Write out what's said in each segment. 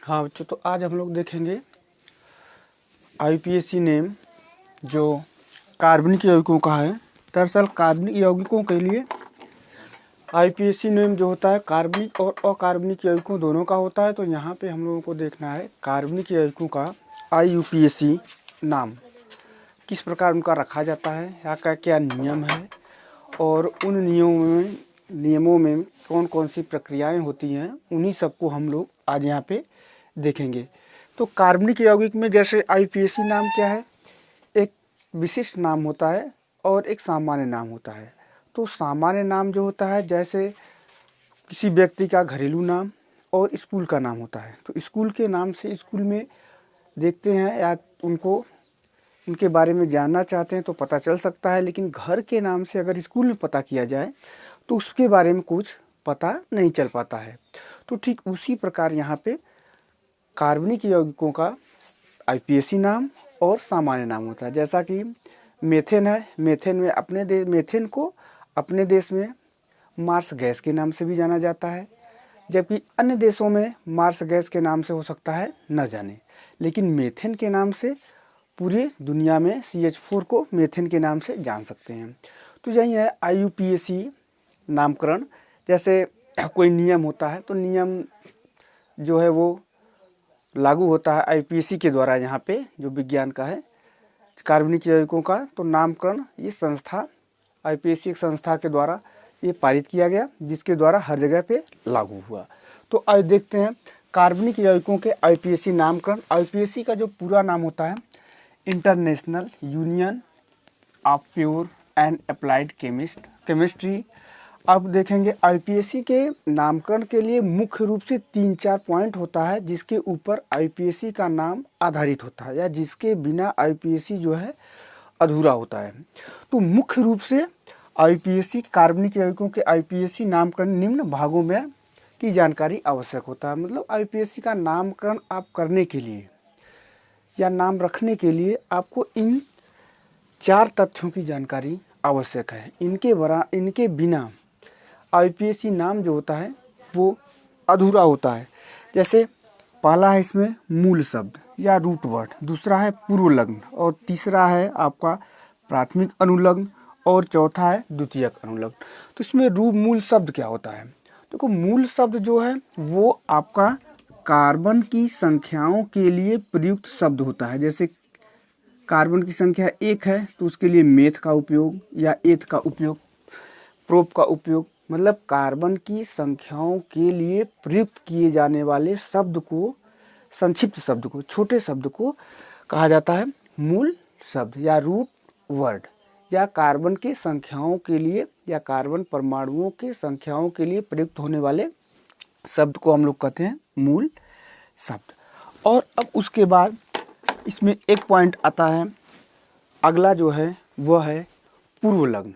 हाँ बच्चों, तो आज हम लोग देखेंगे आईपीएसी नेम जो कार्बनिक यौगिकों का है। दरअसल कार्बनिक यौगिकों के लिए आईपीएसी नेम जो होता है कार्बनिक और अकार्बनिक यौगिकों दोनों का होता है। तो यहाँ पे हम लोगों को देखना है कार्बनिक यौगिकों का आईयूपीएसी नाम किस प्रकार उनका रखा जाता है, या का क्या नियम है और उन नियमों में कौन कौन सी प्रक्रियाएं होती हैं, उन्हीं सबको हम लोग आज यहाँ पे देखेंगे। तो कार्बनिक यौगिक में जैसे आईपीएसी नाम क्या है, एक विशिष्ट नाम होता है और एक सामान्य नाम होता है। तो सामान्य नाम जो होता है जैसे किसी व्यक्ति का घरेलू नाम और स्कूल का नाम होता है। तो स्कूल के नाम से स्कूल में देखते हैं या उनके बारे में जानना चाहते हैं तो पता चल सकता है, लेकिन घर के नाम से अगर स्कूल में पता किया जाए तो उसके बारे में कुछ पता नहीं चल पाता है। तो ठीक उसी प्रकार यहाँ पे कार्बनिक यौगिकों का आईपीएसी नाम और सामान्य नाम होता है। जैसा कि मेथेन है, मेथेन को अपने देश में मार्स गैस के नाम से भी जाना जाता है, जबकि अन्य देशों में मार्स गैस के नाम से हो सकता है न जाने, लेकिन मेथेन के नाम से पूरी दुनिया में CH4 को मेथेन के नाम से जान सकते हैं। तो यही है आईयूपीएसी नामकरण। जैसे कोई नियम होता है तो नियम जो है वो लागू होता है आईपीएसी के द्वारा। यहाँ पे जो विज्ञान का है कार्बनिक यौगिकों का, तो नामकरण ये संस्था आईपीएसी संस्था के द्वारा ये पारित किया गया, जिसके द्वारा हर जगह पे लागू हुआ। तो आज देखते हैं कार्बनिक यौगिकों के आईपीएसी नामकरण। आईपीएसी का जो पूरा नाम होता है international union of pure and applied chemistry. अब देखेंगे आईपीएसी के नामकरण के लिए मुख्य रूप से 3-4 पॉइंट होता है जिसके ऊपर आईपीएसी का नाम आधारित होता है, या जिसके बिना आईपीएसी जो है अधूरा होता है। तो मुख्य रूप से आईपीएसी कार्बनिक यौगिकों के आईपीएसी नामकरण निम्न भागों में की जानकारी आवश्यक होता है। मतलब आईपीएसी का नामकरण आप करने के लिए या नाम रखने के लिए आपको इन 4 तथ्यों की जानकारी आवश्यक है। इनके बिना आईपीएसी नाम जो होता है वो अधूरा होता है। जैसे पहला है इसमें मूल शब्द या रूट वर्ड, दूसरा है पूर्वलग्न, और तीसरा है आपका प्राथमिक अनुलग्न, और चौथा है द्वितीयक अनुलग्न। तो इसमें मूल शब्द क्या होता है? देखो, मूल शब्द जो है वो आपका कार्बन की संख्याओं के लिए प्रयुक्त शब्द होता है। जैसे कार्बन की संख्या 1 है तो उसके लिए मेथ का उपयोग या एथ का उपयोग, प्रोप का उपयोग, मतलब कार्बन की संख्याओं के लिए प्रयुक्त किए जाने वाले शब्द को, संक्षिप्त शब्द को, छोटे शब्द को कहा जाता है मूल शब्द या रूट वर्ड। या कार्बन की संख्याओं के लिए या कार्बन परमाणुओं के संख्याओं के लिए प्रयुक्त होने वाले शब्द को हम लोग कहते हैं मूल शब्द। और अब उसके बाद इसमें एक पॉइंट आता है, अगला जो है वह है पूर्वलग्न।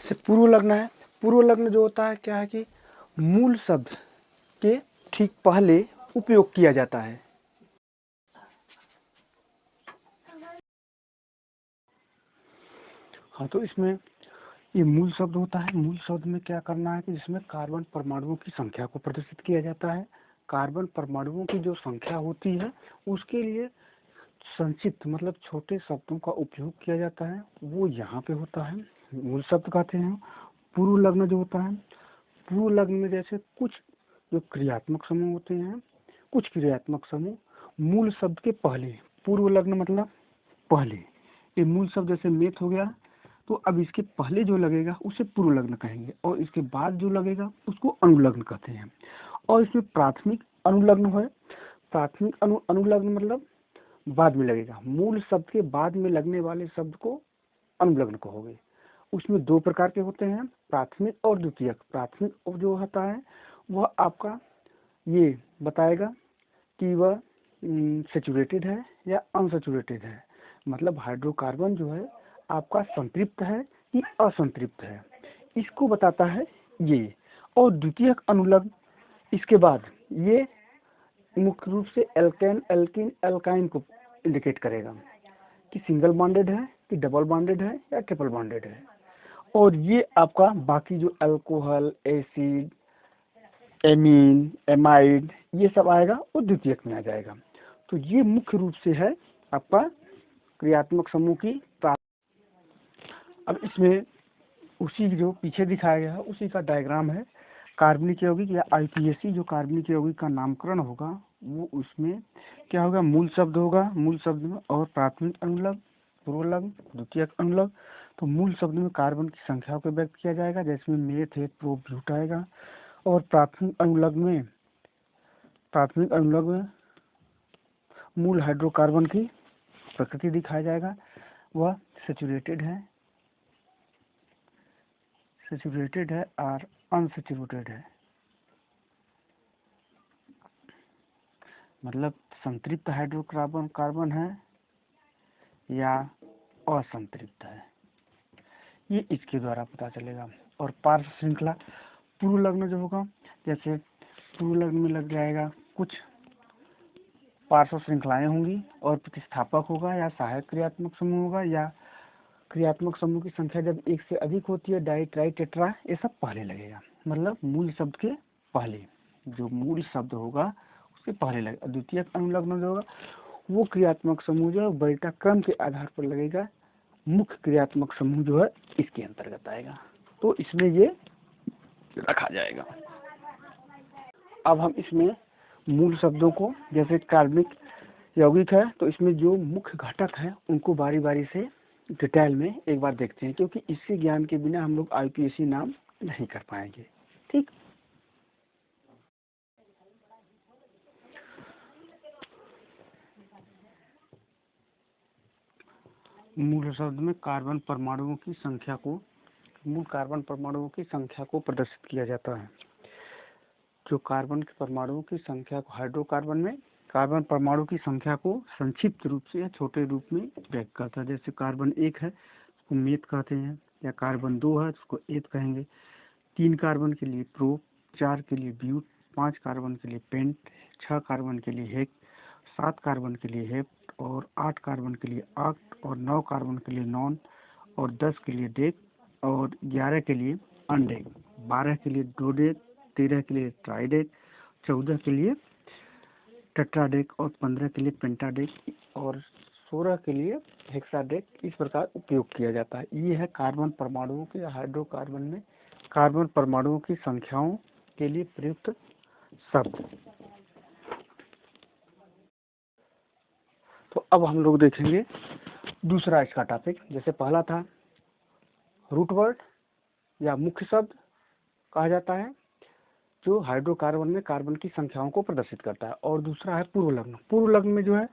से पूर्वलग्न है, पूर्वलग्न जो होता है क्या है कि मूल शब्द के ठीक पहले उपयोग किया जाता है। हाँ, तो इसमें ये मूल शब्द होता है। मूल शब्द में क्या करना है कि जिसमें कार्बन परमाणुओं की संख्या को प्रदर्शित किया जाता है। कार्बन परमाणुओं की जो संख्या होती है उसके लिए संक्षिप्त मतलब छोटे शब्दों का उपयोग किया जाता है, वो यहाँ पे होता है, मूल शब्द कहते हैं। पूर्वलग्न जो होता है, पूर्वलग्न में जैसे कुछ जो क्रियात्मक समूह होते हैं, कुछ क्रियात्मक समूह मूल शब्द के पहले, पूर्वलग्न मतलब पहले, ये मूल शब्द जैसे मेथ हो गया तो अब इसके पहले जो लगेगा उसे पूर्वलग्न कहेंगे, और इसके बाद जो लगेगा उसको अनुलग्न कहते हैं। और इसमें प्राथमिक अनुलग्न है, प्राथमिक अनुलग्न मतलब बाद में लगेगा, मूल शब्द के बाद में लगने वाले शब्द को अनुलग्न कहोगे। उसमें 2 प्रकार के होते हैं, प्राथमिक और द्वितीयक। प्राथमिक जो होता है वह आपका ये बताएगा कि वह सैचुरेटेड है या अनसैचुरेटेड है, मतलब हाइड्रोकार्बन जो है आपका संतृप्त है कि असंतृप्त है, इसको बताता है ये। और द्वितीयक अनुलग्न इसके बाद ये मुख्य रूप से एल्केन, एल्किन, एल्काइन को इंडिकेट करेगा कि सिंगल बॉन्डेड है कि डबल बॉन्डेड है या ट्रिपल बॉन्डेड है। और ये आपका बाकी जो अल्कोहल, एसिड, एमीन, एमाइड, ये सब आएगा वो द्वितीयक में आ जाएगा। तो ये मुख्य रूप से है आपका क्रियात्मक समूह की प्राप्ति। अब इसमें उसी जो पीछे दिखाया गया है उसी का डायग्राम है। कार्बनिक यौगिक या आईपीएसी जो कार्बनिक यौगिक का नामकरण होगा वो उसमें क्या होगा, मूल शब्द होगा, मूल शब्द में और प्राथमिक अनुलग्न, पूर्वलग्न, द्वितीयक अनुलग्न। तो मूल शब्द में कार्बन की संख्या को व्यक्त किया जाएगा, जैसे मेथ है, प्रो, ब्यूट आएगा। और प्राथमिक अनुलग्न में मूल हाइड्रोकार्बन की प्रकृति दिखाया जाएगा, वह सैचुरेटेड है और अनसैचुरेटेड है, मतलब संतृप्त हाइड्रोकार्बन है या असंतृप्त है, ये इसके द्वारा पता चलेगा। और पार्श्व श्रृंखला पूर्वलग्न जो होगा, जैसे पूर्वलग्न में लग जाएगा कुछ पार्श्व श्रृंखलाएं होंगी और प्रतिस्थापक होगा या सहायक क्रियात्मक समूह होगा, या क्रियात्मक समूह की संख्या जब एक से अधिक होती है, डाई, ट्राई, टेट्रा, ये सब पहले लगेगा, मतलब मूल शब्द के पहले, जो मूल शब्द होगा उसके पहले लगेगा। द्वितीयक अनुलग्न जो होगा वो क्रियात्मक समूह जो है वरीयता क्रम के आधार पर लगेगा, मुख्य क्रियात्मक समूह जो है इसके अंतर्गत आएगा, तो इसमें ये रखा जाएगा। अब हम इसमें मूल शब्दों को, जैसे कार्बनिक यौगिक है तो इसमें जो मुख्य घटक है उनको बारी बारी से डिटेल में एक बार देखते हैं, क्योंकि इससे ज्ञान के बिना हम लोग आईपीएसी नाम नहीं कर पाएंगे। ठीक, मूल शब्द में कार्बन परमाणुओं की संख्या को, मूल कार्बन परमाणुओं की संख्या को प्रदर्शित किया जाता है। जो कार्बन के परमाणुओं की संख्या को, हाइड्रोकार्बन में कार्बन परमाणु की संख्या को संक्षिप्त रूप से या छोटे रूप में व्यक्त करता है। जैसे कार्बन 1 है उसको मेथ कहते हैं, या कार्बन 2 है उसको एथ कहेंगे। 3 कार्बन के लिए प्रो, 4 के लिए ब्यूट, 5 कार्बन के लिए पेंट, 6 कार्बन के लिए हेक, 7 कार्बन के लिए हेप्ट, और 8 कार्बन के लिए आक्ट, और 9 कार्बन के लिए नॉन, और 10 के लिए डेक, और 11 के लिए अनडेक, 12 के लिए डोडेक, 13 के लिए ट्राइडेक, 14 के लिए टेट्राडेक, और 15 के लिए पेंटाडेक, और 16 के लिए हेक्साडेक। इस प्रकार उपयोग किया जाता है। ये है कार्बन परमाणुओं के, हाइड्रोकार्बन में कार्बन परमाणुओं की संख्याओं के लिए प्रयुक्त शब्द। तो अब हम लोग देखेंगे दूसरा इसका टॉपिक। जैसे पहला था रूट वर्ड या मुख्य शब्द कहा जाता है, जो हाइड्रोकार्बन में कार्बन की संख्याओं को प्रदर्शित करता है। और दूसरा है पूर्वलग्न। पूर्वलग्न में जो है,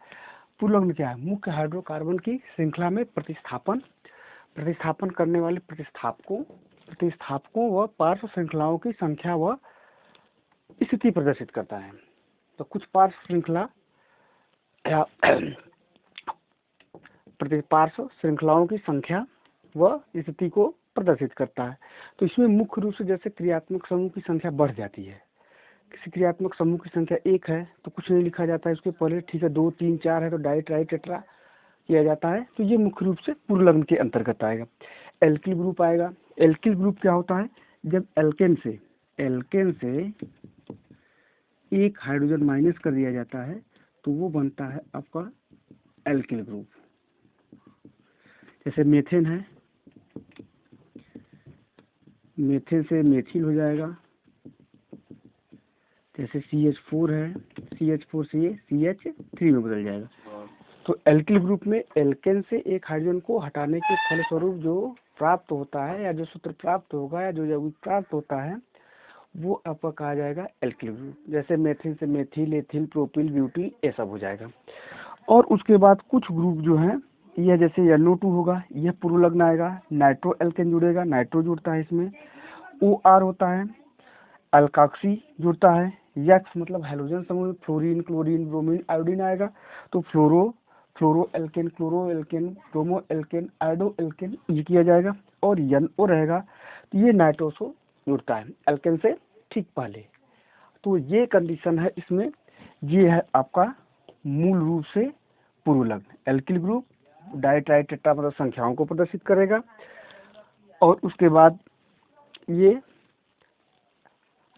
पूर्वलग्न क्या है, मुख्य हाइड्रोकार्बन की श्रृंखला में प्रतिस्थापन करने वाले प्रतिस्थापकों व पार्श्व श्रृंखलाओं की संख्या व स्थिति प्रदर्शित करता है। तो कुछ पार्श्व श्रृंखला या पार्श्व श्रृंखलाओं की संख्या व स्थिति को प्रदर्शित करता है। तो इसमें मुख्य रूप से जैसे क्रियात्मक समूह की संख्या बढ़ जाती है, किसी क्रियात्मक समूह की संख्या 1 है तो कुछ नहीं लिखा जाता है उसके पहले, ठीक है, 2, 3, 4 है तो डाई, ट्राई, टेट्रा किया जाता है। तो ये मुख्य रूप से पूर्वलग्न के अंतर्गत आएगा। एल्किल ग्रुप आएगा। एल्किल ग्रुप क्या होता है, जब एल्केन से एक हाइड्रोजन माइनस कर दिया जाता है तो वो बनता है आपका एल्किल ग्रुप। जैसे मेथेन है, मेथेन से मेथिल हो जाएगा। जैसे CH4 है, CH4 से ये CH3 में बदल जाएगा। तो एल्किल ग्रुप में एल्केन से एक हाइड्रोजन को हटाने के फलस्वरूप जो प्राप्त होता है या जो सूत्र प्राप्त होगा या जो यौगिक प्राप्त होता है वो आपका कहा जाएगा एल्किल ग्रुप। जैसे मेथिन से मेथिल, एथिल, प्रोपिल, ब्यूटिल, ये सब हो जाएगा। और उसके बाद कुछ ग्रुप जो है, यह जैसे NO2 होगा, यह पूर्वलग्न आएगा। नाइट्रो एल्केन जुड़ेगा, नाइट्रो जुड़ता है इसमें। OR होता है, अल्काक्सी जुड़ता है। यक्स मतलब हैलोजन समूह, फ्लोरीन, क्लोरीन, ब्रोमीन, आयोडीन आएगा। तो fluoro alkane, chloro alkane, bromo alkane, iodo alkane ये किया जाएगा। और NO रहेगा तो ये नाइट्रोसो जुड़ता है एल्केन से ठीक पहले। तो ये कंडीशन है इसमें। ये है आपका मूल रूप से पूर्वलग्न। Alkyl group di, tri, tetra मतलब संख्याओं को प्रदर्शित करेगा। और उसके बाद ये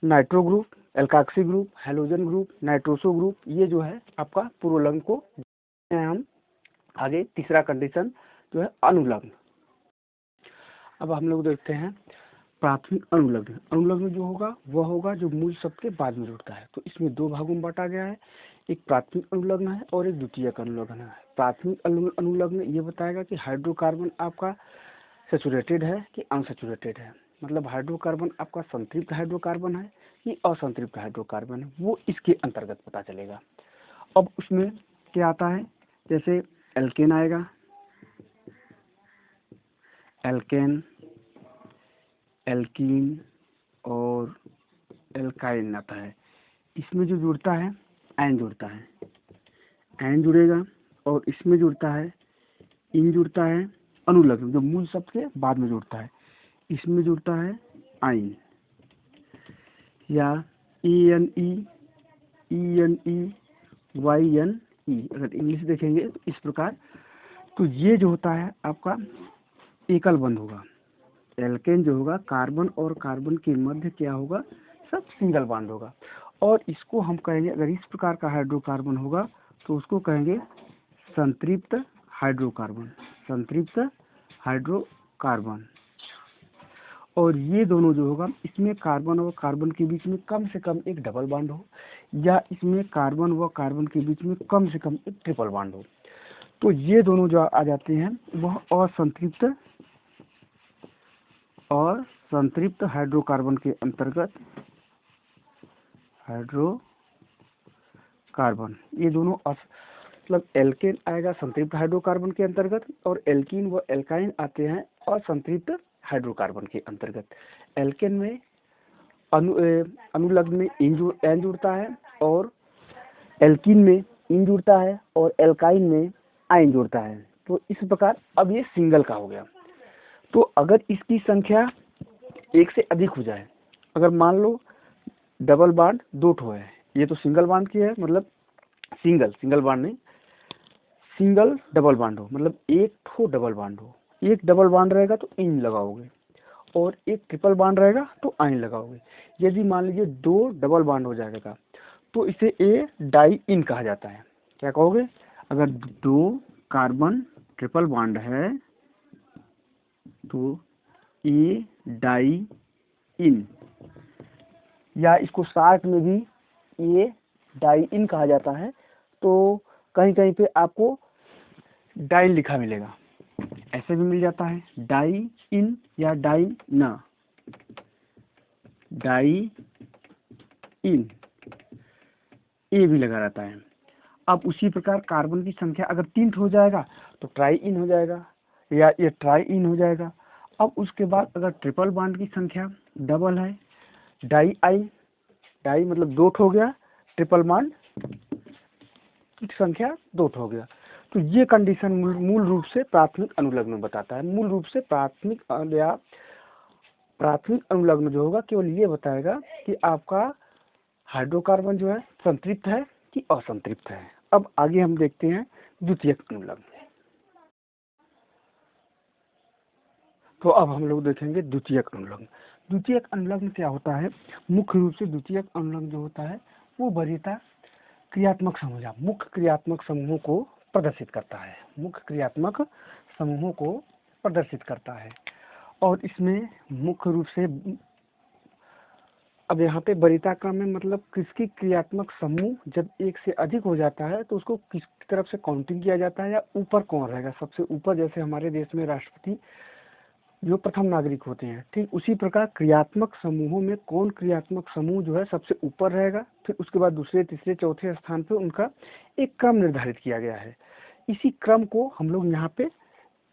nitro group, alkoxy group, halogen group, nitroso group, ये जो है आपका पूर्वलग्न को हम आगे तीसरा कंडीशन जो है अनुलग्न। अब हम लोग देखते हैं प्राथमिक अनुलग्न। अनुलग्न जो होगा वह होगा जो मूल शब्द के बाद में जुड़ता है। तो इसमें दो भागों में बांटा गया है, एक प्राथमिक अनुलग्न है और एक द्वितीयक अनुलग्न है। प्राथमिक अनुलग्न ये बताएगा कि हाइड्रोकार्बन आपका सैचुरेटेड है कि अनसैचुरेटेड है, मतलब हाइड्रोकार्बन आपका संतृप्त हाइड्रोकार्बन है कि असंतृप्त हाइड्रोकार्बन है, वो इसके अंतर्गत पता चलेगा। अब उसमें क्या आता है, जैसे एल्केन आएगा, एल्केन, एल्कीन और एल्काइन आता है। इसमें जो जुड़ता है आयन जुड़ता है, आयन जुड़ेगा, और इसमें जुड़ता है इन जुड़ता है अनुलग्न जो मूल शब्द के बाद में जुड़ता है, इसमें जुड़ता है आयन या ENE, YNE, अगर इंग्लिश देखेंगे तो इस प्रकार। तो ये जो होता है आपका एकल बंध होगा। एल्केन जो होगा कार्बन और कार्बन के मध्य क्या होगा, सब सिंगल बॉन्ड होगा। और इसको हम कहेंगे, अगर इस प्रकार का हाइड्रोकार्बन होगा तो उसको कहेंगे संतृप्त हाइड्रोकार्बन, संतृप्त हाइड्रोकार्बन। और ये दोनों जो होगा, इसमें कार्बन और कार्बन के बीच में कम से कम एक डबल बॉन्ड हो, या इसमें कार्बन व कार्बन के बीच में कम से कम एक ट्रिपल बॉन्ड हो। तो ये दोनों जो आ जाते हैं वह असंतृप्त हाइड्रोकार्बन के अंतर्गत, हाइड्रोकार्बन, ये दोनों मतलब एल्केन आएगा संतृप्त हाइड्रोकार्बन के अंतर्गत, और एल्कीन व एल्काइन आते हैं असंतृप्त हाइड्रोकार्बन के अंतर्गत। एल्केन में अनुलग्न में एन जुड़ता है, और एल्कीन में इन जुड़ता है, और एल्काइन में आयन जुड़ता है। तो इस प्रकार अब ये सिंगल का हो गया। तो अगर इसकी संख्या एक से अधिक हो जाए, अगर मान लो डबल बॉन्ड दो ठो है, ये तो सिंगल बॉन्ड की है, मतलब सिंगल बॉन्ड नहीं, सिंगल डबल बॉन्ड हो, मतलब एक ठो डबल बॉन्ड हो। एक डबल बॉन्ड रहेगा तो इन लगाओगे, और एक ट्रिपल बॉन्ड रहेगा तो आयन लगाओगे। यदि मान लीजिए दो डबल बॉन्ड हो जाएगा तो इसे ए डाई इन कहा जाता है। क्या कहोगे, अगर दो कार्बन ट्रिपल बॉन्ड है तो ए डाई इन, या इसको शार्ट में भी ए डाई इन कहा जाता है। तो कहीं कहीं पे आपको डाइन लिखा मिलेगा, ऐसे भी मिल जाता है डाई इन या डाइन ना, डाई इन ए भी लगा रहता है। अब उसी प्रकार कार्बन की संख्या अगर 3 हो जाएगा तो ट्राई इन हो जाएगा, या ये ट्राई इन हो जाएगा। अब उसके बाद अगर ट्रिपल बॉन्ड की संख्या डबल है, डाई आइन, डाई मतलब 2 हो गया, ट्रिपल बॉन्ड की संख्या 2 हो गया। तो ये कंडीशन मूल रूप से प्राथमिक अनुलग्न बताता है। मूल रूप से प्राथमिक अनुलग्न जो होगा केवल ये बताएगा कि आपका हाइड्रोकार्बन जो है संतृप्त है कि असंतृप्त है। अब आगे हम देखते हैं द्वितीयक अनुलग्न। तो अब हम लोग देखेंगे द्वितीयक अनुलग्न। द्वितीयक अनुलग्न क्या होता है, मुख्य रूप से द्वितीयक अनुलग्न जो होता है वो वरीयता क्रियात्मक समूह या मुख्य क्रियात्मक समूहों को प्रदर्शित करता है, मुख्य क्रियात्मक समूहों को प्रदर्शित करता है। और इसमें मुख्य रूप से, अब यहाँ पे वरीयता क्रम में मतलब किसकी क्रियात्मक समूह जब एक से अधिक हो जाता है तो उसको किस तरफ से काउंटिंग किया जाता है, या ऊपर कौन रहेगा सबसे ऊपर। जैसे हमारे देश में राष्ट्रपति जो प्रथम नागरिक होते हैं, ठीक उसी प्रकार क्रियात्मक समूहों में कौन क्रियात्मक समूह जो है सबसे ऊपर रहेगा, फिर उसके बाद दूसरे तीसरे चौथे स्थान पे उनका एक क्रम निर्धारित किया गया है। इसी क्रम को हम लोग यहाँ पे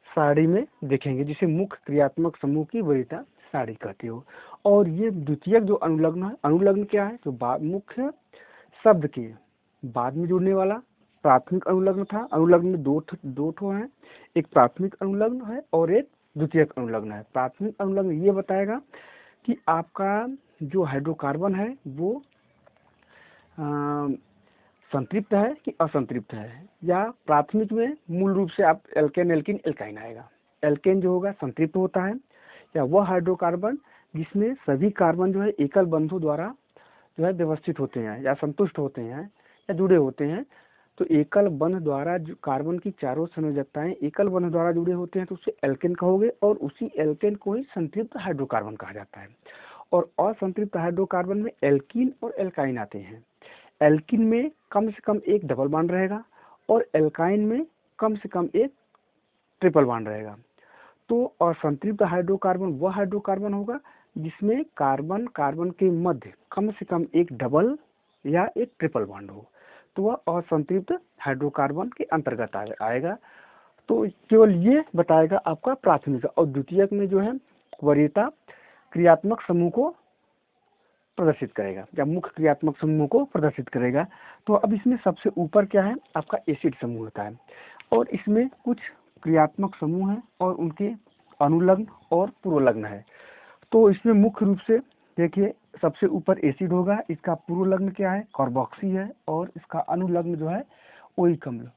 सारणी में देखेंगे, जिसे मुख्य क्रियात्मक समूह की वरीयता सारणी कहते हो। और ये द्वितीयक जो अनुलग्न है, अनुलग्न क्या है, जो मुख्य शब्द के बाद में जुड़ने वाला प्राथमिक अनुलग्न था। अनुलग्न में दो ठो है, एक प्राथमिक अनुलग्न है और एक द्वितीयक अनुलग्न है। प्राथमिक अनुलग्न ये बताएगा कि आपका जो हाइड्रोकार्बन है वो संतृप्त है कि असंतृप्त है। या प्राथमिक में मूल रूप से आप एल्केन, एल्कीन, एल्काइन आएगा। एल्केन जो होगा संतृप्त होता है, या वह हाइड्रोकार्बन जिसमें सभी कार्बन जो है एकल बंधों द्वारा जो है व्यवस्थित होते हैं या संतुष्ट होते हैं या जुड़े होते हैं, तो एकल बंध द्वारा जो कार्बन की चारों संयोजकताएं एकल बंध द्वारा जुड़े होते हैं तो उसे एल्केन कहोगे, और उसी एल्केन को ही संतृप्त हाइड्रोकार्बन कहा जाता है। और असंतृप्त हाइड्रोकार्बन में एल्कीन और एल्काइन आते हैं। एल्कीन में कम से कम एक डबल बॉन्ड रहेगा और एल्काइन में कम से कम एक ट्रिपल बॉन्ड रहेगा। तो असंतृप्त हाइड्रोकार्बन वह हाइड्रोकार्बन होगा जिसमें कार्बन कार्बन के मध्य कम से कम एक डबल या एक ट्रिपल बॉन्ड हो, तो वह असंतृप्त हाइड्रोकार्बन के अंतर्गत आएगा। तो केवल ये बताएगा आपका प्राथमिक, और द्वितीयक में जो है वरीयता क्रियात्मक समूह को प्रदर्शित करेगा या मुख्य क्रियात्मक समूह को प्रदर्शित करेगा। तो अब इसमें सबसे ऊपर क्या है, आपका एसिड समूह होता है, और इसमें कुछ क्रियात्मक समूह है और उनके अनुलग्न और पूर्वलग्न है। तो इसमें मुख्य रूप से देखिए, सबसे ऊपर एसिड होगा, इसका पूर्वलग्न क्या है, कार्बोक्सी है, और इसका अनुलग्न जो है ओइक अम्ल,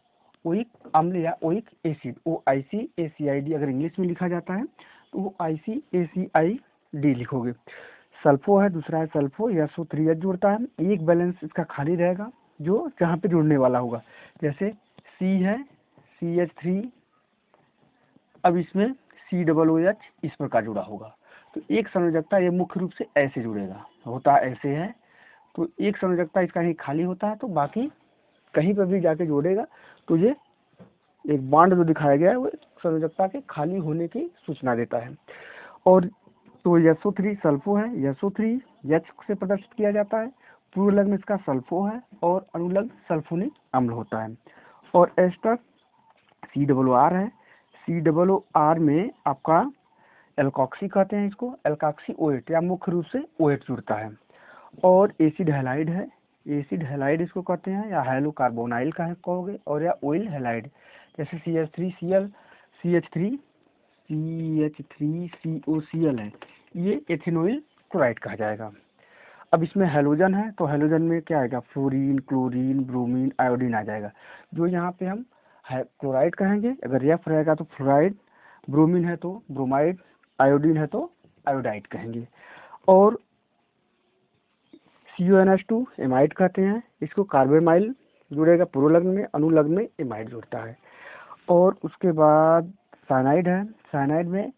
ओइक अम्ल या ओइक एसिड, OICACID अगर इंग्लिश में लिखा जाता है तो वो ICACID लिखोगे। सल्फो है, दूसरा है सल्फो, SO3H जुड़ता है, एक बैलेंस इसका खाली रहेगा जो जहाँ पे जुड़ने वाला होगा, जैसे C है CH3, अब इसमें COOH इस प्रकार जुड़ा होगा। तो एक संयोजकता ये मुख्य रूप से ऐसे जुड़ेगा, होता ऐसे है। तो एक संयोजकता इसका ही खाली होता है, तो बाकी कहीं पर भी जाके जोड़ेगा तो ये एक बॉन्ड जो दिखाया गया है वो संयोजकता के खाली होने की सूचना देता है। और तो SO3 सल्फो है, SO3H से प्रदर्शित किया जाता है, पूर्वलग्न इसका सल्फो है और अनुलग्न सल्फोनिक अम्ल होता है। और एस्टर COR है, COR में आपका एल्कॉक्सी कहते हैं इसको, एल्कॉक्सी OH या मुख्य रूप से OH जुड़ता है। और एसिड हैलाइड है, एसिड हैलाइड इसको कहते हैं, या हाइलोकार्बोनाइल का है कहोगे, और या ऑयल हैलाइड, जैसे CH3Cl CH3 CH3COCl है, ये एथिनोइल क्लोराइड कहा जाएगा। अब इसमें हैलोजन है, तो हैलोजन में क्या आएगा, फ्लोरीन, क्लोरीन, ब्रोमीन, आयोडीन आ जाएगा। जो यहाँ पे हम क्लोराइड कहेंगे, अगर एफ रहेगा तो फ्लोराइड, ब्रोमीन है तो ब्रोमाइड, आयोडीन है तो आयोडाइड कहेंगे। और CONH2 एमाइड कहते हैं, इसको कार्बेमाइल जुड़ेगा पूर्वलग्न में, अनुलग्न में एमाइड जुड़ता है। और उसके बाद साइनाइड है, साइनाइड में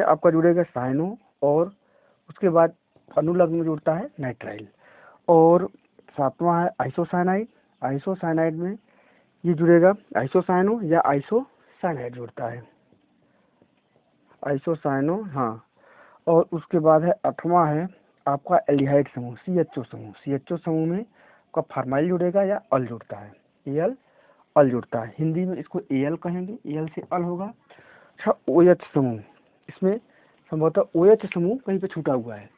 आपका जुड़ेगा साइनो, और उसके बाद अनुलग्न में जुड़ता है नाइट्राइल। और सातवां है आइसोसाइनाइड, आइसोसाइनाइड में ये जुड़ेगा आइसोसाइनो या आइसोसाइनाइड जुड़ता है, आइसोसाइनो, हाँ। और उसके बाद है आठवां है आपका एल्डिहाइड समूह, CHO समूह, CHO समूह में आपका फार्माइल जुड़ेगा या अल जुड़ता है, AL अल जुड़ता है, हिंदी में इसको AL कहेंगे, AL से अल होगा। अच्छा, OH समूह, इसमें संभवतः OH समूह कहीं पे छूटा हुआ है,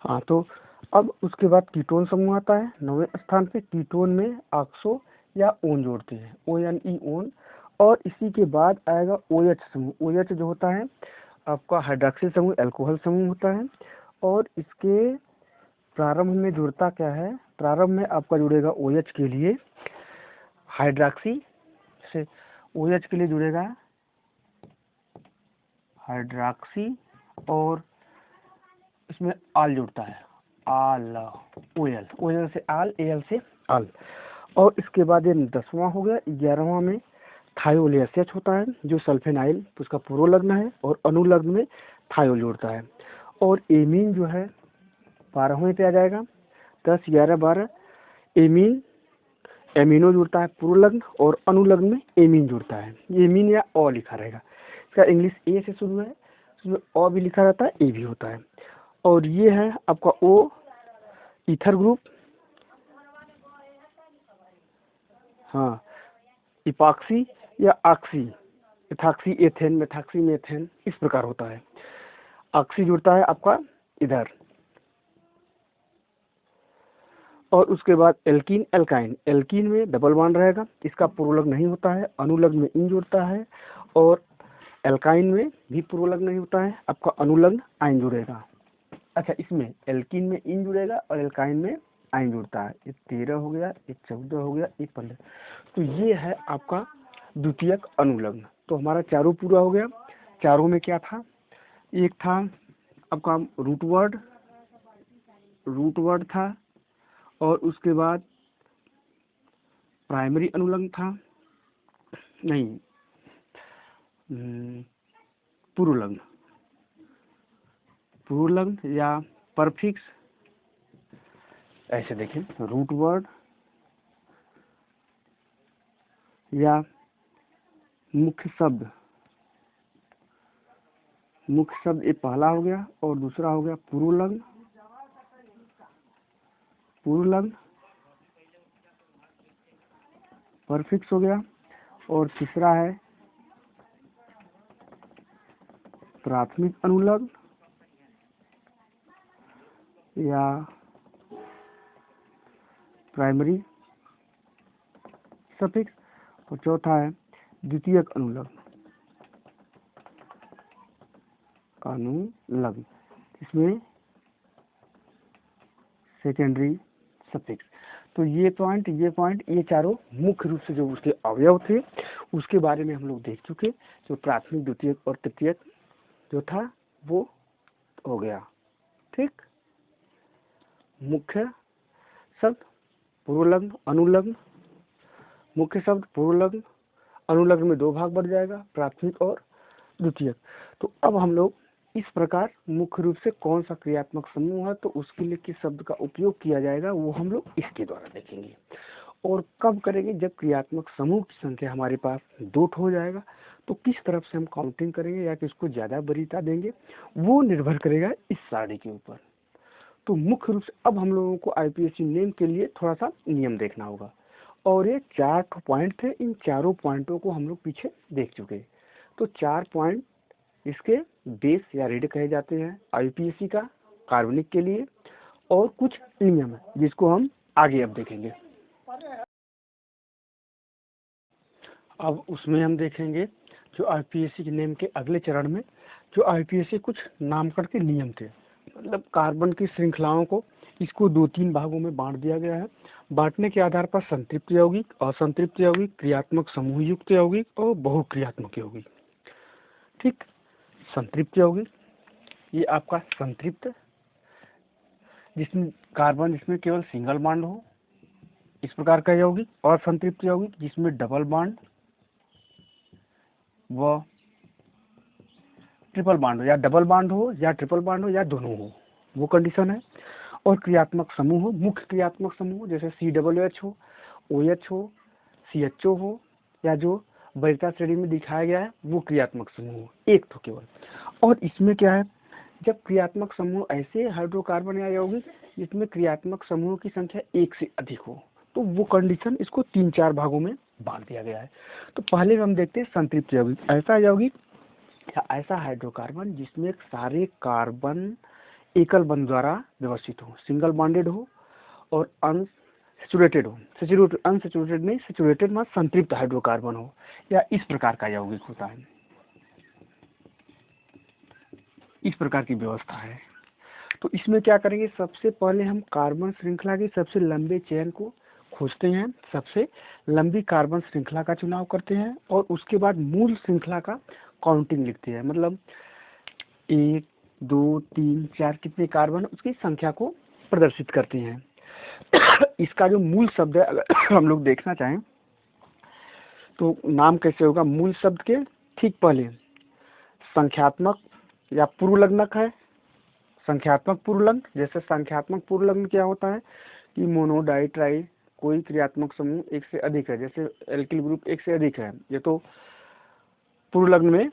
हाँ। तो अब उसके बाद कीटोन समूह आता है 9वें स्थान पे। कीटोन में ऑक्सो या ओन जोड़ते हैं, ONE ओन। और इसी के बाद आएगा OH समूह, OH जो होता है आपका हाइड्रॉक्सिल समूह, एल्कोहल समूह होता है। और इसके प्रारंभ में जुड़ता क्या है, प्रारंभ में आपका जुड़ेगा OH के लिए हाइड्रॉक्सी से, OH के लिए जुड़ेगा हाइड्रॉक्सी, और इसमें आल जुड़ता है, आल, OL से आल, AL से आल। और इसके बाद ये 10वां हो गया। 11वां में थायोल SH होता है, जो सल्फेनाइल तो उसका पूर्वलग्न है, और अनुलग्न में थायोल जुड़ता है। और एमीन जो है 12वें पे आ जाएगा, 10, 11, 12। एमीन, एमिनो जुड़ता है पूर्वलग्न, और अनुलग्न में एमीन जुड़ता है। एमीन या ओ लिखा रहेगा, इसका इंग्लिश ए से शुरू है, उसमें ओ भी लिखा रहता है, ए भी होता है। और ये है आपका ओ ईथर ग्रुप, हाँ, इपॉक्सी या ऑक्सी, इथाक्सी एथेन, मेथाक्सी मेथेन, इस प्रकार होता है। ऑक्सी जुड़ता है आपका इधर। और उसके बाद एल्कीन, एल्काइन, एल्कीन में डबल बॉन्ड रहेगा, इसका पूर्वलग्न नहीं होता है, अनुलग्न में इन जुड़ता है। और एल्काइन में भी पूर्वलग्न नहीं होता है, आपका अनुलग्न आइन जुड़ेगा। अच्छा, इसमें एल्कीन में इन जुड़ेगा और एल्काइन में आइन जुड़ता है। ये 13 हो गया, ये 14 हो गया, ये 15। तो ये है आपका द्वितीयक अनुलग्न। तो हमारा चारों पूरा हो गया। चारों में क्या था, एक था आपका रूट वर्ड था, और उसके बाद प्राइमरी अनुलग्न था, नहीं पूर्वलग्न या परफिक्स। ऐसे देखें, रूट वर्ड या मुख्य शब्द ये पहला हो गया, और दूसरा हो गया पूर्वलग्न परफिक्स हो गया, और तीसरा है प्राथमिक अनुलग्न या प्राइमरी सफिक्स, और चौथा है द्वितीयक अनुलग्न इसमें सेकेंडरी सफिक्स। तो ये पॉइंट ये चारों मुख्य रूप से जो उसके अवयव थे उसके बारे में हम लोग देख चुके। जो प्राथमिक, द्वितीयक और तृतीयक जो था वो हो गया। ठीक, मुख्य शब्द पूर्वलग्न अनुलग्न, मुख्य शब्द पूर्वलग्न अनुलग्न में दो भाग बढ़ जाएगा, प्राथमिक और द्वितीयक। तो अब हम लोग इस प्रकार मुख्य रूप से कौन सा क्रियात्मक समूह है तो उसके लिए किस शब्द का उपयोग किया जाएगा वो हम लोग इसके द्वारा देखेंगे। और कब करेंगे? जब क्रियात्मक समूह की संख्या हमारे पास 2 हो जाएगा तो किस तरफ से हम काउंटिंग करेंगे या किसको ज्यादा वरीयता देंगे वो निर्भर करेगा इस सारणी के ऊपर। तो मुख्य रूप से अब हम लोगों को आईपीएससी नेम के लिए थोड़ा सा नियम देखना होगा, और ये 4 पॉइंट थे। इन चारों पॉइंटों को हम लोग पीछे देख चुके। तो 4 पॉइंट इसके बेस या रीड कहे जाते हैं आईपीएससी का कार्बनिक के लिए, और कुछ नियम है जिसको हम आगे अब देखेंगे। अब उसमें हम देखेंगे जो आईपीएससी के नेम के अगले चरण में जो आईपीएससी कुछ नामकरण के नियम थे, मतलब कार्बन की श्रृंखलाओं को इसको 2-3 भागों में बांट दिया गया है। बांटने के आधार पर संतृप्त यौगिक, असंतृप्त यौगिक, क्रियात्मक समूह युक्त यौगिक और बहुक्रियात्मक यौगिक। ठीक, संतृप्त यौगिक ये आपका संतृप्त जिसमें कार्बन जिसमें केवल सिंगल बॉन्ड हो, इस प्रकार का यौगिक। और संतृप्त यौगिक जिसमें डबल बॉन्ड व ट्रिपल बॉन्ड हो, या डबल बॉन्ड हो या ट्रिपल बॉन्ड हो या दोनों हो, वो कंडीशन है। और क्रियात्मक समूह हो, मुख्य क्रियात्मक समूह जैसे COOH हो, OH हो, CHO हो, या जो वरीयता श्रेणी में दिखाया गया है वो क्रियात्मक समूह हो, एक तो केवल। और इसमें क्या है, जब क्रियात्मक समूह ऐसे हाइड्रोकार्बन या यौगिक जिसमें क्रियात्मक समूह की संख्या 1 से अधिक हो तो वो कंडीशन इसको 3-4 भागों में बांट दिया गया है। तो पहले हम देखते हैं संतृप्त यौगिक, ऐसा यौगिक या ऐसा हाइड्रोकार्बन जिसमें सारे कार्बन एकल बंध द्वारा व्यवस्थित हो, सिंगल बॉन्डेड हो और अनसैचुरेटेड हो। अनसैचुरेटेड नहीं, सैचुरेटेड में संतृप्त हाइड्रोकार्बन हो, या इस प्रकार का यौगिक होता है। इस प्रकार की व्यवस्था है। तो इसमें क्या करेंगे, सबसे पहले हम कार्बन श्रृंखला के सबसे लंबे चेन को खोजते हैं, सबसे लंबी कार्बन श्रृंखला का चुनाव करते हैं, और उसके बाद मूल श्रृंखला का काउंटिंग लिखते हैं, मतलब 1, 2, 3, 4 कितने कार्बन उसकी संख्या को प्रदर्शित करते हैं। इसका जो मूल शब्द है अगर हम लोग देखना चाहें तो नाम कैसे होगा, मूल शब्द के ठीक पहले संख्यात्मक या पूर्वलग्नक है, संख्यात्मक पूर्वलग्न। जैसे संख्यात्मक पूर्वलग्न क्या होता है कि मोनो, डाई, ट्राई कोई क्रियात्मक समूह 1 से अधिक है, जैसे एल्किल ग्रुप 1 से अधिक है, ये तो पूर्वलग्न में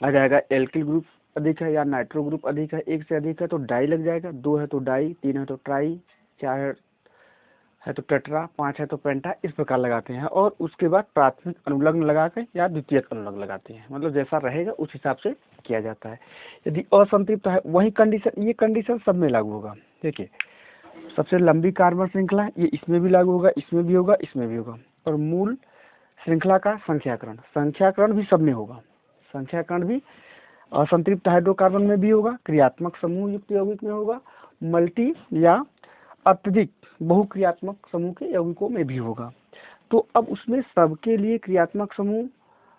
आ जाएगा। एल्किल ग्रुप अधिक है या नाइट्रो ग्रुप अधिक है, 1 से अधिक है तो डाई लग जाएगा, 2 है तो डाई, 3 है तो ट्राई, 4 है तो टेट्रा, 5 है तो पेंटा, इस प्रकार लगाते हैं। और उसके बाद प्राथमिक अनुलग्न लगा के या द्वितीयक अनुलग्न लगाते हैं, मतलब जैसा रहेगा उस हिसाब से किया जाता है। यदि असंतृप्त है वही कंडीशन, ये कंडीशन सब में लागू होगा। देखिए, सबसे लंबी कार्बन श्रृंखला ये इसमें भी लागू होगा, इसमें भी होगा, इसमें भी होगा। और मूल श्रृंखला का संख्याकरण भी सब में होगा। संख्याकरण भी असंतृप्त हाइड्रोकार्बन में भी होगा, क्रियात्मक समूह युक्त यौगिक में होगा, मल्टी या अत्यधिक बहुक्रियात्मक समूह के यौगिकों में भी होगा। तो अब उसमें सबके लिए क्रियात्मक समूह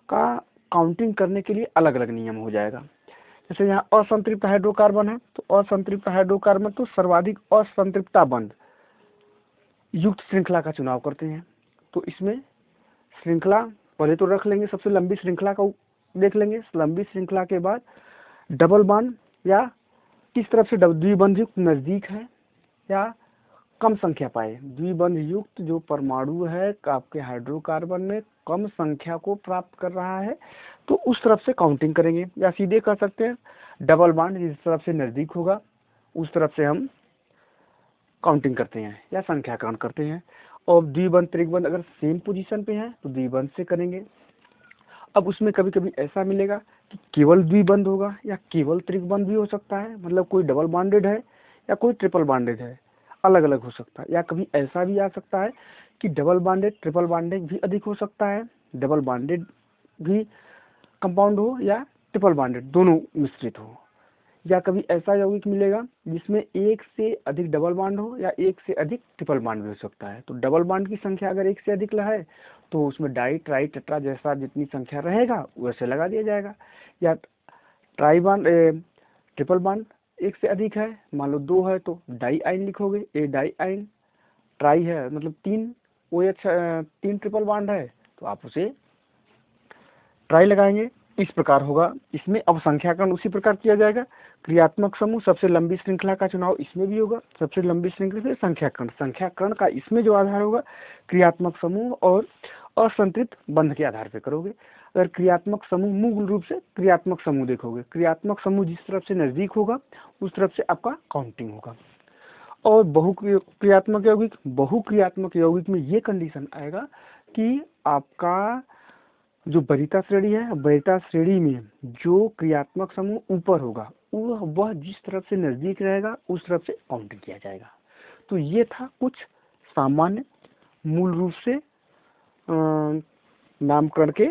का काउंटिंग करने के लिए अलग अलग नियम हो जाएगा। जैसे यहाँ असंतृप्त हाइड्रोकार्बन है, तो असंतृप्त हाइड्रोकार्बन तो सर्वाधिक असंतृप्तता बंध युक्त श्रृंखला का चुनाव करते हैं। तो इसमें श्रृंखला पहले तो रख लेंगे, सबसे लंबी श्रृंखला का देख लेंगे। लंबी श्रृंखला के बाद डबल बॉन्ड या किस तरफ से द्विबंध युक्त नजदीक है या कम संख्या पाए। द्विबंध युक्त जो परमाणु है आपके हाइड्रोकार्बन में कम संख्या को प्राप्त कर रहा है, तो उस तरफ से काउंटिंग करेंगे। या सीधे कर सकते हैं डबल बॉन्ड जिस तरफ से नजदीक होगा उस तरफ से हम काउंटिंग करते हैं या संख्याकरण करते हैं। और द्विबंध त्रिबंध अगर सेम पोजीशन पे है तो द्विबंध से करेंगे। अब उसमें कभी कभी ऐसा मिलेगा कि केवल द्विबंध होगा या केवल त्रिबंध भी हो सकता है, मतलब कोई डबल बॉन्डेड है या कोई ट्रिपल बॉन्डेड है, अलग अलग हो सकता है। या कभी ऐसा भी आ सकता है कि डबल बॉन्डेड ट्रिपल बॉन्डेड भी अधिक हो सकता है, डबल बॉन्डेड भी कंपाउंड हो या ट्रिपल बॉन्डेड दोनों मिश्रित हो। या कभी ऐसा यौगिक मिलेगा जिसमें एक से अधिक डबल बॉन्ड हो या एक से अधिक ट्रिपल बॉन्ड भी हो सकता है। तो डबल बॉन्ड की संख्या अगर एक से अधिक है तो उसमें डाई ट्राई टेट्रा जैसा जितनी संख्या रहेगा वैसे लगा दिया जाएगा। या ट्राई बॉन्ड ट्रिपल बॉन्ड एक से अधिक है, मान लो 2 है तो डाई आइन लिखोगे, ए डाई आइन। ट्राई है मतलब 3 OH 3 ट्रिपल बॉन्ड है तो आप उसे ट्राई लगाएंगे। इस प्रकार होगा। इसमें अब संख्याकरण उसी प्रकार किया जाएगा। क्रियात्मक समूह सबसे लंबी श्रृंखला का चुनाव इसमें भी होगा। सबसे लंबी श्रृंखला से संख्याकरण का इसमें जो आधार होगा क्रियात्मक समूह और असंतृप्त बंध के आधार पर करोगे। अगर क्रियात्मक समूह मूल रूप से क्रियात्मक समूह देखोगे, क्रियात्मक समूह जिस तरफ से नजदीक होगा उस तरफ से आपका काउंटिंग होगा। और बहुक्रियात्मक यौगिक में ये कंडीशन आएगा कि आपका जो वरीयता श्रेणी है, वरीयता श्रेणी में जो क्रियात्मक समूह ऊपर होगा वह जिस तरफ से नजदीक रहेगा उस तरफ से काउंटिंग किया जाएगा। तो ये था कुछ सामान्य मूल रूप से नामकरण के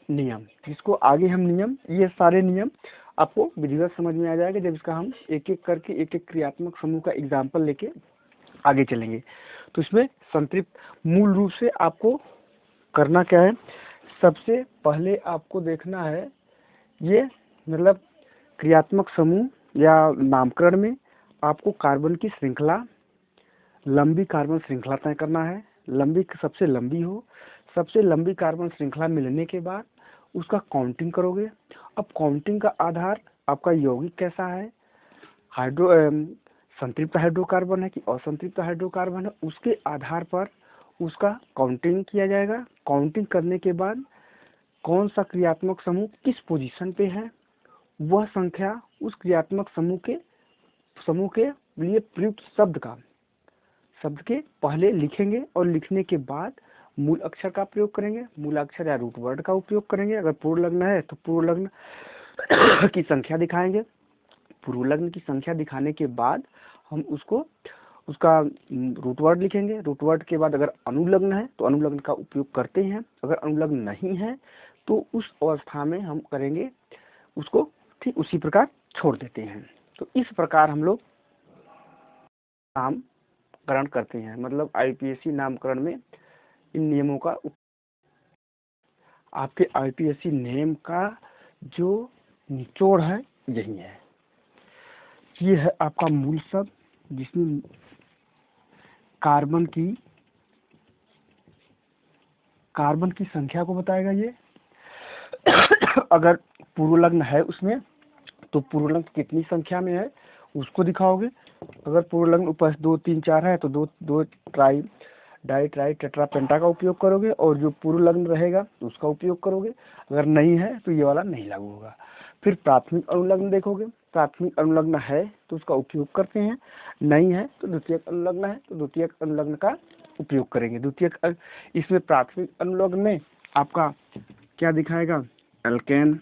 नियम। जिसको आगे हम नियम, ये सारे नियम आपको विधिवत समझ में आ जाएगा जब इसका हम एक एक करके एक एक क्रियात्मक समूह का एग्जाम्पल लेके आगे चलेंगे। तो इसमें संतृप्त मूल रूप से आपको करना क्या है, सबसे पहले आपको देखना है ये मतलब क्रियात्मक समूह या नामकरण में आपको कार्बन की श्रृंखला, लंबी कार्बन श्रृंखला तय करना है। सबसे लंबी हो, सबसे लंबी कार्बन श्रृंखला मिलने के बाद उसका काउंटिंग करोगे। अब काउंटिंग का आधार आपका यौगिक कैसा है, संतृप्त हाइड्रोकार्बन है कि असंतृप्त हाइड्रोकार्बन है, उसके आधार पर उसका काउंटिंग किया जाएगा। काउंटिंग करने के बाद कौन सा क्रियात्मक समूह किस पोजीशन पे है वह संख्या उस क्रियात्मक समूह के लिए प्रयुक्त शब्द के पहले लिखेंगे और लिखने के बाद मूल अक्षर का प्रयोग करेंगे, मूल अक्षर या रूट वर्ड का उपयोग करेंगे। अगर पूर्ण लग्न है तो पूर्ण लग्न की संख्या दिखाएंगे। पूर्ण लग्न की संख्या दिखाने के बाद हम उसका रूट वर्ड लिखेंगे। रूट वर्ड के बाद अगर अनुलग्न है तो अनुलग्न का उपयोग करते हैं, अगर अनुलग्न नहीं है तो उस अवस्था में हम करेंगे उसको ठीक उसी प्रकार छोड़ देते हैं। तो इस प्रकार हम लोग नामकरण करते हैं, मतलब IPSC नामकरण में इन नियमों का आपके IPSC नेम का जो निचोड़ है यही है। ये है आपका मूल शब्द जिसमें कार्बन की संख्या को बताएगा। ये अगर पूर्व लग्न है उसमें तो पूर्व लग्न कितनी संख्या में है उसको दिखाओगे। अगर पूर्व लग्न ऊपर 2 3 4 है तो दो ट्राई डाई ट्राई टेट्रा पेंटा का उपयोग करोगे और जो पूर्व लग्न रहेगा तो उसका उपयोग करोगे। अगर नहीं है तो ये वाला नहीं लागू होगा। फिर प्राथमिक अनुलग्न देखोगे, प्राथमिक अनुलग्न है तो उसका उपयोग करते हैं, नहीं है तो द्वितीयक अनुलग्न है तो द्वितीयक अनुलग्न का उपयोग करेंगे। इसमें प्राथमिक अनुलग्न में आपका क्या दिखाएगा, एल्केन,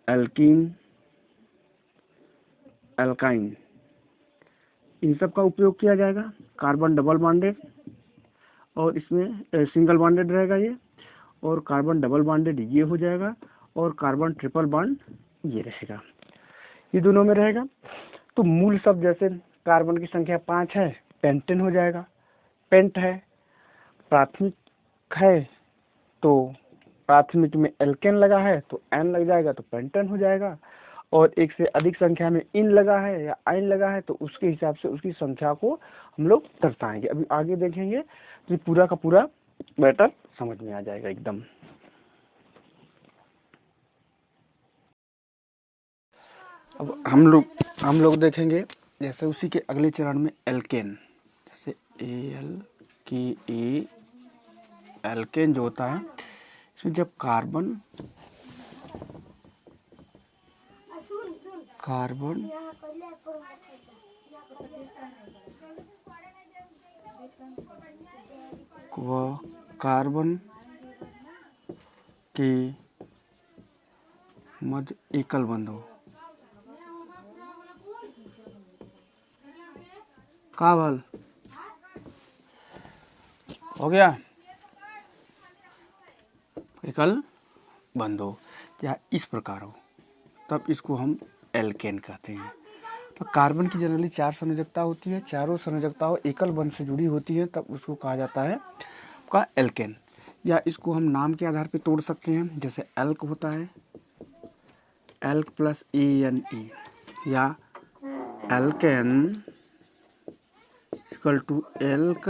एल्कीन, एल्काइन, इन सब का उपयोग किया जाएगा। कार्बन डबल बॉन्डेड और इसमें सिंगल बॉन्डेड रहेगा ये, और कार्बन डबल बॉन्डेड ये हो जाएगा, और कार्बन ट्रिपल बॉन्ड ये रहेगा, ये दोनों में रहेगा। तो मूल शब्द जैसे कार्बन की संख्या 5 है, पेंटेन हो जाएगा, पेंट है। प्राथमिक है तो प्राथमिक में एल्केन लगा है तो एन लग जाएगा तो पेंटेन हो जाएगा, और एक से अधिक संख्या में इन लगा है या आइन लगा है तो उसके हिसाब से उसकी संख्या को हम लोग दर्शाएंगे। अभी आगे देखेंगे तो पूरा का पूरा मैटर समझ में आ जाएगा एकदम। अब हम लोग देखेंगे जैसे उसी के अगले चरण में एल्केन, जैसे ALKE एल्केन जो होता है, इसमें जब कार्बन के मध्य एकल बंध हो गया एकल बंध हो या इस प्रकार हो, तब इसको हम एल्केन कहते हैं। तो कार्बन की जनरली 4 संयोजकता होती है, चारों संयोजकताओं एकल बंध से जुड़ी होती है, तब उसको कहा जाता है का एल्केन। या इसको हम नाम के आधार पर तोड़ सकते हैं, जैसे एल्क होता है एल्क प्लस ANE, या alkane equal to alk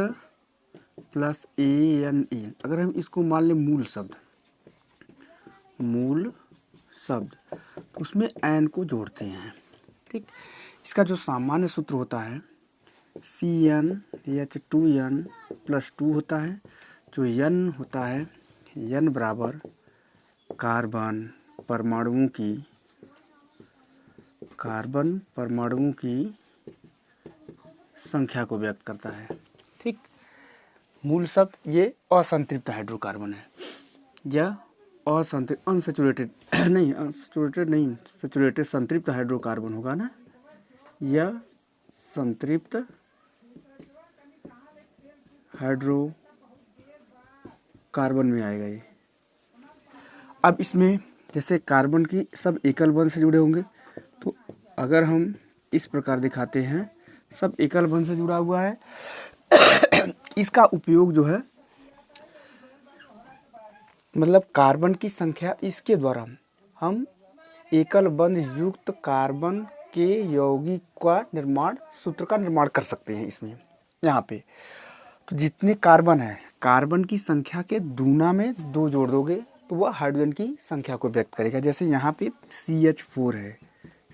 plus ANE। अगर हम इसको मान लें मूल शब्द तो उसमें एन को जोड़ते हैं, ठीक। इसका जो सामान्य सूत्र होता है CnH2n प्लस 2 होता है, जो n होता है n बराबर कार्बन परमाणुओं की संख्या को व्यक्त करता है, ठीक। मूल शब्द ये असंतृप्त हाइड्रोकार्बन है, या अनसैचुरेटेड सैचुरेटेड संतृप्त हाइड्रोकार्बन होगा ना, या संतृप्त हाइड्रोकार्बन में आएगा ये। अब इसमें जैसे कार्बन की सब एकल बंध से जुड़े होंगे, तो अगर हम इस प्रकार दिखाते हैं सब एकल बंध से जुड़ा हुआ है इसका उपयोग जो है मतलब कार्बन की संख्या, इसके द्वारा हम एकल बंध युक्त कार्बन के यौगिक का निर्माण, सूत्र का निर्माण कर सकते हैं। इसमें यहाँ पे तो जितने कार्बन है, कार्बन की संख्या के दूना में 2 जोड़ दोगे तो वह हाइड्रोजन की संख्या को व्यक्त करेगा। जैसे यहाँ पे CH4 है,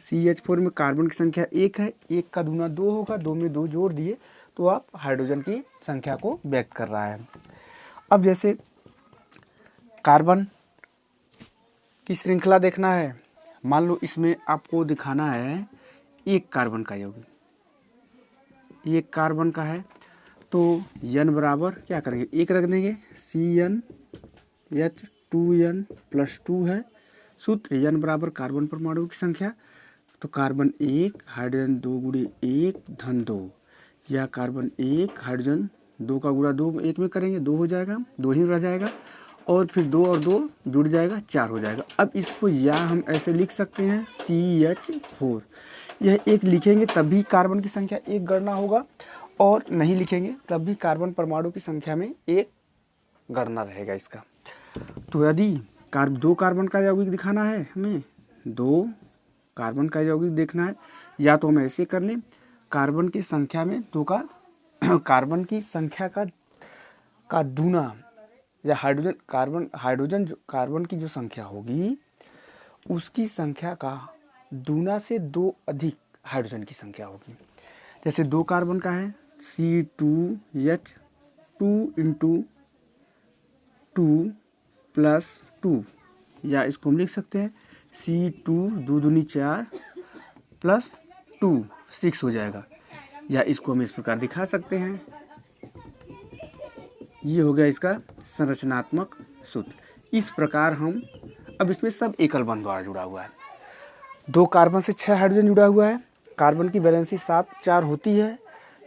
CH4 में कार्बन की संख्या 1 है, 1 का दूना 2 होगा, 2 में 2 जोड़ दिए तो आप हाइड्रोजन की संख्या को व्यक्त कर रहा है। अब जैसे कार्बन की श्रृंखला देखना है, मान लो इसमें आपको दिखाना है एक कार्बन का यौगिक, एक कार्बन का है तो n बराबर क्या करेंगे, 1 रख देंगे, CnH2n प्लस 2 है सूत्र, n बराबर कार्बन परमाणु की संख्या, तो कार्बन 1 हाइड्रोजन 2 गुणे 1 धन 2, या कार्बन 1 हाइड्रोजन 2 का गुणा 2 1 में करेंगे 2 हो जाएगा, 2 ही रह जाएगा, और फिर 2 और 2 जुड़ जाएगा 4 हो जाएगा। अब इसको या हम ऐसे लिख सकते हैं CH4, यह 1 लिखेंगे तब भी कार्बन की संख्या 1 गणना होगा, और नहीं लिखेंगे तब भी कार्बन परमाणु की संख्या में 1 गणना रहेगा इसका। तो यदि 2 कार्बन का यौगिक दिखाना है, हमें 2 कार्बन का यौगिक देखना है, या तो हम ऐसे कर लें कार्बन की संख्या में 2 का कार्बन की संख्या का दूना, या कार्बन की जो संख्या होगी उसकी संख्या का दूना से 2 अधिक हाइड्रोजन की संख्या होगी। जैसे 2 कार्बन का है C2H2 × 2 प्लस 2, या इसको हम लिख सकते हैं C2 2 दूनी 4 प्लस 2 6 हो जाएगा, या इसको हम इस प्रकार दिखा सकते हैं। ये हो गया इसका संरचनात्मक सूत्र। इस प्रकार हम, अब इसमें सब एकल बंध द्वारा जुड़ा हुआ है, 2 कार्बन से 6 हाइड्रोजन जुड़ा हुआ है, कार्बन की वैलेंसी 4 होती है,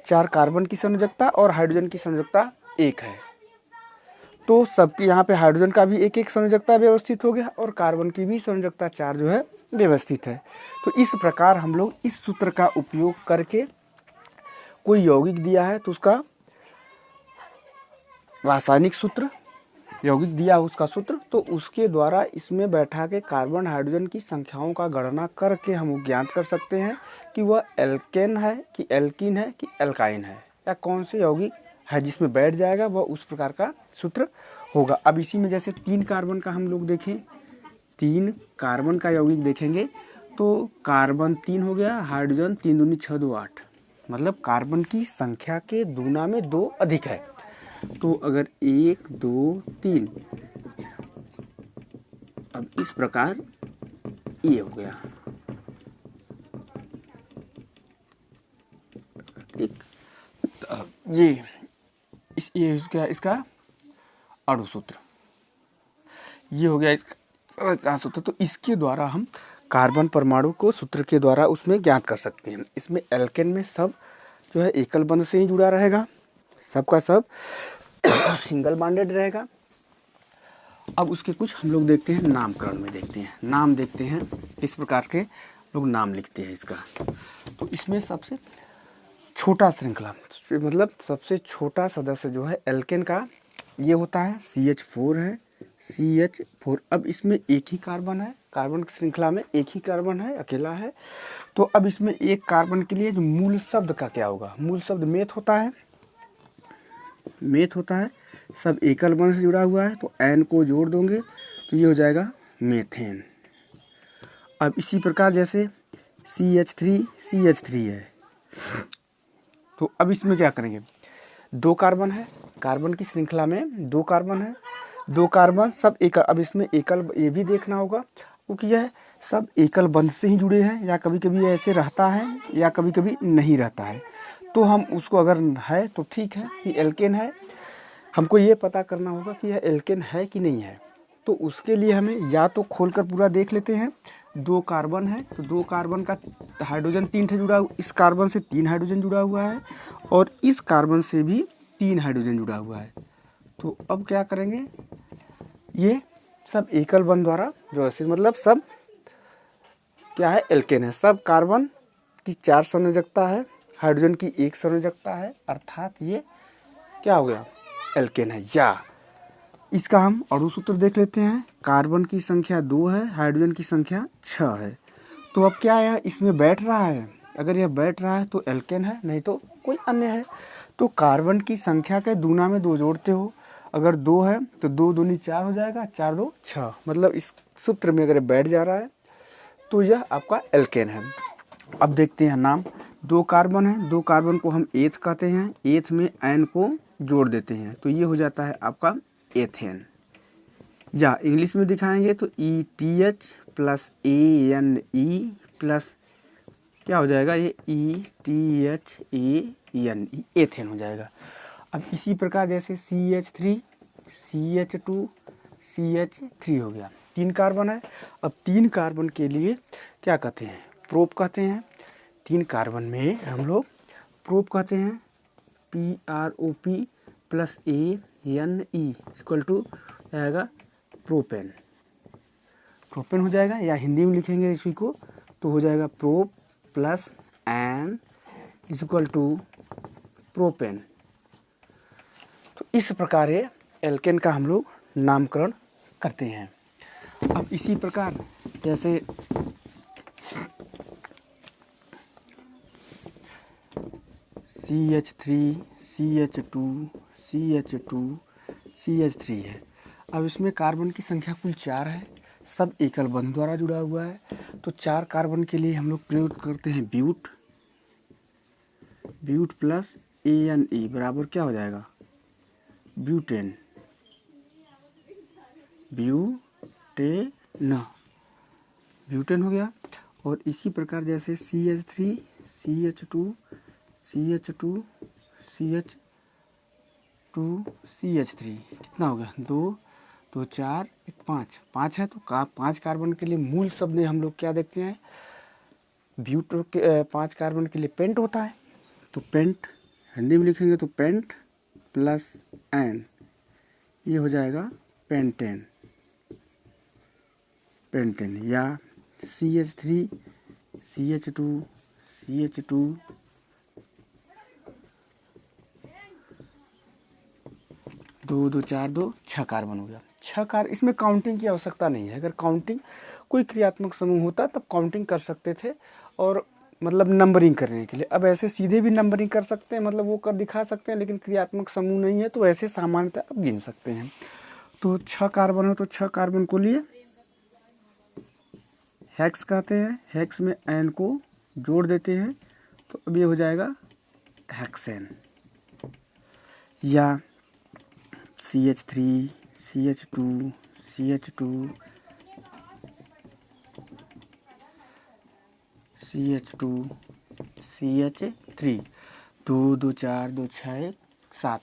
4 कार्बन की संयोजकता और हाइड्रोजन की संयोजकता 1 है, तो सबकी यहाँ पे हाइड्रोजन का भी 1 संयोजकता व्यवस्थित हो गया, और कार्बन की भी संयोजकता 4 जो है व्यवस्थित है। तो इस प्रकार हम लोग इस सूत्र का उपयोग करके कोई यौगिक दिया है तो उसका रासायनिक सूत्र यौगिक दिया उसका सूत्र, तो उसके द्वारा इसमें बैठा के कार्बन हाइड्रोजन की संख्याओं का गणना करके हम ज्ञात कर सकते हैं कि वह एल्केन है कि एल्कीन है कि एल्काइन है, या कौन से यौगिक है जिसमें बैठ जाएगा वह उस प्रकार का सूत्र होगा। अब इसी में जैसे 3 कार्बन का हम लोग देखें, 3 कार्बन का यौगिक देखेंगे तो कार्बन 3 हो गया, हाइड्रोजन 3 दूनी 6 2 8, मतलब कार्बन की संख्या के दूना में 2 अधिक है। तो अगर 1 2 3, अब इस प्रकार ये हो गया, ठीक। ये इसका अणु सूत्र, ये हो गया इसका सूत्र। तो इसके द्वारा हम कार्बन परमाणु को सूत्र के द्वारा उसमें ज्ञात कर सकते हैं। इसमें एल्केन में सब जो है एकल बंध से ही जुड़ा रहेगा, सबका सब सिंगल बॉन्डेड रहेगा। अब उसके कुछ हम लोग देखते हैं, नामकरण में देखते हैं, नाम देखते हैं किस प्रकार के लोग नाम लिखते हैं इसका। तो इसमें सबसे छोटा श्रृंखला मतलब सबसे छोटा सदस्य जो है एल्केन का ये होता है, CH4 है, CH4। अब इसमें एक ही कार्बन है, कार्बन की श्रृंखला में एक ही कार्बन है, अकेला है। तो अब इसमें एक कार्बन के लिए जो मूल शब्द का क्या होगा, मूल शब्द मेथ होता है, मेथ होता है, सब एकल बंध से जुड़ा हुआ है, तो एन को जोड़ दोगे तो ये हो जाएगा मेथेन। अब इसी प्रकार जैसे CH3 है, तो अब इसमें क्या करेंगे, 2 कार्बन है, कार्बन की श्रृंखला में 2 कार्बन है, 2 कार्बन सब एकल। अब इसमें एकल ये भी देखना होगा क्योंकि यह सब एकल बंध से ही जुड़े हैं, या कभी कभी ऐसे रहता है या कभी कभी नहीं रहता है। तो हम उसको अगर है तो ठीक है कि एल्केन है, हमको ये पता करना होगा कि यह एल्केन है कि नहीं है। तो उसके लिए हमें या तो खोलकर पूरा देख लेते हैं, 2 कार्बन है तो 2 कार्बन का हाइड्रोजन 3 से जुड़ा, इस कार्बन से 3 हाइड्रोजन जुड़ा हुआ है और इस कार्बन से भी 3 हाइड्रोजन जुड़ा हुआ है। तो अब क्या करेंगे, ये सब एकल बंध द्वारा जो है, मतलब सब क्या है, एल्केन है। सब कार्बन की 4 संयोजकता है, हाइड्रोजन की 1 संयोजकता है, अर्थात ये क्या हो गया, एल्केन है। या इसका हम अणु सूत्र देख लेते हैं, कार्बन की संख्या 2 है, हाइड्रोजन की संख्या 6 है। तो अब क्या है, इसमें बैठ रहा है, अगर यह बैठ रहा है तो एल्केन है, नहीं तो कोई अन्य है। तो कार्बन की संख्या के दूना में 2 जोड़ते हो, अगर 2 है तो 2 दूनी 4 हो जाएगा, 4 2 6, मतलब इस सूत्र में अगर बैठ जा रहा है तो यह आपका एल्केन है। अब देखते हैं नाम, 2 कार्बन है, 2 कार्बन को हम एथ कहते हैं, एथ में एन को जोड़ देते हैं तो ये हो जाता है आपका एथेन। या इंग्लिश में दिखाएंगे तो ETH प्लस ANE प्लस क्या हो जाएगा, ये ETHANE, एथेन हो जाएगा। अब इसी प्रकार जैसे CH3 CH2 CH3 हो गया, 3 कार्बन है। अब 3 कार्बन के लिए क्या कहते हैं, प्रोप कहते हैं। 3 कार्बन में हम लोग प्रोप कहते हैं, PROP plus ANE equal to आएगा प्रोपेन, प्रोपेन हो जाएगा। या हिंदी में लिखेंगे इसी को तो हो जाएगा prop plus ane equal to propane. तो इस प्रकार एल्केन का हम लोग नामकरण करते हैं। अब इसी प्रकार जैसे CH3 CH2 CH2 CH3 है। अब इसमें कार्बन की संख्या कुल 4 है, सब एकल बंध द्वारा जुड़ा हुआ है। तो 4 कार्बन के लिए हम लोग प्रयोग करते हैं ब्यूट, ब्यूट प्लस ANE बराबर क्या हो जाएगा, ब्यूटेन, ब्यूटेन हो गया। और इसी प्रकार जैसे CH3 CH2 CH2 CH2 CH3 कितना हो गया, 2 2 4 1 5, 5 है। तो 5 कार्बन के लिए मूल शब्द हम लोग क्या देखते हैं, ब्यूट के 5 कार्बन के लिए पेंट होता है, तो पेंट हिंदी में लिखेंगे तो पेंट प्लस एन, ये हो जाएगा पेंटेन, पेंटेन। या CH3 CH2 CH2 2 2 4 2 6 कार्बन हो गया। 6 कार्बन, इसमें काउंटिंग की आवश्यकता नहीं है। अगर काउंटिंग कोई क्रियात्मक समूह होता तब काउंटिंग कर सकते थे और मतलब नंबरिंग करने के लिए। अब ऐसे सीधे भी नंबरिंग कर सकते हैं, मतलब वो कर दिखा सकते हैं, लेकिन क्रियात्मक समूह नहीं है तो ऐसे सामान्यतः अब गिन सकते हैं। तो 6 कार्बन हो तो 6 कार्बन को लिए हेक्स कहते हैं। हेक्स में एन को जोड़ देते हैं तो अब ये हो जाएगा हेक्सेन। या CH3 CH2 CH2 CH2 CH3 2 2 4 2 6 7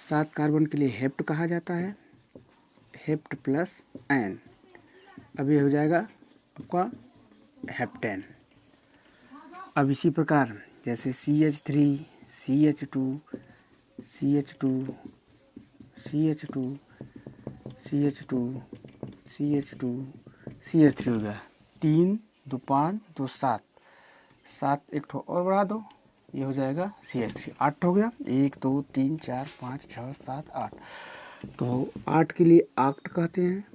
7 carbon के लिए हेप्ट कहा जाता है। हेप्ट प्लस एन, अब ये हो जाएगा आपका हेप्टेन। अब इसी प्रकार जैसे CH3 CH2 CH2 CH2 CH2 CH2 CH3 हो गया। 3 2 5 2 7 7 एक ठो और बढ़ा दो, ये हो जाएगा CH3। 8 हो गया। 1 2 3 4 5 6 7 8। तो 8 के लिए आक्ट कहते हैं।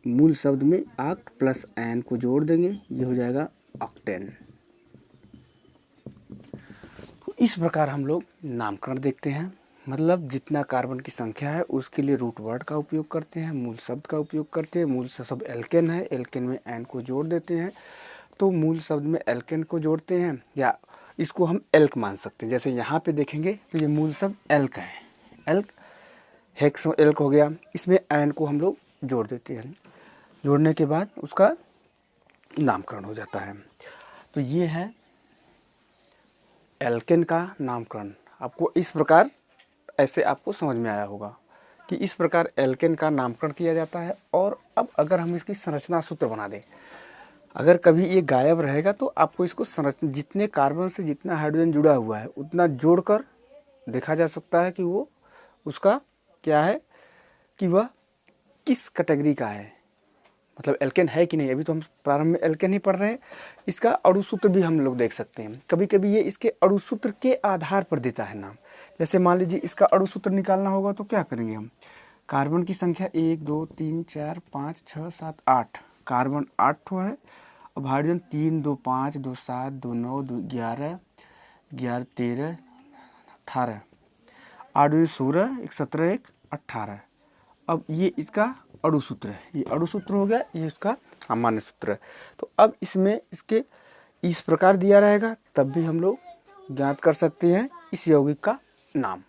मूल शब्द में आक्ट प्लस एन को जोड़ देंगे, ये हो जाएगा ऑक्टेन। तो इस प्रकार हम लोग नामकरण देखते हैं, मतलब जितना कार्बन की संख्या है उसके लिए रूट वर्ड का उपयोग करते हैं, मूल शब्द का उपयोग करते हैं। मूल शब्द एल्केन है, एल्केन में एन को जोड़ देते हैं तो मूल शब्द में एल्केन को जोड़ते हैं, या इसको हम एल्क मान सकते हैं। जैसे यहाँ पे देखेंगे तो ये मूल शब्द एल्क है, एल्क हेक्स एल्क हो गया। इसमें एन को हम लोग जोड़ देते हैं, जोड़ने के बाद उसका नामकरण हो जाता है। तो ये है एल्केन का नामकरण। आपको इस प्रकार ऐसे आपको समझ में आया होगा कि इस प्रकार एल्केन का नामकरण किया जाता है। और अब अगर हम इसकी संरचना सूत्र बना दें, अगर कभी ये गायब रहेगा तो आपको इसको संरचना, जितने कार्बन से जितना हाइड्रोजन जुड़ा हुआ है उतना जोड़कर देखा जा सकता है कि वो उसका क्या है, कि वह किस कैटेगरी का है, मतलब एल्केन है कि नहीं। अभी तो हम प्रारंभ में एल्केन ही पढ़ रहे हैं। इसका अणुसूत्र भी हम लोग देख सकते हैं। कभी कभी ये इसके अणुसूत्र के आधार पर देता है नाम। जैसे मान लीजिए इसका अणुसूत्र निकालना होगा तो क्या करेंगे हम, कार्बन की संख्या 1 2 3 4 5 6 7 8, कार्बन 8 ठो है। अब हाइड्रोजन 3 2 5 2 7 2 9 2 11 11 13 18, हाइड्रोजन 16 1 17 1 18। अब ये इसका अणुसूत्र है, ये अणुसूत्र हो गया, ये इसका सामान्य सूत्र है। तो अब इसमें इसके इस प्रकार दिया रहेगा तब भी हम लोग ज्ञात कर सकते हैं इस यौगिक का नाम।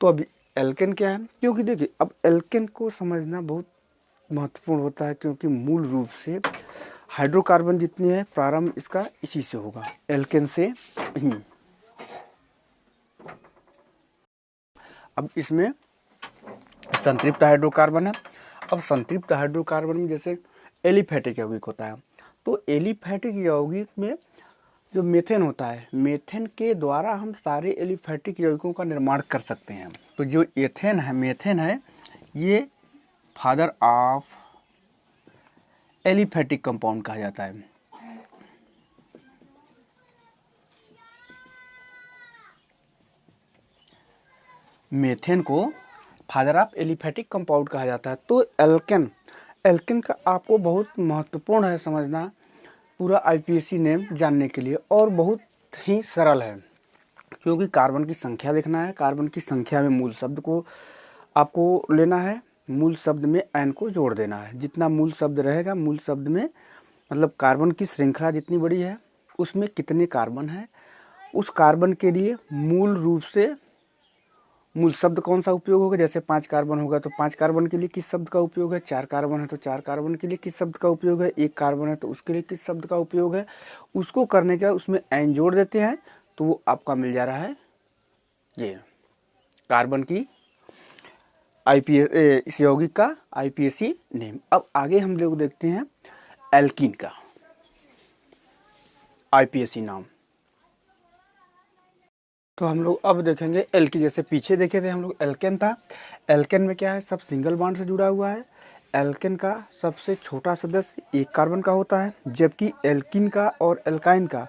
तो अभी एल्केन क्या है, क्योंकि देखिए अब एल्केन को समझना बहुत महत्वपूर्ण होता है, क्योंकि मूल रूप से हाइड्रोकार्बन जितनी है प्रारंभ इसका इसी से होगा, एल्केन से ही। अब इसमें संतृप्त हाइड्रोकार्बन है। अब संतृप्त हाइड्रोकार्बन में जैसे एलिफैटिक यौगिक होता है, तो एलिफैटिक यौगिक में जो मेथेन होता है, मेथेन के द्वारा हम सारे एलिफैटिक यौगिकों का निर्माण कर सकते हैं। तो जो एथेन है, मेथेन है, ये फादर ऑफ एलिफैटिक कंपाउंड कहा जाता है। मेथेन को फादर ऑफ एलिफैटिक कंपाउंड कहा जाता है। तो एल्केन, एल्केन का आपको बहुत महत्वपूर्ण है समझना पूरा आईपीएसी नेम जानने के लिए, और बहुत ही सरल है, क्योंकि कार्बन की संख्या देखना है। कार्बन की संख्या में मूल शब्द को आपको लेना है, मूल शब्द में एन को जोड़ देना है। जितना मूल शब्द रहेगा, मूल शब्द में मतलब कार्बन की श्रृंखला जितनी बड़ी है उसमें कितने कार्बन हैं, उस कार्बन के लिए मूल रूप से मूल शब्द कौन सा उपयोग होगा। जैसे 5 कार्बन होगा तो 5 कार्बन के लिए किस शब्द का उपयोग है, 4 कार्बन है तो 4 कार्बन के लिए किस शब्द का उपयोग है, 1 कार्बन है तो उसके लिए किस शब्द का उपयोग है। उसको करने के बाद उसमें एन जोड़ देते हैं तो वो आपका मिल जा रहा है ये कार्बन की इस यौगिक का आईपीएसी नेम। अब आगे हम लोग देखते हैं एल्कीन का आईपीएसी नाम। तो हम लोग अब देखेंगे एल्कीन। जैसे पीछे देखे थे हम लोग एल्केन था, एल्केन में क्या है, सब सिंगल बॉन्ड से जुड़ा हुआ है। एल्केन का सबसे छोटा सदस्य 1 कार्बन का होता है, जबकि एल्कीन का और एल्काइन का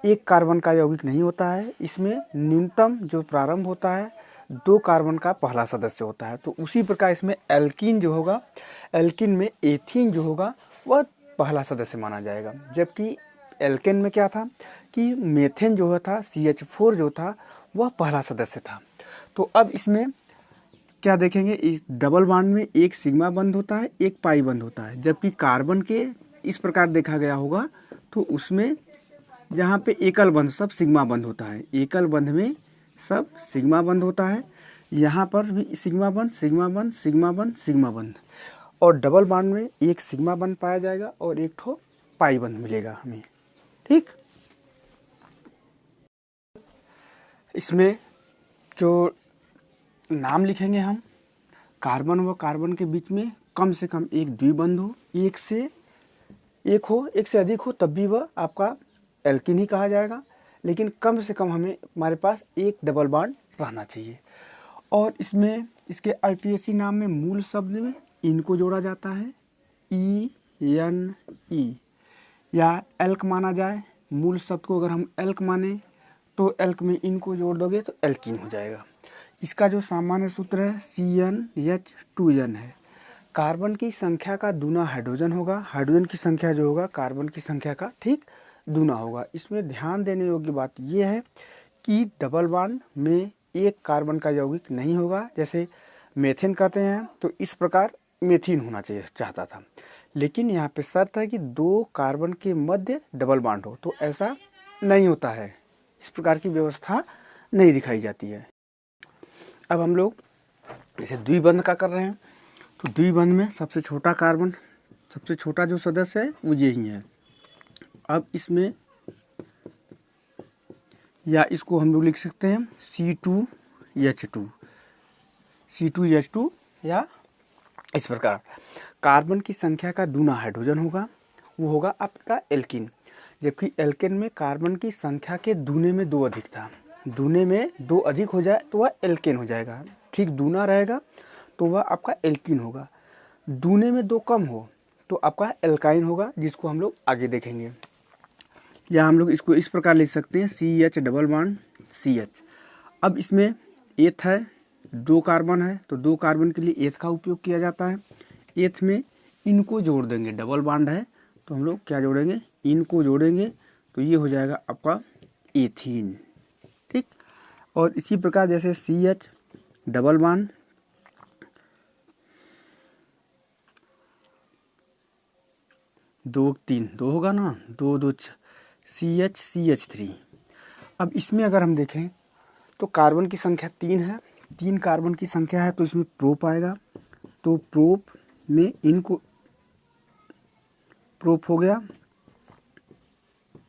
1 कार्बन का यौगिक नहीं होता है। इसमें न्यूनतम जो प्रारंभ होता है 2 कार्बन का पहला सदस्य होता है। तो उसी प्रकार इसमें एल्कीन जो होगा, एल्कीन में एथीन जो होगा वह पहला सदस्य माना जाएगा। जबकि एल्केन में क्या था कि मेथेन जो था CH4 जो था वह पहला सदस्य था। तो अब इसमें क्या देखेंगे, इस डबल बॉन्ड में एक सिग्मा बंध होता है, एक पाई बंध होता है। जबकि कार्बन के इस प्रकार देखा गया होगा तो उसमें जहाँ पे एकल बंध सब सिग्मा बंध होता है, एकल बंध में सब सिग्मा बंध होता है। यहाँ पर भी सिग्मा बंध सिग्मा बंध सिग्मा बंध सिग्मा बंध, और डबल बॉन्ड में एक सिग्मा बंध पाया जाएगा और एक ठो पाई बंध मिलेगा हमें। ठीक, इसमें जो नाम लिखेंगे हम, कार्बन व कार्बन के बीच में कम से कम एक द्विबंध हो, एक से अधिक हो, तब भी वह आपका एल्कीन ही कहा जाएगा। लेकिन कम से कम हमारे पास एक डबल बॉन्ड रहना चाहिए। और इसमें इसके IPAC नाम में मूल शब्द में इन को जोड़ा जाता है, ENE, या एल्क माना जाए। मूल शब्द को अगर हम एल्क माने तो एल्क में इन को जोड़ दोगे तो एल्कीन हो जाएगा। इसका जो सामान्य सूत्र है CnH2n है। कार्बन की संख्या का दूना हाइड्रोजन होगा, हाइड्रोजन की संख्या जो होगा कार्बन की संख्या का ठीक दूना होगा। इसमें ध्यान देने योग्य बात यह है कि डबल बॉन्ड में एक कार्बन का यौगिक नहीं होगा। जैसे मेथेन कहते हैं तो इस प्रकार मेथिन होना चाहिए चाहता था, लेकिन यहाँ पे शर्त है कि 2 कार्बन के मध्य डबल बॉन्ड हो, तो ऐसा नहीं होता है, इस प्रकार की व्यवस्था नहीं दिखाई जाती है। अब हम लोग जैसे द्विबंध का कर रहे हैं, तो द्विबंध में सबसे छोटा कार्बन, सबसे छोटा जो सदस्य है वो यही है। अब इसमें या इसको हम लोग लिख सकते हैं C2H2 या इस प्रकार। कार्बन की संख्या का दूना हाइड्रोजन होगा, वो होगा आपका एल्कीन। जबकि एल्केन में कार्बन की संख्या के दूने में 2 अधिक था, दूने में 2 अधिक हो जाए तो वह एल्केन हो जाएगा। ठीक दूना रहेगा तो वह आपका एल्कीन होगा। दूने में 2 कम हो तो आपका एल्काइन होगा, जिसको हम लोग आगे देखेंगे। या हम लोग इसको इस प्रकार लिख सकते हैं CH डबल बॉन्ड CH। अब इसमें एथ है, 2 कार्बन है, तो 2 कार्बन के लिए एथ का उपयोग किया जाता है। एथ में इनको जोड़ देंगे, डबल बॉन्ड है तो हम लोग क्या जोड़ेंगे, इनको जोड़ेंगे, तो ये हो जाएगा आपका एथीन। ठीक, और इसी प्रकार जैसे CH डबल बॉन्ड 2 3 2 होगा ना, 2 2 CH3। अब इसमें अगर हम देखें तो कार्बन की संख्या 3 है, 3 कार्बन की संख्या है तो इसमें प्रोप आएगा। तो प्रोप में इनको प्रोप हो गया,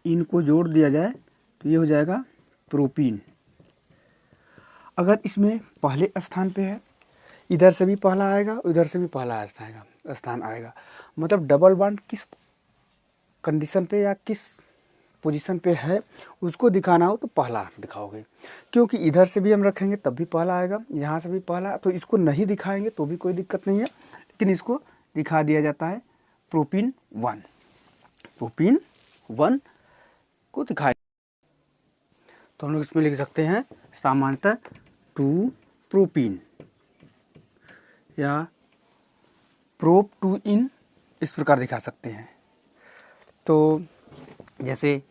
इनको जोड़ दिया जाए तो ये हो जाएगा प्रोपीन। अगर इसमें पहले स्थान पे है, इधर से भी पहला आएगा, उधर से भी पहला स्थान आएगा, मतलब डबल बॉन्ड किस कंडीशन पे या किस पोजीशन पे है उसको दिखाना हो तो पहला दिखाओगे। क्योंकि इधर से भी हम रखेंगे तब भी पहला आएगा, यहाँ से भी पहला, तो इसको नहीं दिखाएंगे तो भी कोई दिक्कत नहीं है, लेकिन इसको दिखा दिया जाता है प्रोपीन 1। प्रोपीन 1 को दिखाए तो हम लोग इसमें लिख सकते हैं सामान्यतः 2 प्रोपीन या प्रोप 2 इन, इस प्रकार दिखा सकते हैं। तो जैसे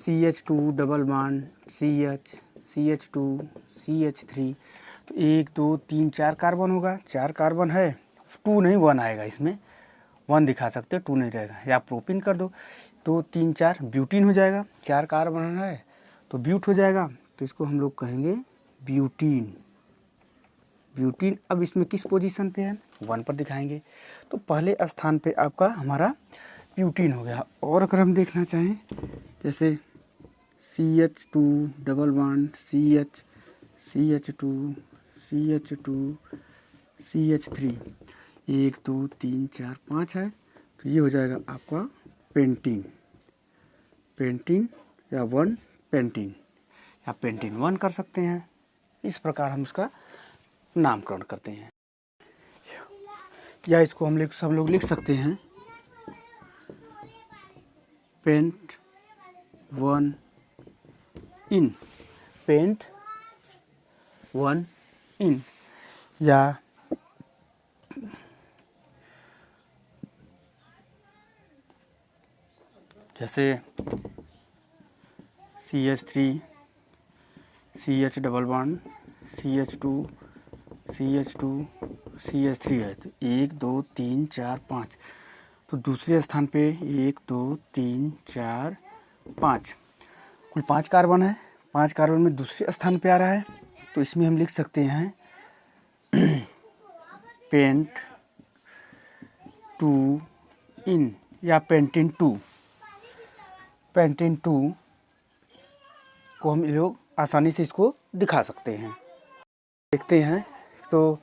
CH2 double bond CH CH2 CH3, तो 1 2 3 4 कार्बन होगा, 4 कार्बन है, 2 नहीं 1 आएगा, इसमें 1 दिखा सकते हो, 2 नहीं रहेगा। या प्रोपीन कर दो तो 3 4 ब्यूटीन हो जाएगा, 4 कार्बन है तो ब्यूट हो जाएगा, तो इसको हम लोग कहेंगे ब्यूटीन। ब्यूटीन अब इसमें किस पोजीशन पे है, 1 पर दिखाएंगे, तो पहले स्थान पे आपका हमारा ब्यूटीन हो गया। और अगर हम देखना चाहें जैसे CH2 double bond CH CH2 CH2 CH3, 1 2 3 4 5 है, तो ये हो जाएगा आपका पेंटीन। पेंटीन या 1 पेंटीन या पेंटीन 1 कर सकते हैं। इस प्रकार हम उसका नामकरण करते हैं। या इसको हम सब लोग लिख सकते हैं पेंट 1 इन, पेंट 1 इन, या जैसे CH3 CH double bond CH2 CH2 CH3 है, तो 1 2 3 4 5, तो दूसरे स्थान पे 1 2 3 4 5, कुल 5 कार्बन है। 5 कार्बन में दूसरे स्थान पे आ रहा है, तो इसमें हम लिख सकते हैं पेंट 2 इन, या पेंटिन 2। पेंटिन 2 को हम लोग आसानी से इसको दिखा सकते हैं। देखते हैं, तो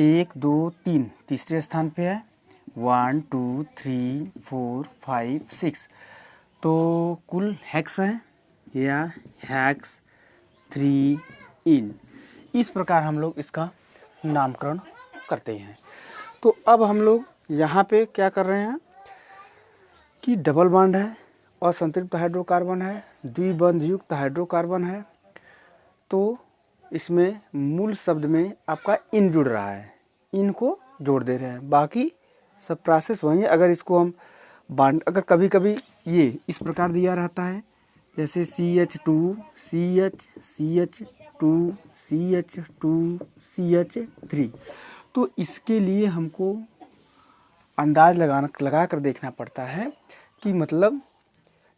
1 2 3 तीसरे स्थान पे है, 1 2 3 4 5 6, तो कुल हेक्स है, या हेक्स 3 इन। इस प्रकार हम लोग इसका नामकरण करते हैं। तो अब हम लोग यहाँ पे क्या कर रहे हैं कि डबल बॉन्ड है और संतृप्त हाइड्रोकार्बन है, द्विबंध युक्त हाइड्रोकार्बन है, तो इसमें मूल शब्द में आपका इन जुड़ रहा है, इन को जोड़ दे रहे हैं, बाकी सब प्रोसेस वही है। अगर इसको हम बॉन्ड, अगर कभी कभी ये इस प्रकार दिया रहता है, जैसे CH2 CH CH2 CH2 CH3, तो इसके लिए हमको अंदाज लगा कर देखना पड़ता है कि मतलब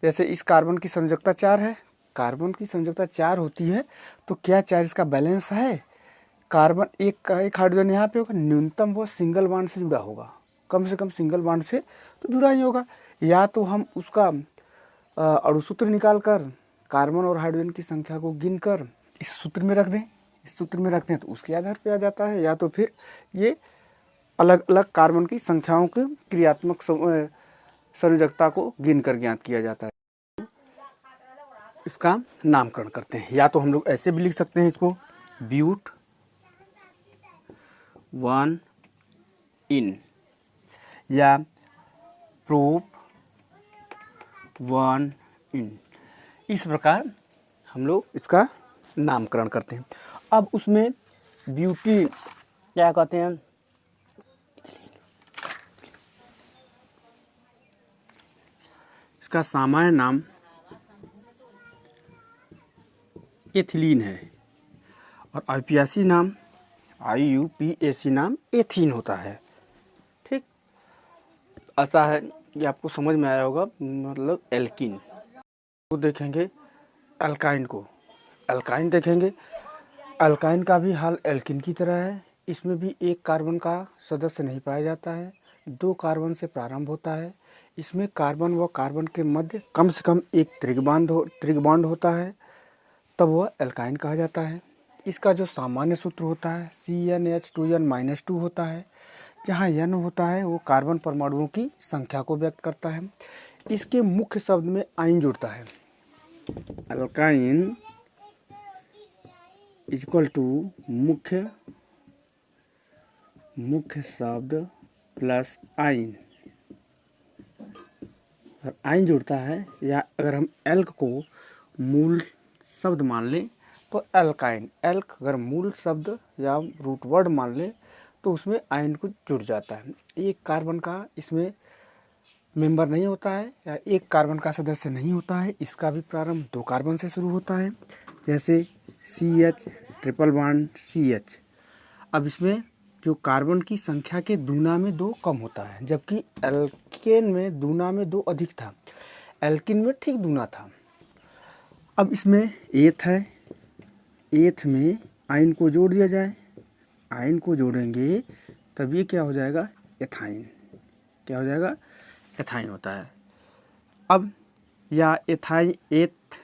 जैसे इस कार्बन की संयोजकता 4 है, कार्बन की संयोजकता 4 होती है, तो क्या 4 इसका बैलेंस है? कार्बन एक हाइड्रोजन यहाँ पे होगा, न्यूनतम वो सिंगल बॉन्ड से जुड़ा होगा, कम से कम सिंगल बॉन्ड से तो जुड़ा ही होगा। या तो हम उसका अणुसूत्र निकाल कर कार्बन और हाइड्रोजन की संख्या को गिन कर इस सूत्र में रख दें, इस सूत्र में रखते हैं तो उसके आधार पे आ जाता है, या तो फिर ये अलग अलग कार्बन की संख्याओं के क्रियात्मक संयोजकता को गिन कर ज्ञात किया जाता है, इसका नामकरण करते हैं। या तो हम लोग ऐसे भी लिख सकते हैं इसको, ब्यूट 1 इन, या प्रोप 1 इन। इस प्रकार हम लोग इसका नामकरण करते हैं। अब उसमें ब्यूटी क्या कहते हैं, इसका सामान्य नाम एथिलीन है, और IUPAC नाम एथीन होता है। ठीक, ऐसा है कि आपको समझ में आया होगा, मतलब एल्किन। तो देखेंगे अल्काइन को, अल्काइन देखेंगे, अल्काइन का भी हाल एल्किन की तरह है। इसमें भी एक कार्बन का सदस्य नहीं पाया जाता है, 2 कार्बन से प्रारंभ होता है। इसमें कार्बन व कार्बन के मध्य कम से कम एक त्रिग बॉन्ड होता है, तब वह एल्काइन कहा जाता है। इसका जो सामान्य सूत्र होता है CnH2n-2 होता है, जहाँ n होता है वो कार्बन परमाणुओं की संख्या को व्यक्त करता है। इसके मुख्य शब्द में आइन जुड़ता है, अल्काइन इक्वल टू मुख्य शब्द प्लस आइन, और आइन जुड़ता है, या अगर हम एल्क को मूल शब्द मान लें तो एल्काइन, एल्क अगर मूल शब्द या रूट वर्ड मान लें तो उसमें आइन कुछ जुड़ जाता है। एक कार्बन का इसमें मेंबर नहीं होता है, या एक कार्बन का सदस्य नहीं होता है, इसका भी प्रारंभ 2 कार्बन से शुरू होता है, जैसे CH ट्रिपल बॉन्ड CH। अब इसमें जो कार्बन की संख्या के दूना में 2 कम होता है, जबकि एल्केन में दूना में 2 अधिक था, एल्किन में ठीक दूना था। अब इसमें एथ है, एथ में आइन को जोड़ दिया जाए, आइन को जोड़ेंगे तब ये क्या हो जाएगा, एथाइन। क्या हो जाएगा, एथाइन होता है। अब या एथाइन एथ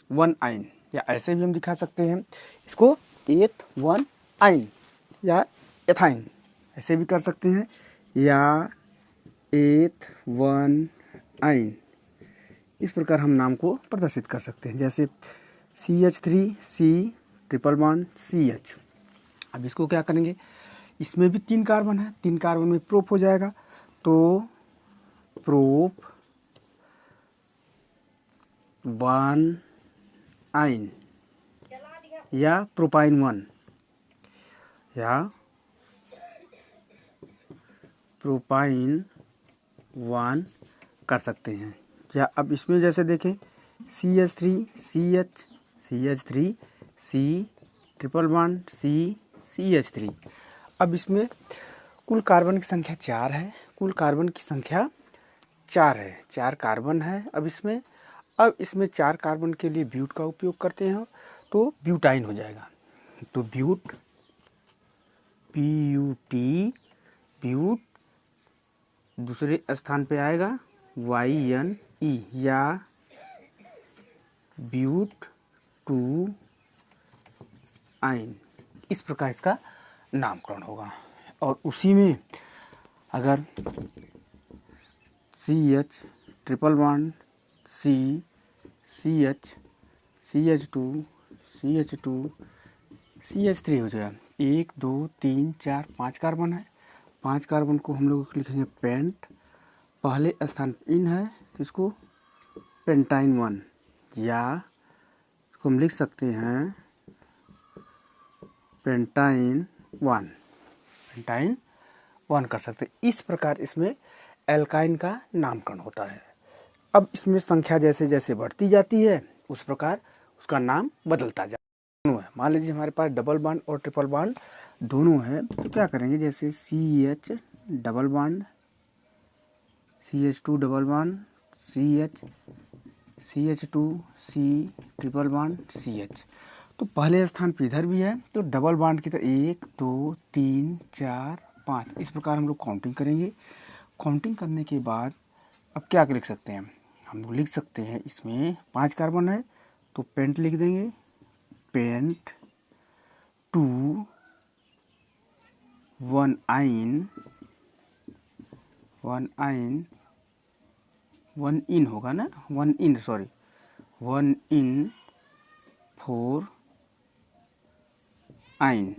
1 आइन, या ऐसे भी हम दिखा सकते हैं इसको, एथ 1 आइन या एथाइन, ऐसे भी कर सकते हैं, या एथ 1 आइन। इस प्रकार हम नाम को प्रदर्शित कर सकते हैं, जैसे CH3C ट्रिपल बॉन्ड CH। अब इसको क्या करेंगे, इसमें भी 3 कार्बन है, 3 कार्बन में प्रोप हो जाएगा, तो प्रोप 1 आइन या प्रोपाइन 1, या प्रोपाइन 1 कर सकते हैं। या अब इसमें जैसे देखें CH3 CH CH3 C triple bond C CH3। अब इसमें कुल कार्बन की संख्या 4 है, कुल कार्बन की संख्या 4 है, 4 कार्बन है। अब इसमें 4 कार्बन के लिए ब्यूट का उपयोग करते हैं तो ब्यूटाइन हो जाएगा। तो ब्यूट PUT ब्यूट दूसरे स्थान पे आएगा YNE या ब्यूट 2 आइन, इस प्रकार इसका नामकरण होगा। और उसी में अगर CH triple bond C CH CH2 CH2 CH3 हो जाएगा। 1 2 3 4 5 कार्बन है, 5 कार्बन को हम लोग लिखेंगे पेंट, पहले स्थान इन है तो इसको पेंटाइन 1 या इसको हम लिख सकते हैं पेंटाइन 1 कर सकते हैं। इस प्रकार इसमें एल्काइन का नामकरण होता है। अब इसमें संख्या जैसे जैसे बढ़ती जाती है उस प्रकार उसका नाम बदलता जाता है। मान लीजिए हमारे पास डबल बॉन्ड और ट्रिपल बॉन्ड दोनों है तो क्या करेंगे, जैसे CH double bond CH2 double bond CH CH2 C triple bond CH। तो पहले स्थान पे इधर भी है तो डबल बॉन्ड की तरह 1 2 3 4 5 इस प्रकार हम लोग काउंटिंग करेंगे। काउंटिंग करने के बाद अब क्या लिख सकते हैं, हम लोग लिख सकते हैं इसमें 5 कार्बन है तो पेंट लिख देंगे, पेंट 2 1 आइन 1 इन होगा ना, 1 इन 4 आइन।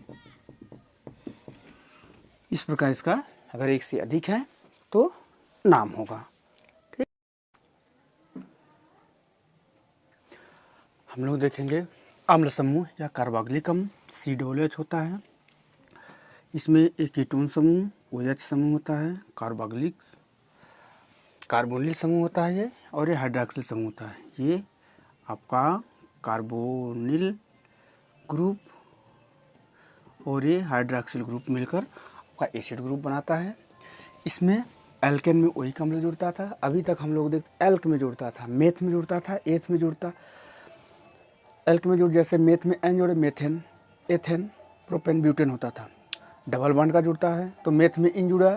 इस प्रकार इसका अगर एक से अधिक है तो नाम होगा। ठीक, हम लोग देखेंगे अम्ल समूह या कार्बोक्सिलिक अम्ल COOH होता है। इसमें एक कीटोन समूह OH समूह होता है, कार्बोनिल समूह होता है ये, और ये हाइड्रॉक्सिल समूह होता है। ये आपका कार्बोनिल ग्रुप और ये हाइड्रॉक्सिल ग्रुप मिलकर आपका एसिड ग्रुप बनाता है। इसमें एल्केन में ओइक अम्ल जुड़ता था, अभी तक हम लोग देखते एल्क में जुड़ता था, मेथ में जुड़ता था, एथ में जुड़ता, एल्क में जुड़ जैसे मेथ में एन जोड़े मेथेन एथेन प्रोपेन ब्यूटेन होता था। डबल बॉन्ड का जुड़ता है तो मेथ में इन जुड़ा,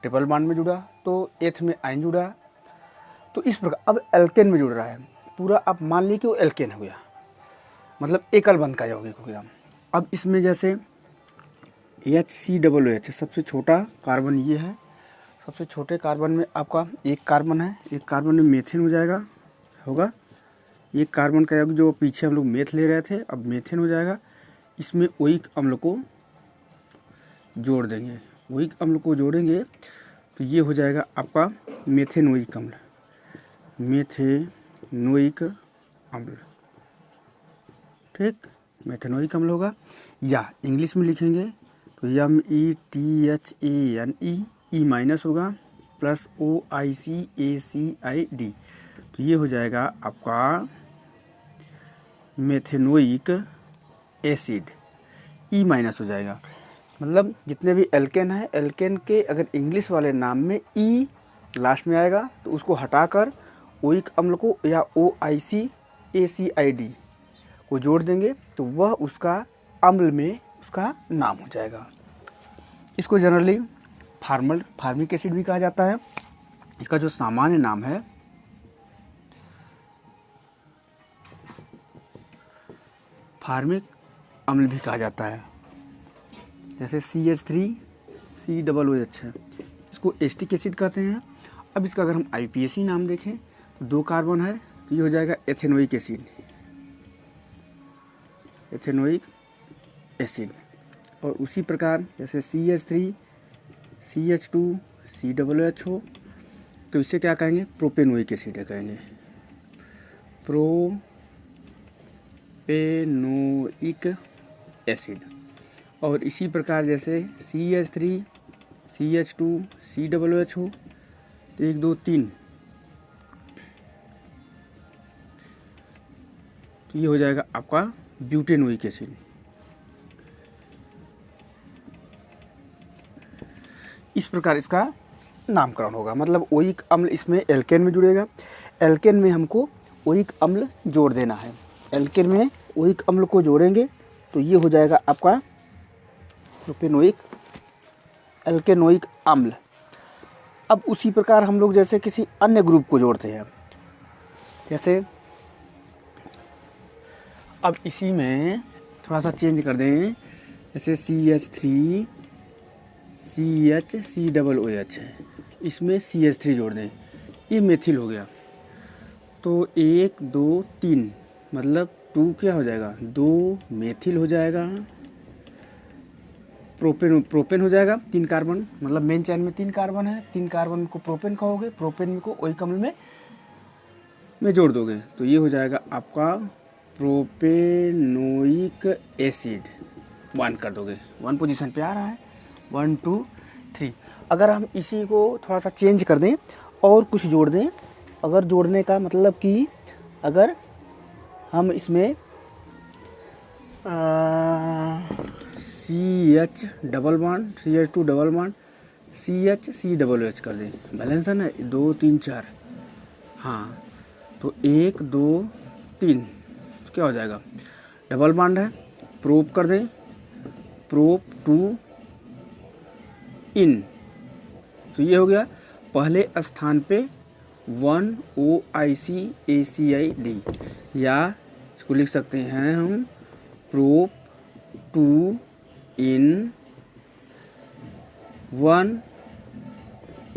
ट्रिपल बॉन्ड में जुड़ा तो एथ में आइन जुड़ा। तो इस प्रकार अब एल्केन में जुड़ रहा है पूरा, आप मान ली कि वो एल्केन हो गया, मतलब एकल बंध का यौगिक हो गया। अब इसमें जैसे HCOOH सबसे छोटा कार्बन ये है, सबसे छोटे कार्बन में आपका एक कार्बन है, एक कार्बन में मेथेन हो जाएगा होगा, एक कार्बन का यौगिक जो पीछे हम लोग मेथ ले रहे थे अब मेथेन हो जाएगा। इसमें ओइक अम्ल को जोड़ देंगे, ओइक अम्ल को जोड़ेंगे तो ये हो जाएगा आपका मेथेनोइक अम्ल, मेथेनोइक अम्ल। ठीक, मेथेनोइक अम्ल होगा। या इंग्लिश में लिखेंगे तो METHANE ई माइनस होगा प्लस OICACID, तो ये हो जाएगा आपका मेथेनोइक एसिड, ई माइनस हो जाएगा। मतलब जितने भी एल्केन है, एल्केन के अगर इंग्लिश वाले नाम में ई लास्ट में आएगा तो उसको हटाकर ओइक अम्ल को या OICACID को जोड़ देंगे तो वह उसका अम्ल में उसका नाम हो जाएगा। इसको जनरली फार्मिक एसिड भी कहा जाता है। इसका जो सामान्य नाम है फार्मिक अम्ल भी कहा जाता है। जैसे CH3COOH है, इसको एस्टिक एसिड कहते हैं। अब इसका अगर हम IPAC नाम देखें तो 2 कार्बन है तो ये हो जाएगा एथेनोइक एसिड, एथेनोइक एसिड। और उसी प्रकार जैसे CH3CH2COOH हो तो इसे क्या कहेंगे, प्रोपेनोइक एसिड कहेंगे, प्रोपेनोइक एसिड। और इसी प्रकार जैसे CH3 CH2 COOH हो तो 1 2 3, तो ये हो जाएगा आपका ब्यूटेनोइक एसिड। इस प्रकार इसका नामकरण होगा, मतलब ओइक अम्ल इसमें एल्केन में जुड़ेगा। एल्केन में हमको ओइक अम्ल जोड़ देना है, एल्केन में ओइक अम्ल को जोड़ेंगे तो ये हो जाएगा आपका प्रोपेनोइक एल्केनोइक अम्ल। अब उसी प्रकार हम लोग जैसे किसी अन्य ग्रुप को जोड़ते हैं, जैसे अब इसी में थोड़ा सा चेंज कर दें, जैसे CH3 CH है, इसमें CH3 जोड़ दें, ये मेथिल हो गया। तो 1 2 3 मतलब 2 क्या हो जाएगा, 2 मेथिल हो जाएगा, प्रोपेन हो जाएगा 3 कार्बन, मतलब मेन चैन में 3 कार्बन है, 3 कार्बन को प्रोपेन कहोगे, प्रोपेन को ओइक अम्ल में जोड़ दोगे तो ये हो जाएगा आपका प्रोपेनोइक एसिड। 1 कर दोगे, 1 पोजीशन पे आ रहा है, 1 2 3। अगर हम इसी को थोड़ा सा चेंज कर दें और कुछ जोड़ दें, अगर जोड़ने का मतलब कि अगर हम इसमें CH double bond CH2 double bond CH COOH कर दें, बैलेंस है ना 2 3 4, हाँ तो 1 2 3 क्या हो जाएगा, डबल बॉन्ड है, प्रोप कर दें, प्रोप 2 इन, तो ये हो गया पहले स्थान पे 1 OIC ACID, या इसको लिख सकते हैं हम प्रोप 2 इन 1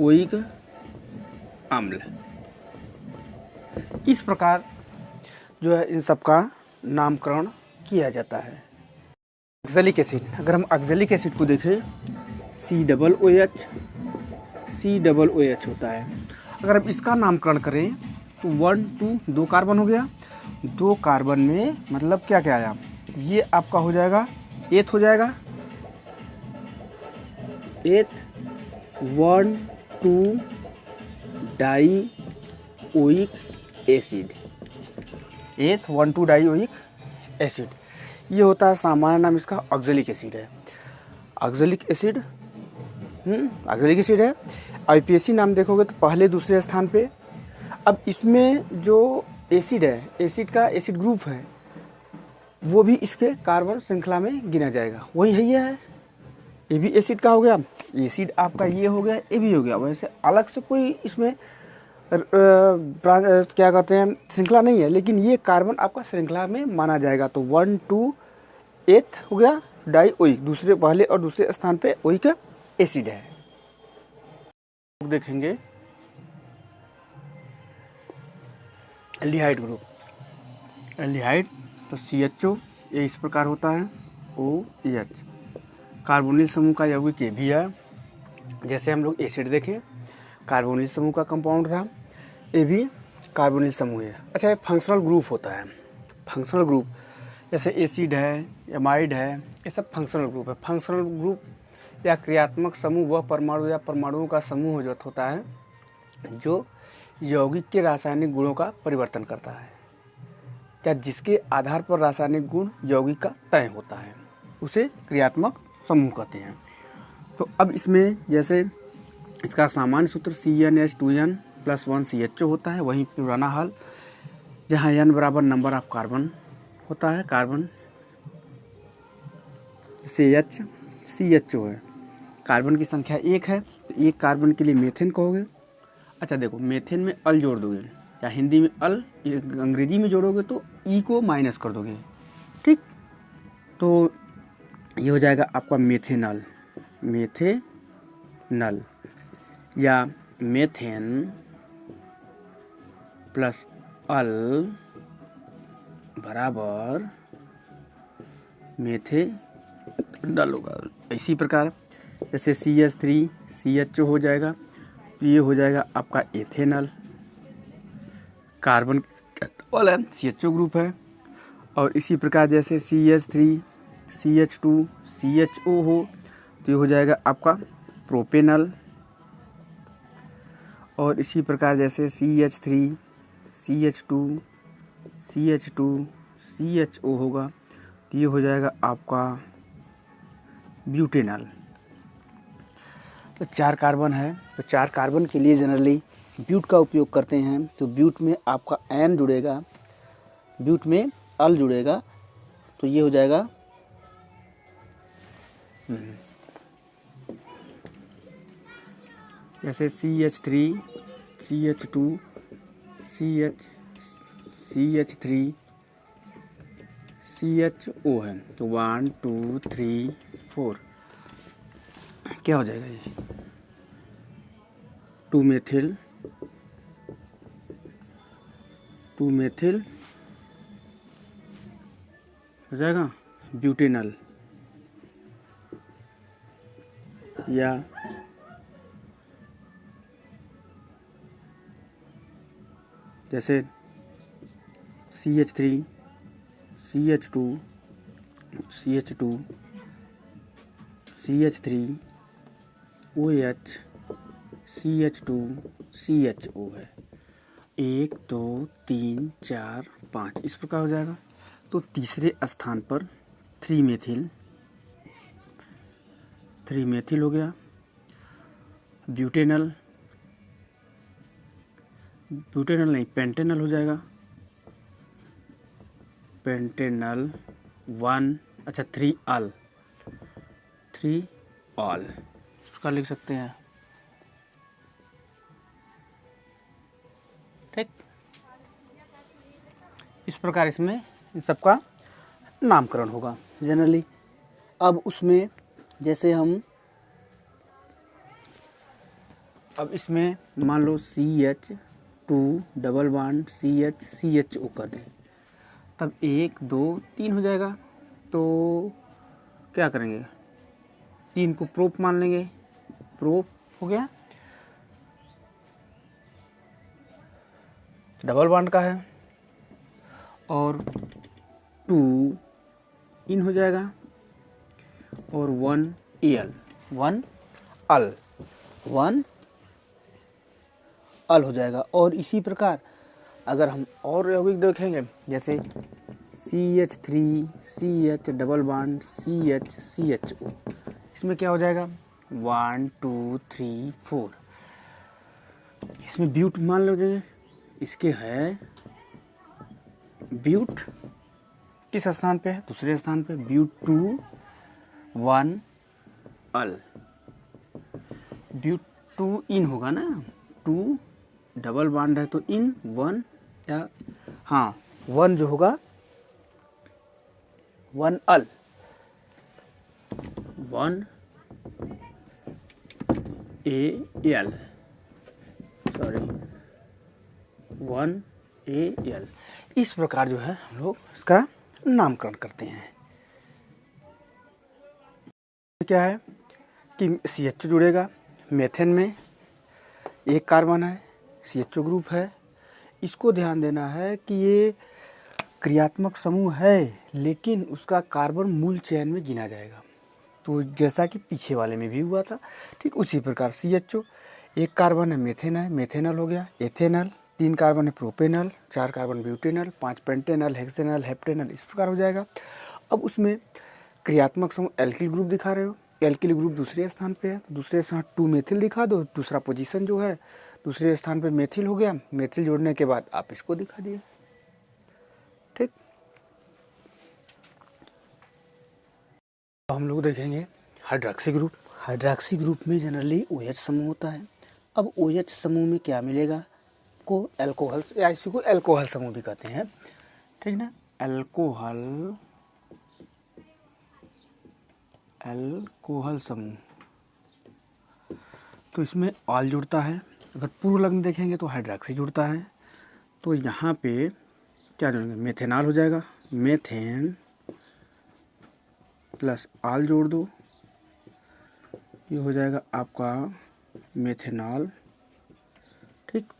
ओइक अम्ल। इस प्रकार जो है इन सब का नामकरण किया जाता है। ऑक्जेलिक एसिड, अगर हम ऑक्जेलिक एसिड को देखें COOH होता है। अगर हम इसका नामकरण करें तो 1 2 2 कार्बन हो गया, 2 कार्बन में मतलब क्या क्या आया, ये आपका हो जाएगा एथ हो जाएगा, एथ 1 2 डाई ओइक एसिड, एथ 1 2 डाई ओइक एसिड, ये होता है सामान्य नाम इसका ऑक्जेलिक एसिड है। ऑक्जेलिक एसिड ऑक्जेलिक एसिड है। IPAC नाम देखोगे तो पहले दूसरे स्थान पे। अब इसमें जो एसिड है, एसिड का एसिड ग्रुप है, वो भी इसके कार्बन श्रृंखला में गिना जाएगा, वही है ये है, ये भी एसिड का हो गया, एसिड आपका ये हो गया, ये भी हो गया। वैसे अलग से कोई इसमें क्या कहते हैं श्रृंखला नहीं है, लेकिन ये कार्बन आपका श्रृंखला में माना जाएगा। तो 1 2 एथ हो गया डाई ओइक, दूसरे पहले और दूसरे स्थान पे ओइक एसिड है। देखेंगे एल्डिहाइड ग्रुप, एल्डिहाइड तो CHO ये इस प्रकार होता है, OH कार्बोनिल समूह का यौगिक ये भी है। जैसे हम लोग एसिड देखें कार्बोनिल समूह का कंपाउंड था, ये भी कार्बोनिल समूह है। अच्छा, ये फंक्शनल ग्रुप होता है, फंक्शनल ग्रुप जैसे एसिड है, एमाइड है, ये सब फंक्शनल ग्रुप है। फंक्शनल ग्रुप या क्रियात्मक समूह वह परमाणु या परमाणुओं का समूह जो होता है जो यौगिक के रासायनिक गुणों का परिवर्तन करता है, या जिसके आधार पर रासायनिक गुण यौगिक का तय होता है, उसे क्रियात्मक समूह कहते हैं। तो अब इसमें जैसे इसका सामान्य सूत्र CnH2n+1 CHO होता है, वहीं पुराना हाल जहाँ n बराबर नंबर ऑफ कार्बन होता है, कार्बन CH CHO है, कार्बन की संख्या 1 है, तो 1 कार्बन के लिए मेथेन कहोगे। अच्छा देखो, मेथेन में अल जोड़ दोगे, या हिंदी में अल, अंग्रेजी में जोड़ोगे तो ई को माइनस कर दोगे, ठीक। तो ये हो जाएगा आपका मेथेनल, मेथेनल, या मेथेन प्लस अल बराबर मेथेनल होगा। इसी प्रकार जैसे CH3 CHO हो जाएगा, ये हो जाएगा आपका एथेनल, कार्बन वाला CHO ग्रुप है। और इसी प्रकार जैसे CH3 CH2CHO हो तो ये हो जाएगा आपका प्रोपेनल। और इसी प्रकार जैसे CH3CH2CH2CHO होगा तो ये हो जाएगा आपका ब्यूटेनल। तो 4 कार्बन है, तो 4 कार्बन के लिए जनरली ब्यूट का उपयोग करते हैं। तो ब्यूट में आपका एन जुड़ेगा, ब्यूट में अल जुड़ेगा, तो ये हो जाएगा जैसे CH3 CH2 CH3 CHO है तो 1 2 3 4 क्या हो जाएगा ये 2 मेथिल हो जाएगा ब्यूटेनल, या जैसे CH3 CH2 CH2 CH3 OH CH2 CHO है 1 2 3 4 5 इस प्रकार हो जाएगा। तो तीसरे स्थान पर 3 मेथिल हो गया। ब्यूटेनल नहीं पेंटेनल हो जाएगा, पेंटेनल 1 अच्छा 3 ऑल इसका लिख सकते हैं। ठीक, इस प्रकार इसमें इन सबका नामकरण होगा जनरली। अब उसमें जैसे हम अब इसमें मान लो CH2 डबल बॉन्ड CHO कर दें, तब 1 2 3 हो जाएगा। तो क्या करेंगे 3 को प्रोप मान लेंगे, प्रोप हो गया, डबल बॉन्ड का है। और 2 इन हो जाएगा और 1 अल हो जाएगा। और इसी प्रकार अगर हम और यौगिक देखेंगे जैसे CH3 CH double bond CHO, इसमें क्या हो जाएगा 1 2 3 4, इसमें ब्यूट मान लो जाइए, इसके है ब्यूट किस स्थान पे है, दूसरे स्थान पे, ब्यूट 2 1 अल, ब्यूट 2 इन होगा ना, 2 डबल बॉन्ड है तो इन 1 या हाँ 1 जो होगा 1 अल 1 AL सॉरी 1 AL। इस प्रकार जो है हम लोग इसका नामकरण करते हैं। क्या है कि CH जुड़ेगा, मेथेन में एक कार्बन है, CHO ग्रुप है। इसको ध्यान देना है कि ये क्रियात्मक समूह है लेकिन उसका कार्बन मूल चयन में गिना जाएगा। तो जैसा कि पीछे वाले में भी हुआ था, ठीक उसी प्रकार CHO एक कार्बन है, मेथेन है, मेथेनल हो गया, एथेनल 3 कार्बन है, propanal 4 carbon butanal 5 pentanal, hexanal, heptanal, इस प्रकार हो जाएगा। अब उसमें क्रियात्मक समूह एल्किल ग्रुप दिखा रहे हो, एल्किल ग्रुप दूसरे स्थान पे है, दूसरे स्थान 2 मेथिल दिखा दो, दूसरा पोजीशन जो है दूसरे स्थान पे मेथिल हो गया। मेथिल जोड़ने के बाद आप इसको दिखा दिए, ठीक। हम लोग देखेंगे हाइड्रॉक्सी ग्रुप। हाइड्रॉक्सी ग्रुप में जनरली OH समूह होता है। अब OH समूह में क्या मिलेगा को अल्कोहल, या इसी को अल्कोहल समूह भी कहते हैं, ठीक ना, अल्कोहल समूह। तो इसमें ऑल जुड़ता है। अगर पूर्व लग्न देखेंगे तो हाइड्रॉक्सी जुड़ता है। तो यहाँ पे क्या जोड़ेंगे, मेथेनॉल हो जाएगा, मेथेन प्लस ऑल जोड़ दो, ये हो जाएगा आपका मेथेनॉल, ठीक।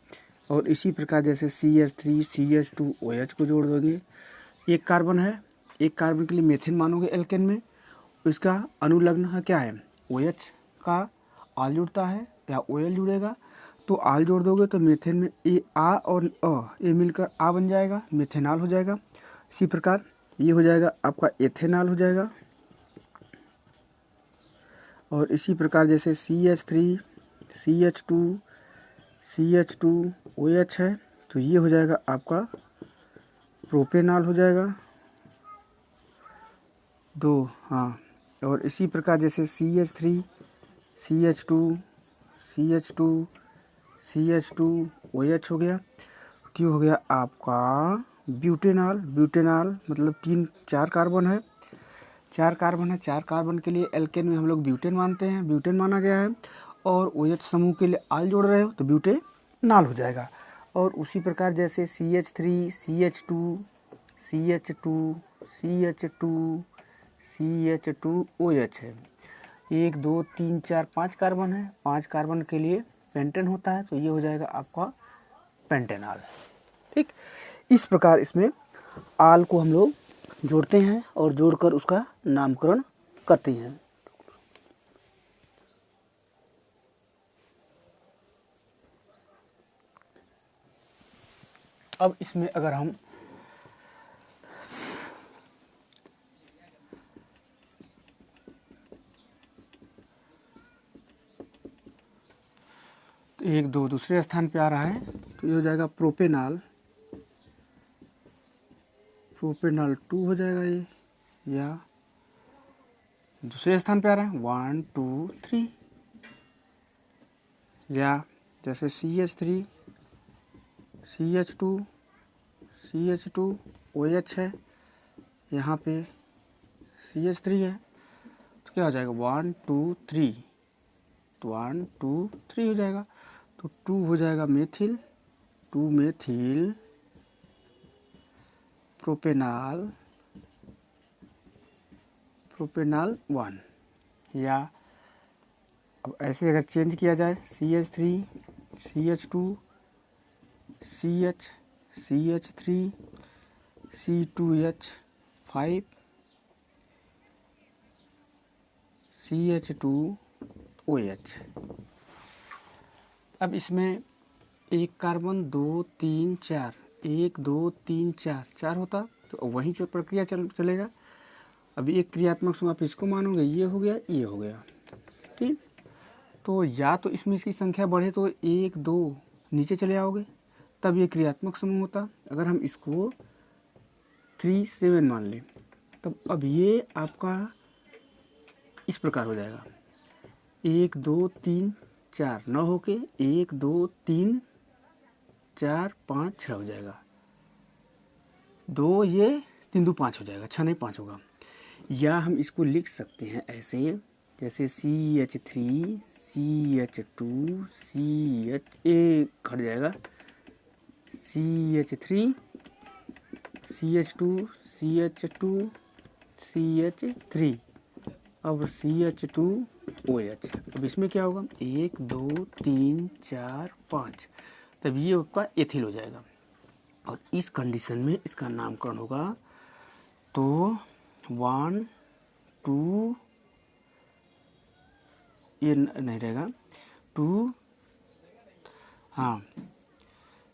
और इसी प्रकार जैसे CH3 CH2 OH को जोड़ दोगे, एक कार्बन है, एक कार्बन के लिए मेथेन मानोगे एल्केन में, इसका अनुलग्न है क्या है, OH का आल जुड़ता है या OL जुड़ेगा, तो आल जोड़ दोगे तो मीथेन में ए आ और ए मिलकर आ बन जाएगा, मेथेनॉल हो जाएगा। इसी प्रकार ये हो जाएगा आपका एथेनॉल हो जाएगा। और इसी प्रकार जैसे CH3 CH2 CH2 OH है तो ये हो जाएगा आपका प्रोपेनॉल हो जाएगा 2। हाँ, और इसी प्रकार जैसे CH3 CH2 CH2 CH2 OH हो गया, तो ये हो गया आपका ब्यूटेनॉल। ब्यूटेनॉल मतलब 4 कार्बन है, 4 कार्बन है, 4 कार्बन के लिए एल्केन में हम लोग ब्यूटेन मानते हैं, ब्यूटेन माना गया है। और OH समूह के लिए आल जोड़ रहे हो तो ब्यूटेनॉल हो जाएगा। और उसी प्रकार जैसे CH3 CH2 CH2 CH2 CH2 OH है, 1 2 3 4 5 कार्बन है, 5 कार्बन के लिए पेंटेन होता है, तो ये हो जाएगा आपका पेंटेनॉल। ठीक, इस प्रकार इसमें आल को हम लोग जोड़ते हैं और जोड़कर उसका नामकरण करते हैं। अब इसमें अगर हम तो 1 2 दूसरे स्थान पे आ रहा है, तो ये हो जाएगा प्रोपेनॉल। प्रोपेनॉल 2 हो जाएगा ये, या दूसरे स्थान पे आ रहा है 1 2 3, या जैसे CH3 CH2 CH2 OH है, यहाँ पे CH3 है, तो क्या हो जाएगा 1 2 3, तो 1 2 3 हो जाएगा, तो 2 हो जाएगा मेथिल, 2 मेथिल प्रोपेनॉल 1। या अब ऐसे अगर चेंज किया जाए CH3 CH2 CH3 C2H5 CH2 OH। अब इसमें 1 कार्बन 2 3 4 1 2 3 4 होता, तो वहीं से प्रक्रिया चलेगा। अभी एक क्रियात्मक समूह आप इसको मानोगे, ये हो गया ये हो गया। ठीक, तो या तो इसमें इसकी संख्या बढ़े तो 1 2 नीचे चले आओगे, तब ये क्रियात्मक समूह होता। अगर हम इसको 3 7 मान लें, तब अब ये आपका इस प्रकार हो जाएगा 1 2 3 4 न होके 1 2 3 4 5 6 हो जाएगा, 2 ये 3 2 5 हो जाएगा, 6 नहीं 5 होगा। या हम इसको लिख सकते हैं ऐसे, जैसे CH3 CH2 घट जाएगा CH3 CH2 CH3 अब CH2 OH। अब इसमें क्या होगा 1 2 3 4 5, तब ये आपका एथिल हो जाएगा। और इस कंडीशन में इसका नामकरण होगा तो 1 2 ये नहीं रहेगा 2, हाँ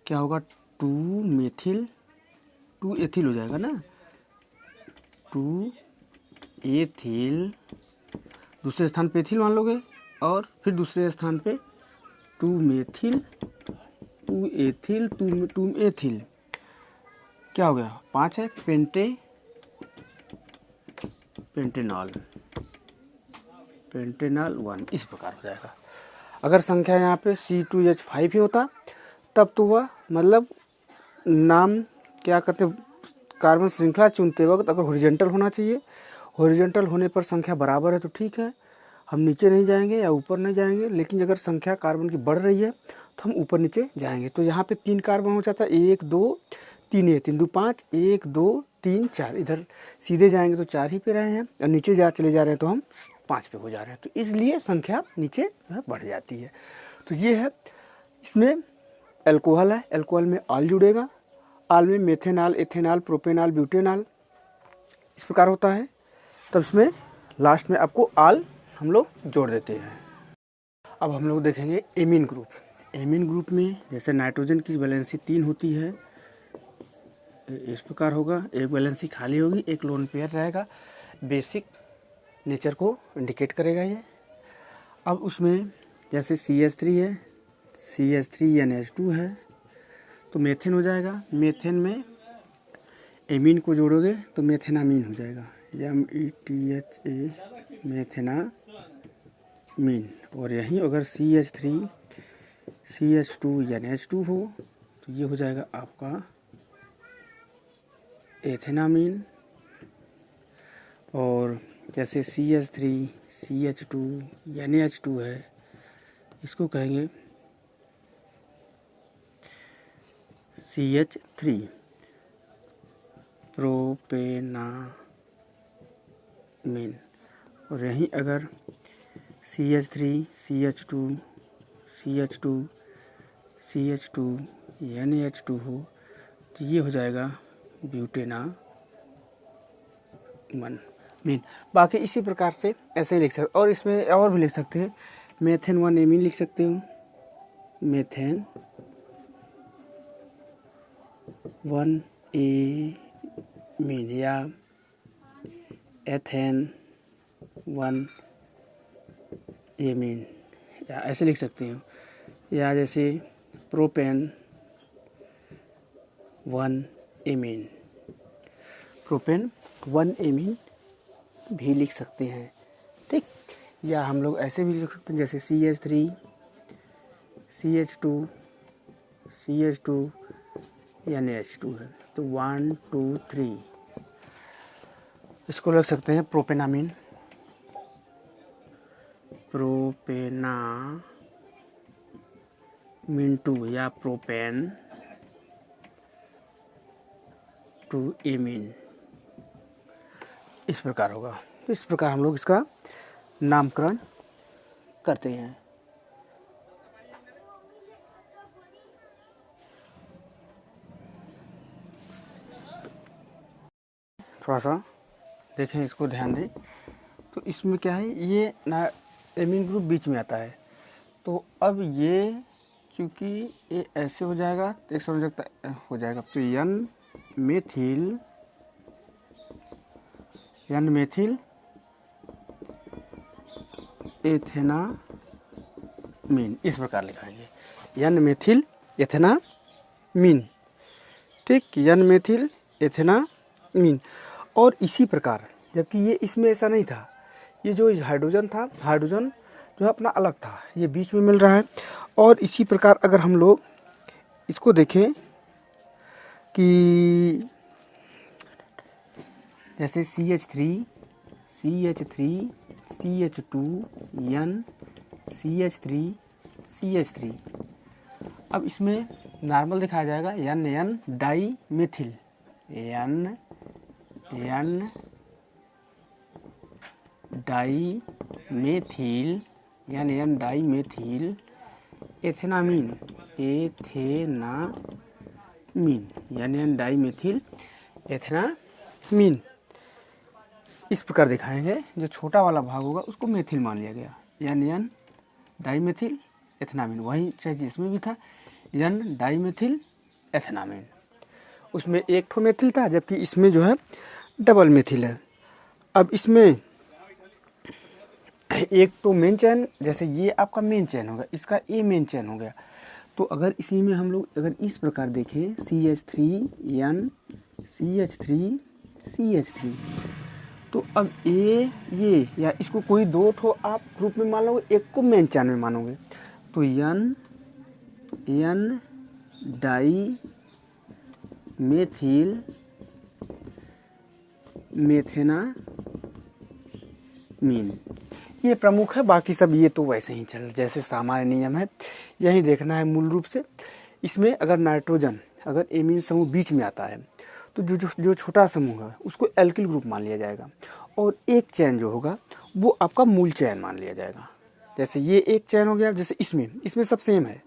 क्या होगा 2 मेथिल 2 एथिल हो जाएगा ना, 2 एथिल, दूसरे स्थान पे एथिल मान लोगे, और फिर दूसरे स्थान पे 2 मेथिल 2 एथिल 2 एथिल, क्या हो गया 5 है पेंटेनॉल 1, इस प्रकार हो जाएगा। अगर संख्या यहाँ पे C2H5 ही होता तब तो वह मतलब नाम क्या कहते, कार्बन श्रृंखला चुनते वक्त अगर हॉरिजॉन्टल होना चाहिए, हॉरिजॉन्टल होने पर संख्या बराबर है तो ठीक है, हम नीचे नहीं जाएंगे या ऊपर नहीं जाएंगे। लेकिन अगर संख्या कार्बन की बढ़ रही है तो हम ऊपर नीचे जाएंगे। तो यहाँ पे 3 कार्बन हो जाता है, 1 2 3 3 2 5 1 2 3 4, इधर सीधे जाएंगे तो 4 ही पे रहे हैं, और नीचे चले जा रहे हैं तो हम 5 पे हो जा रहे हैं, तो इसलिए संख्या नीचे बढ़ जाती है। तो ये है, इसमें एल्कोहल है, एल्कोहल में आल जुड़ेगा, आल में मेथेनॉल एथेनॉल प्रोपेनॉल ब्यूटेनॉल इस प्रकार होता है। तब इसमें लास्ट में आपको आल हम लोग जोड़ देते हैं। अब हम लोग देखेंगे एमीन ग्रुप। एमीन ग्रुप में जैसे नाइट्रोजन की वैलेंसी 3 होती है, इस प्रकार होगा। एक वैलेंसी खाली होगी, एक लोन पेयर रहेगा, बेसिक नेचर को इंडिकेट करेगा ये। अब उसमें जैसे CH3 है, CH3NH2 है, तो मेथेन हो जाएगा। मेथेन में एमीन को जोड़ोगे तो मेथेनामीन हो जाएगा, METHA मेथेनामीन। और यहीं अगर CH3 CH2NH2 हो तो ये हो जाएगा आपका एथेनामीन। और जैसे CH3 CH2 NH2 है, इसको कहेंगे CH3 प्रोपेनामीन। और यहीं अगर CH3 CH2 CH2 CH2 NH2 हो तो ये हो जाएगा ब्यूटेनामीन। बाकी इसी प्रकार से ऐसे ही लिख सकते, और इसमें और भी लिख सकते हैं। मेथेन 1 एमीन लिख सकते हो, मेथेन 1 एमीन, या एथेन 1 एमीन, या ऐसे लिख सकते हो। या जैसे प्रोपेन 1 एमीन, प्रोपेन 1 एमीन भी लिख सकते हैं, ठीक। या हम लोग ऐसे भी लिख सकते हैं जैसे CH3 CH2 CH2 NH2 है, तो 1 2 3 इसको लिख सकते हैं प्रोपेनामीन, प्रोपेनामीन 2, या प्रोपेन 2 एमीन, इस प्रकार होगा। इस प्रकार हम लोग इसका नामकरण करते हैं। थोड़ा सा देखें, इसको ध्यान दें। तो इसमें क्या है, ये ना एमीन ग्रुप बीच में आता है। तो अब ये चूँकि ये ऐसे हो जाएगा तो एक संयोजकता हो जाएगा, तो N मेथिल एथेनामीन, इस प्रकार लिखाएंगे N मेथिल एथेनामीन, ठीक, N मेथिल एथेनामीन। और इसी प्रकार, जबकि ये इसमें ऐसा नहीं था, ये जो हाइड्रोजन था, हाइड्रोजन जो है अपना अलग था, ये बीच में मिल रहा है। और इसी प्रकार अगर हम लोग इसको देखें कि जैसे CH3 CH2 N CH3 CH3, अब इसमें नॉर्मल दिखाया जाएगा N di methyl, N di methyl, N di methyl ethanamine, N di methyl ethanamine, इस प्रकार दिखाएंगे। जो छोटा वाला भाग होगा उसको मेथिल मान लिया गया, N डाई मेथिल एथेनामीन। वही चीज़ इसमें भी था, N डाई मेथिल एथेनामीन। उसमें एक ठो मेथिल था, जबकि इसमें जो है डबल मेथिल है। अब इसमें एक तो मेन चेन, जैसे ये आपका मेन चेन होगा, इसका ए मेन चेन हो गया। तो अगर इसी में हम लोग अगर इस प्रकार देखें CH3 N CH3 CH3, तो अब ये या इसको कोई दो ठो आप ग्रुप में मान लोगे, एक को मेन चेन में मानोगे, तो N डाई मेथिल मेथेनामीन, ये प्रमुख है। बाकी सब ये तो वैसे ही चल जैसे सामान्य नियम है, यही देखना है मूल रूप से। इसमें अगर नाइट्रोजन अगर एमीन समूह बीच में आता है तो जो छोटा समूह है उसको एल्किल ग्रुप मान लिया जाएगा, और एक चैन जो होगा वो आपका मूल चैन मान लिया जाएगा। जैसे ये एक चैन हो गया, जैसे इसमें सब सेम है,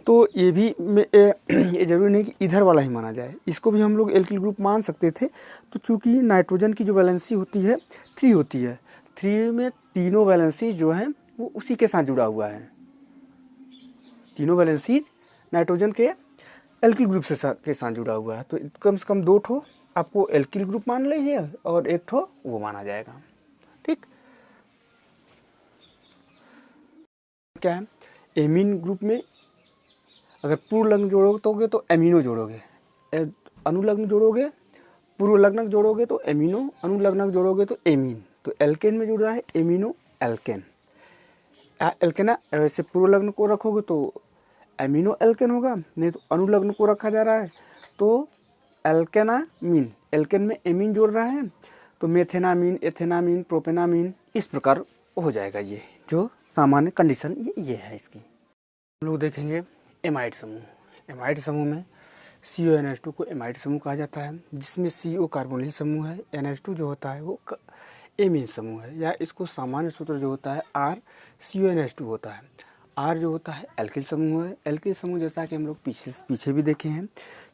तो ये भी ये जरूरी नहीं कि इधर वाला ही माना जाए, इसको भी हम लोग एल्किल ग्रुप मान सकते थे। तो चूंकि नाइट्रोजन की जो वैलेंसी होती है 3 होती है, 3 में तीनों वैलेंसीज जो हैं वो उसी के साथ जुड़ा हुआ है। तीनों वैलेंसीज नाइट्रोजन के एल्किल ग्रुप के साथ जुड़ा हुआ है। तो कम से कम 2 ठो आपको एल्किल ग्रुप मान लीजिए और 1 ठो वो माना जाएगा। ठीक, क्या है, एमीन ग्रुप में अगर पूर्व लग्न जोड़ोगे तो एमिनो जोड़ोगे, अनुलग्न जोड़ोगे पूर्व लग्नक जोड़ोगे तो एमिनो, अनुलग्नक जोड़ोगे तो एमीन। तो एल्केन में जुड़ रहा है एमिनो एल्केन। एल्केना वैसे पूर्व लग्न को रखोगे तो एमिनो एल्केन होगा, नहीं तो अनुलग्न को रखा जा रहा है तो एल्केनामीन। एल्केन में एमीन जोड़ रहा है तो मेथेनामीन, एथेनामीन, प्रोपेनामीन, इस प्रकार हो जाएगा। ये जो सामान्य कंडीशन ये है इसकी। हम लोग देखेंगे एमाइड समूह। एमाइड समूह में CONH2 को एमाइड समूह कहा जाता है, जिसमें CO कार्बोनिल समूह है, NH2 जो होता है वो एमीन समूह है, या इसको सामान्य सूत्र जो होता है RCONH2 होता है। R जो होता है एल्किल समूह है। एल्किल समूह जैसा कि हम लोग पीछे भी देखे हैं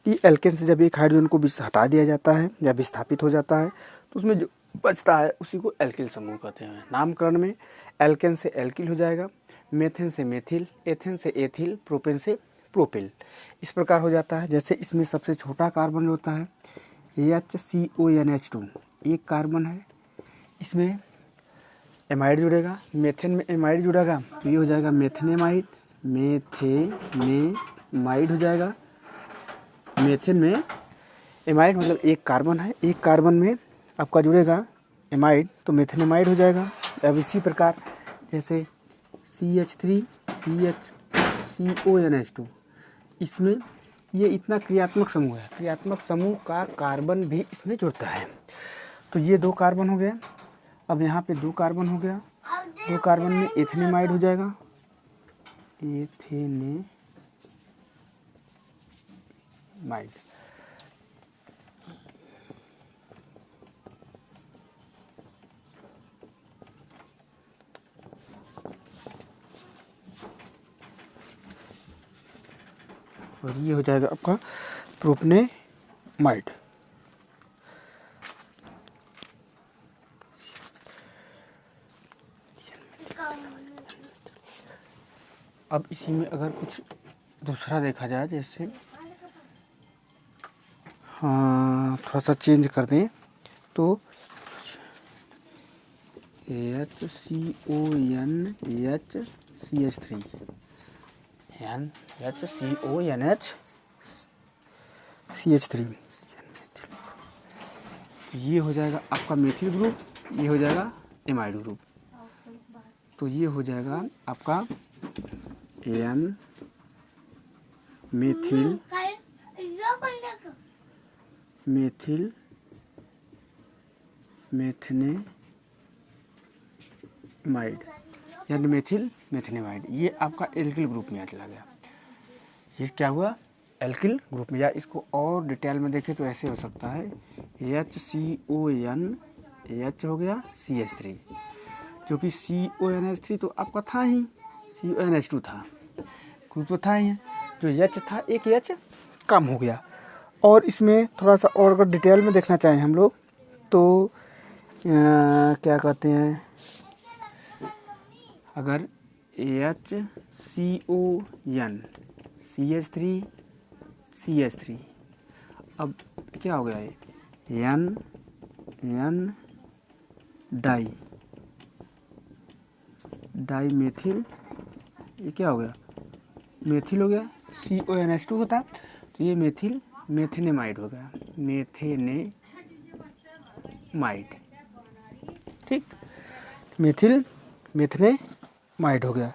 कि एल्केन से जब एक हाइड्रोजन को हटा दिया जाता है या विस्थापित हो जाता है तो उसमें जो बचता है उसी को एल्किल समूह कहते हैं। नामकरण में एल्केन से एल्किल हो जाएगा, मेथेन से मेथिल, एथेन से एथिल, प्रोपेन से प्रोपिल, इस प्रकार हो जाता है। जैसे इसमें सबसे छोटा कार्बन होता है HCONH2, एक कार्बन है, इसमें एमाइड जुड़ेगा, मेथेन में एमाइड जुड़ेगा तो ये हो जाएगा मेथेनेमाइड, मेथेनेमाइड हो जाएगा। मेथेन में एमाइड मतलब एक कार्बन है, एक कार्बन में आपका जुड़ेगा एमाइड तो मेथेनेमाइड हो जाएगा। अब इसी प्रकार जैसे CH3 CONH2, इसमें ये इतना क्रियात्मक समूह है, क्रियात्मक समूह का कार्बन भी इसमें जुड़ता है। तो ये 2 कार्बन हो गया। अब यहाँ पे 2 कार्बन हो गया, 2 कार्बन में एथेनेमाइड हो जाएगा, एथेनेमाइड। और ये हो जाएगा आपका प्रोपनेमाइड। अब इसी में अगर कुछ दूसरा देखा जाए, जैसे हाँ थोड़ा सा चेंज कर दें तो HCONHCH3 HCONHCH3, ये हो जाएगा आपका मेथिल ग्रुप, ये हो जाएगा एमाइड ग्रुप। तो ये हो जाएगा आपका एन मेथिल मेथेनेमाइड यानी मेथेनेमाइड। ये आपका एल्किल ग्रुप में चला गया। ये क्या हुआ, एल्किल ग्रुप में। या इसको और डिटेल में देखें तो ऐसे हो सकता है HCONH हो गया CH3, जो कि CONH3 तो आपका था ही, CONH2 था, ग्रुप तो था ही, जो H था एक H कम हो गया। और इसमें थोड़ा सा और अगर डिटेल में देखना चाहें हम लोग तो क्या कहते हैं, अगर HCON CH3 अब क्या हो गया ये N डाई मेथिल, ये क्या हो गया मेथिल हो गया। CONH2 होता तो ये मेथेनेमाइड हो गया, मेथेनेमाइड। ठीक, मेथेनेमाइड हो गया।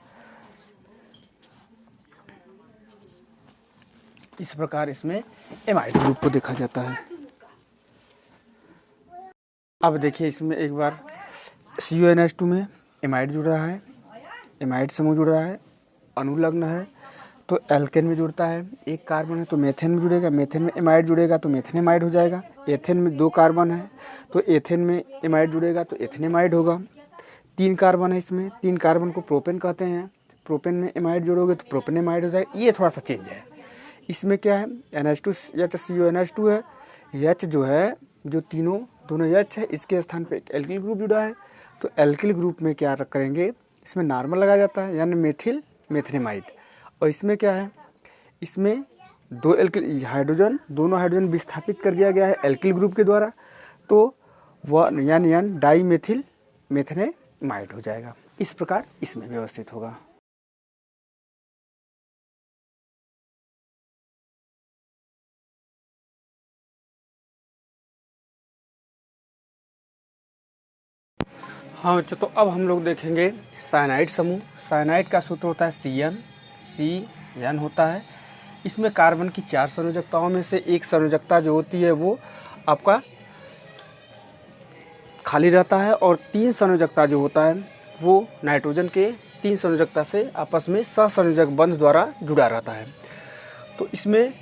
इस प्रकार इसमें एमाइड ग्रुप को देखा जाता है। अब देखिए इसमें एक बार CONH2 में एमाइड जुड़ रहा है, एमाइड समूह जुड़ रहा है, अनुलग्न है तो एल्केन में जुड़ता है, एक कार्बन है तो मेथेन में जुड़ेगा, मेथेन में एमाइड जुड़ेगा तो मेथेनेमाइड हो जाएगा। एथेन में 2 कार्बन है तो एथेन में एमाइड जुड़ेगा तो एथेनेमाइड होगा। 3 कार्बन है इसमें, 3 कार्बन को प्रोपेन कहते हैं, प्रोपेन में एमाइड जोड़ोगे तो प्रोपेनेमाइड हो जाएगा। ये थोड़ा सा चेंज है। इसमें क्या है NH2 या तो CONH2 है, H जो है जो दोनों H है इसके स्थान पे एक एल्किल ग्रुप जुड़ा है, तो एल्किल ग्रुप में क्या करेंगे, इसमें नॉर्मल लगाया जाता है यानी मेथिल मेथनेमाइड। और इसमें क्या है, इसमें दो एल्किल हाइड्रोजन, दोनों हाइड्रोजन विस्थापित कर दिया गया है एल्किल ग्रुप के द्वारा, तो वह यानी डाई मेथिल मेथनेमाइड हो जाएगा। इस प्रकार इसमें व्यवस्थित होगा। हाँ बच्चों, तो अब हम लोग देखेंगे साइनाइड समूह। साइनाइड का सूत्र होता है CN होता है। इसमें कार्बन की 4 संयोजकताओं में से एक संयोजकता जो होती है वो आपका खाली रहता है, और 3 संयोजकता जो होता है वो नाइट्रोजन के 3 संयोजकता से आपस में सहसंयोजक बंध द्वारा जुड़ा रहता है। तो इसमें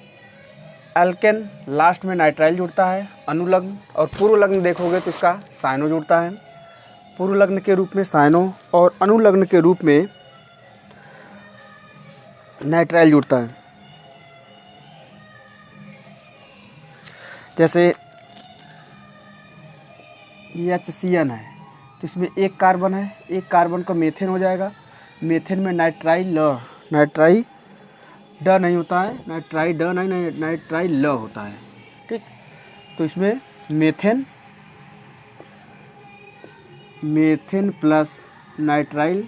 एल्केन लास्ट में नाइट्राइल जुड़ता है, अनुलग्न और पूर्व लग्न देखोगे तो इसका साइनो जुड़ता है। पूर्व लग्न के रूप में साइनो और अनुलग्न के रूप में नाइट्राइल जुड़ता है। जैसे ये HCN है तो इसमें एक कार्बन है, एक कार्बन का मेथेन हो जाएगा। मेथेन में नाइट्राइल ड नहीं होता है, नाइट्राइल ड नहीं, नाइट्राइल ल होता है। ठीक, तो इसमें methane plus nitrile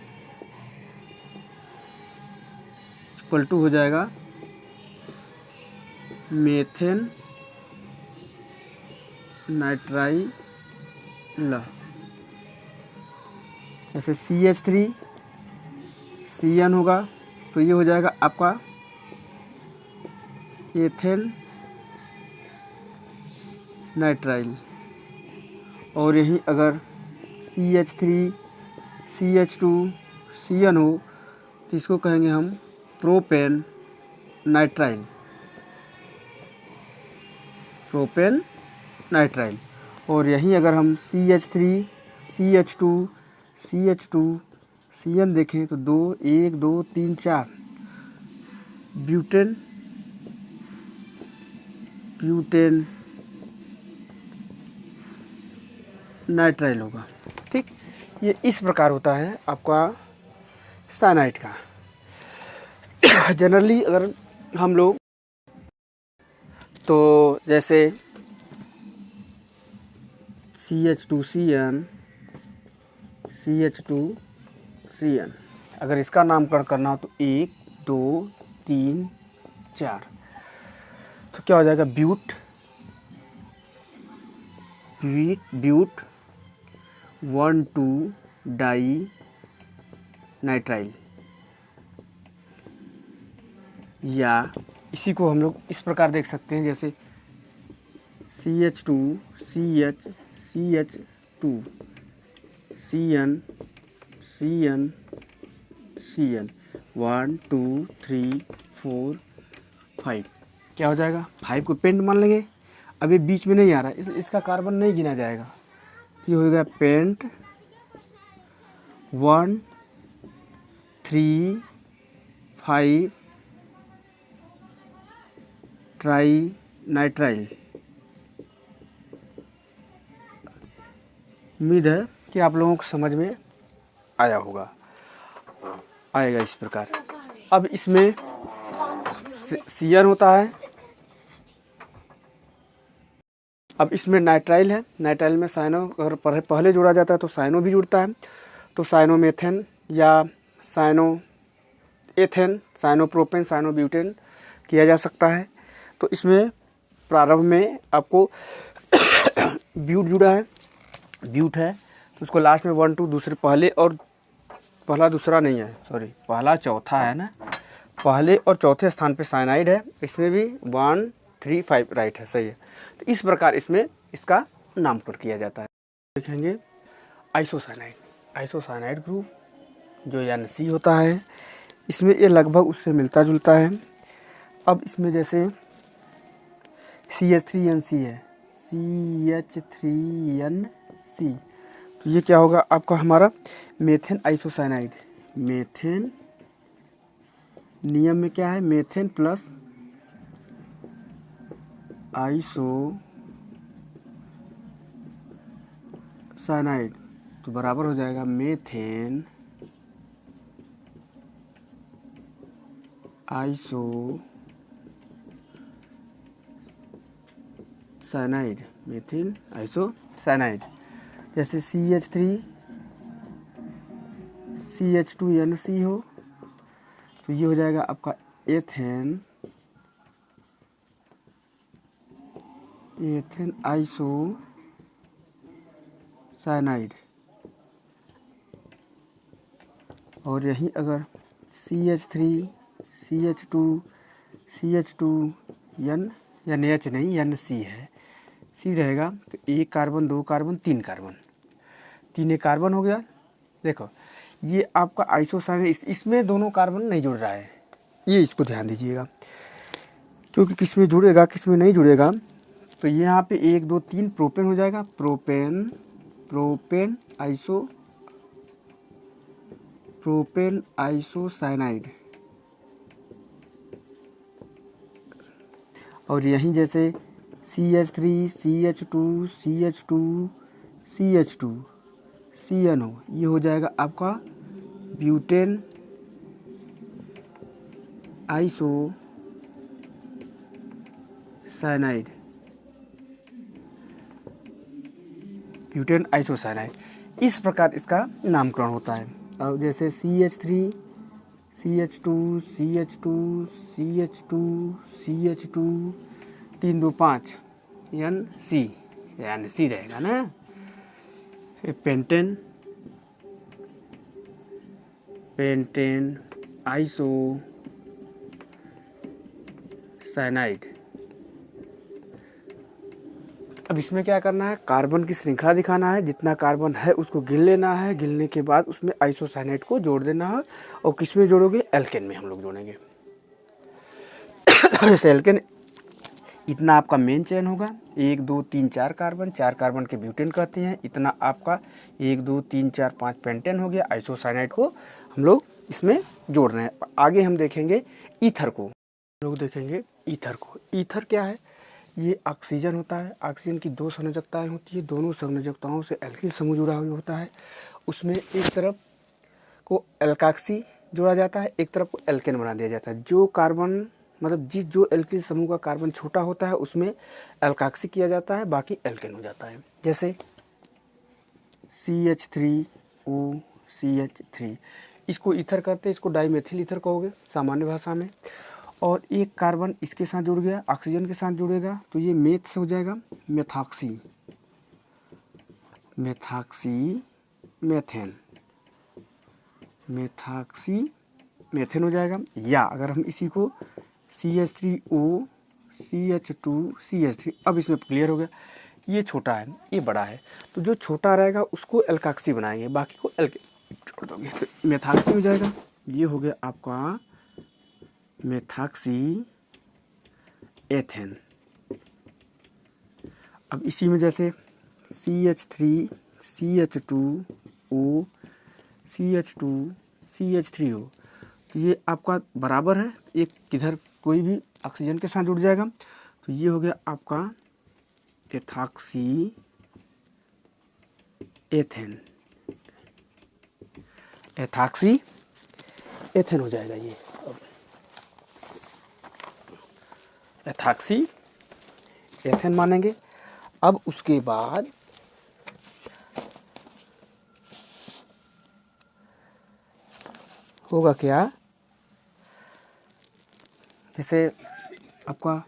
equal to हो जाएगा मेथेन नाइट्राइल। जैसे CH3 CN होगा तो ये हो जाएगा आपका एथेन नाइट्राइल। और यही अगर CH3 CH2 CN हो तो इसको कहेंगे हम प्रोपेन नाइट्राइल। और यहीं अगर हम CH3 CH2 CN देखें तो 1 2 3 4 ब्यूटेन नाइट्राइल होगा। ठीक, ये इस प्रकार होता है आपका साइनाइड का। जनरली अगर हम लोग तो जैसे CH2CN अगर इसका नामकरण करना हो तो 1 2 3 4 तो क्या हो जाएगा, ब्यूट 1 2 डाई नाइट्राइल। या इसी को हम लोग इस प्रकार देख सकते हैं, जैसे CH2 CH2 CN 1 2 3 4 5 क्या हो जाएगा, 5 को पेंट मान लेंगे। अभी बीच में नहीं आ रहा है, इसका कार्बन नहीं गिना जाएगा। ये हो गया पेंट 1 3 5 ट्राई नाइट्राइल। उम्मीद है कि आप लोगों को समझ में आया होगा, आएगा इस प्रकार। अब इसमें CN होता है। अब इसमें नाइट्राइल है, नाइट्राइल में साइनो अगर पहले जोड़ा जाता है तो साइनो भी जुड़ता है। तो साइनोमेथेन या साइनो एथेन, साइनोप्रोपेन, साइनोब्यूटेन किया जा सकता है। तो इसमें प्रारंभ में आपको ब्यूट जुड़ा है, ब्यूट है तो उसको लास्ट में 1 2 दूसरे पहले और पहला दूसरा नहीं है, सॉरी पहला चौथा है ना, पहले और चौथे स्थान पे साइनाइड है। इसमें भी 1 3 5 राइट है, सही है। तो इस प्रकार इसमें इसका नामकरण किया जाता है। देखेंगे आइसोसाइनाइड ग्रुप जो यानी C होता है, इसमें ये लगभग उससे मिलता जुलता है। अब इसमें जैसे CH3NC है, CH3NC तो ये क्या होगा आपका हमारा मेथेन आइसोसाइनाइड। मेथेन नियम में क्या है, मेथेन प्लस आइसोसाइनाइड तो बराबर हो जाएगा methane iso cyanide, methyl iso cyanide. जैसे CH3 CH2NC हो तो ये हो जाएगा आपका एथेन आइसो साइनाइड। और यही अगर CH3 CH2 CH2N या NH नहीं NC है, C रहेगा तो एक कार्बन, दो कार्बन, तीन कार्बन, तीन कार्बन हो गया। देखो ये आपका आइसोसाइनाइड, इसमें दोनों कार्बन नहीं जुड़ रहा है, ये इसको ध्यान दीजिएगा, क्योंकि किस में जुड़ेगा किस में नहीं जुड़ेगा। तो यहाँ पे 1 2 3 प्रोपेन हो जाएगा, प्रोपेन आइसोसाइनाइड। और यहीं जैसे CH3 CH2 CH2 CNO, ये हो जाएगा आपका ब्यूटेन आइसोसाइनाइड, ब्यूटेन आइसोसाइनाइड। इस प्रकार इसका नामकरण होता है। अब जैसे CH3 CH2 3 2 5 NC रहेगा ना। Pentane isocyanide. अब इसमें क्या करना है, कार्बन की श्रृंखला दिखाना है, जितना कार्बन है उसको गिन लेना है, गिनने के बाद उसमें आइसोसाइनाइड को जोड़ देना है। और किस में जोड़ोगे, एल्केन में हम लोग जोड़ेंगे। जैसे एल्केन इतना आपका मेन चेन होगा, 1 2 3 4 कार्बन, 4 कार्बन के ब्यूटेन कहते हैं। इतना आपका 1 2 3 4 5 पेंटेन हो गया। आइसोसाइनाइड को हम लोग इसमें जोड़ रहे हैं। आगे हम देखेंगे ईथर को, लोग देखेंगे ईथर को। ईथर क्या है, ये ऑक्सीजन होता है। ऑक्सीजन की 2 संयोजकताएं होती है, दोनों संयोजकताओं से एल्किल समूह जुड़ा हुआ होता है। उसमें एक तरफ को एल्काक्सी जोड़ा जाता है, एक तरफ को एल्केन बना दिया जाता है। जो कार्बन मतलब जो एल्किल समूह का कार्बन छोटा होता है उसमें एल्काक्सी किया जाता है, बाकी एल्केन हो जाता है। जैसे CH3OCH3, इसको ईथर कहते हैं, इसको डाइमेथिल ईथर कहोगे सामान्य भाषा में। और एक कार्बन इसके साथ जुड़ गया, ऑक्सीजन के साथ जुड़ेगा तो ये मेथ से हो जाएगा मेथाक्सी मेथेन हो जाएगा। या अगर हम इसी को CH3O CH2 CH3, अब इसमें क्लियर हो गया, ये छोटा है ये बड़ा है, तो जो छोटा रहेगा उसको एल्काक्सी बनाएंगे, बाकी को एल्केन छोड़ दोगे तो मेथाक्सी हो जाएगा। ये हो गया आपका मेथाक्सी एथेन। अब इसी में जैसे CH3 CH2O CH2 CH3 हो तो ये आपका बराबर है, एक किधर कोई भी ऑक्सीजन के साथ जुड़ जाएगा, तो ये हो गया आपका एथाक्सी एथेन हो जाएगा। ये एथाक्सी एथेन मानेंगे। अब उसके बाद होगा क्या, जैसे आपका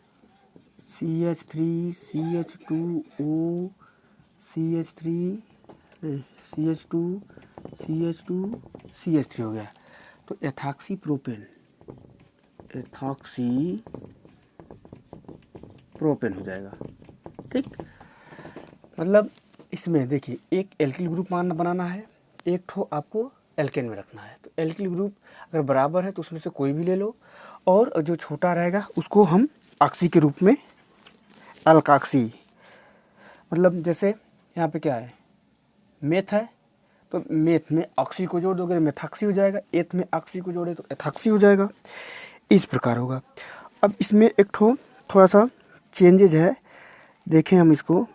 CH3 CH2O CH2 CH3 हो गया, तो एथाक्सी प्रोपेन हो जाएगा। ठीक, मतलब इसमें देखिए एक एल्किल ग्रुप बनाना है, एक ठो आपको एल्केन में रखना है। तो एल्किल ग्रुप अगर बराबर है तो उसमें से कोई भी ले लो, और जो छोटा रहेगा उसको हम ऑक्सी के रूप में अल्काक्सी, मतलब जैसे यहाँ पे क्या है मेथ है तो मेथ में ऑक्सी को जोड़ दोगे मेथाक्सी हो जाएगा, एथ में ऑक्सी को जोड़े तो एथाक्सी हो जाएगा। इस प्रकार होगा। अब इसमें एक थोड़ा सा चेंजेज है, देखें हम इसको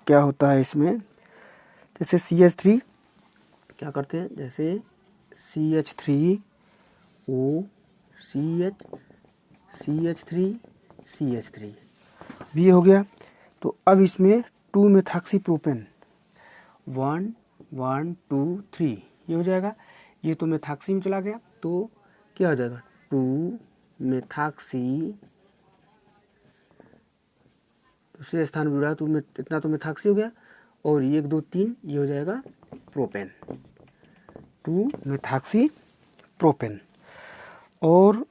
क्या होता है इसमें। जैसे CH3 क्या करते हैं, जैसे CH3O CH CH3 CH3 भी हो गया। तो अब इसमें 2 मेथॉक्सी प्रोपेन 1 1 2 3 ये हो जाएगा। ये तो मेथॉक्सी में चला गया तो क्या हो जाएगा 2 मेथॉक्सी, दूसरे स्थान पर जुड़ा तो इतना तो मेथॉक्सी हो गया, और 1 2 3 ये हो जाएगा प्रोपेन, 2 मेथॉक्सी प्रोपेन। और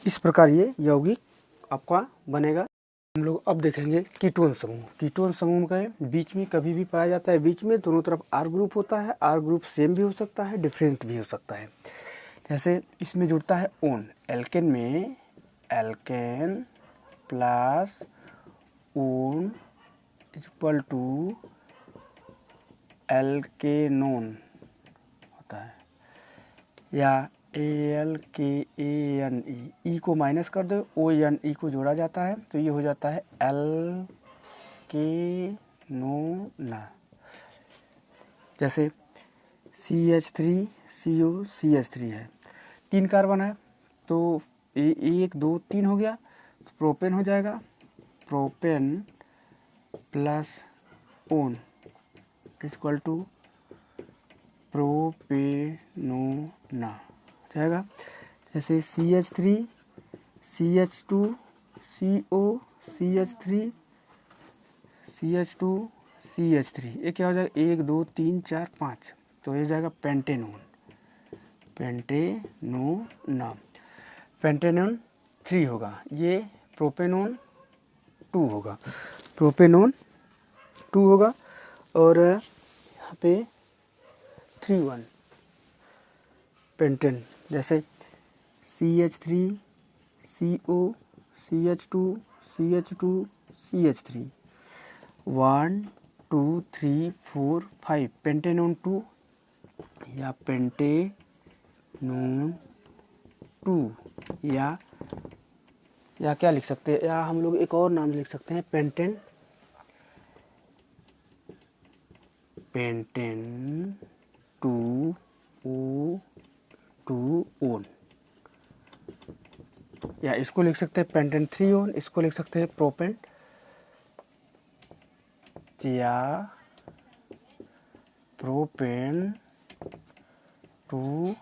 इस प्रकार ये यौगिक आपका बनेगा। हम लोग अब देखेंगे कीटोन समूह। कीटोन समूह का बीच में कभी भी पाया जाता है, बीच में दोनों तरफ R ग्रुप होता है। R ग्रुप सेम भी हो सकता है, डिफरेंट भी हो सकता है। जैसे इसमें जुड़ता है ओन, एल्केन में alkane plus one equal to alkanone होता है, या ALKANE, ई को माइनस कर दो, ONE को जोड़ा जाता है तो ये हो जाता है एल्केनोना। जैसे CH3CO CH3 है, 3 कार्बन है तो 1 2 3 हो गया तो प्रोपेन हो जाएगा, propane plus one equal to प्रोपेनोना जाएगा। जैसे CH3 CH2 CO CH3 CH2 CH3 ये क्या हो जाएगा 1 2 3 4 5, तो ये जाएगा पेंटेनोन, पेंटेनोना। पेंटेनोन 3 होगा, ये प्रोपेनोन 2 होगा, प्रोपेनोन 2 होगा। और यहाँ पे 3 1 पेंटेन, जैसे CH3 CO CH2 CH2 CH3 1 2 3 4 5 pentanone 2 या पेंटेनोन 2, या क्या लिख सकते हैं, या हम लोग एक और नाम लिख सकते हैं पेंटेन, पेंटेन 2 O 2 ओन, या इसको लिख सकते हैं पेंटेन 3 ओन, इसको लिख सकते हैं प्रोपेन, या प्रोपेन 2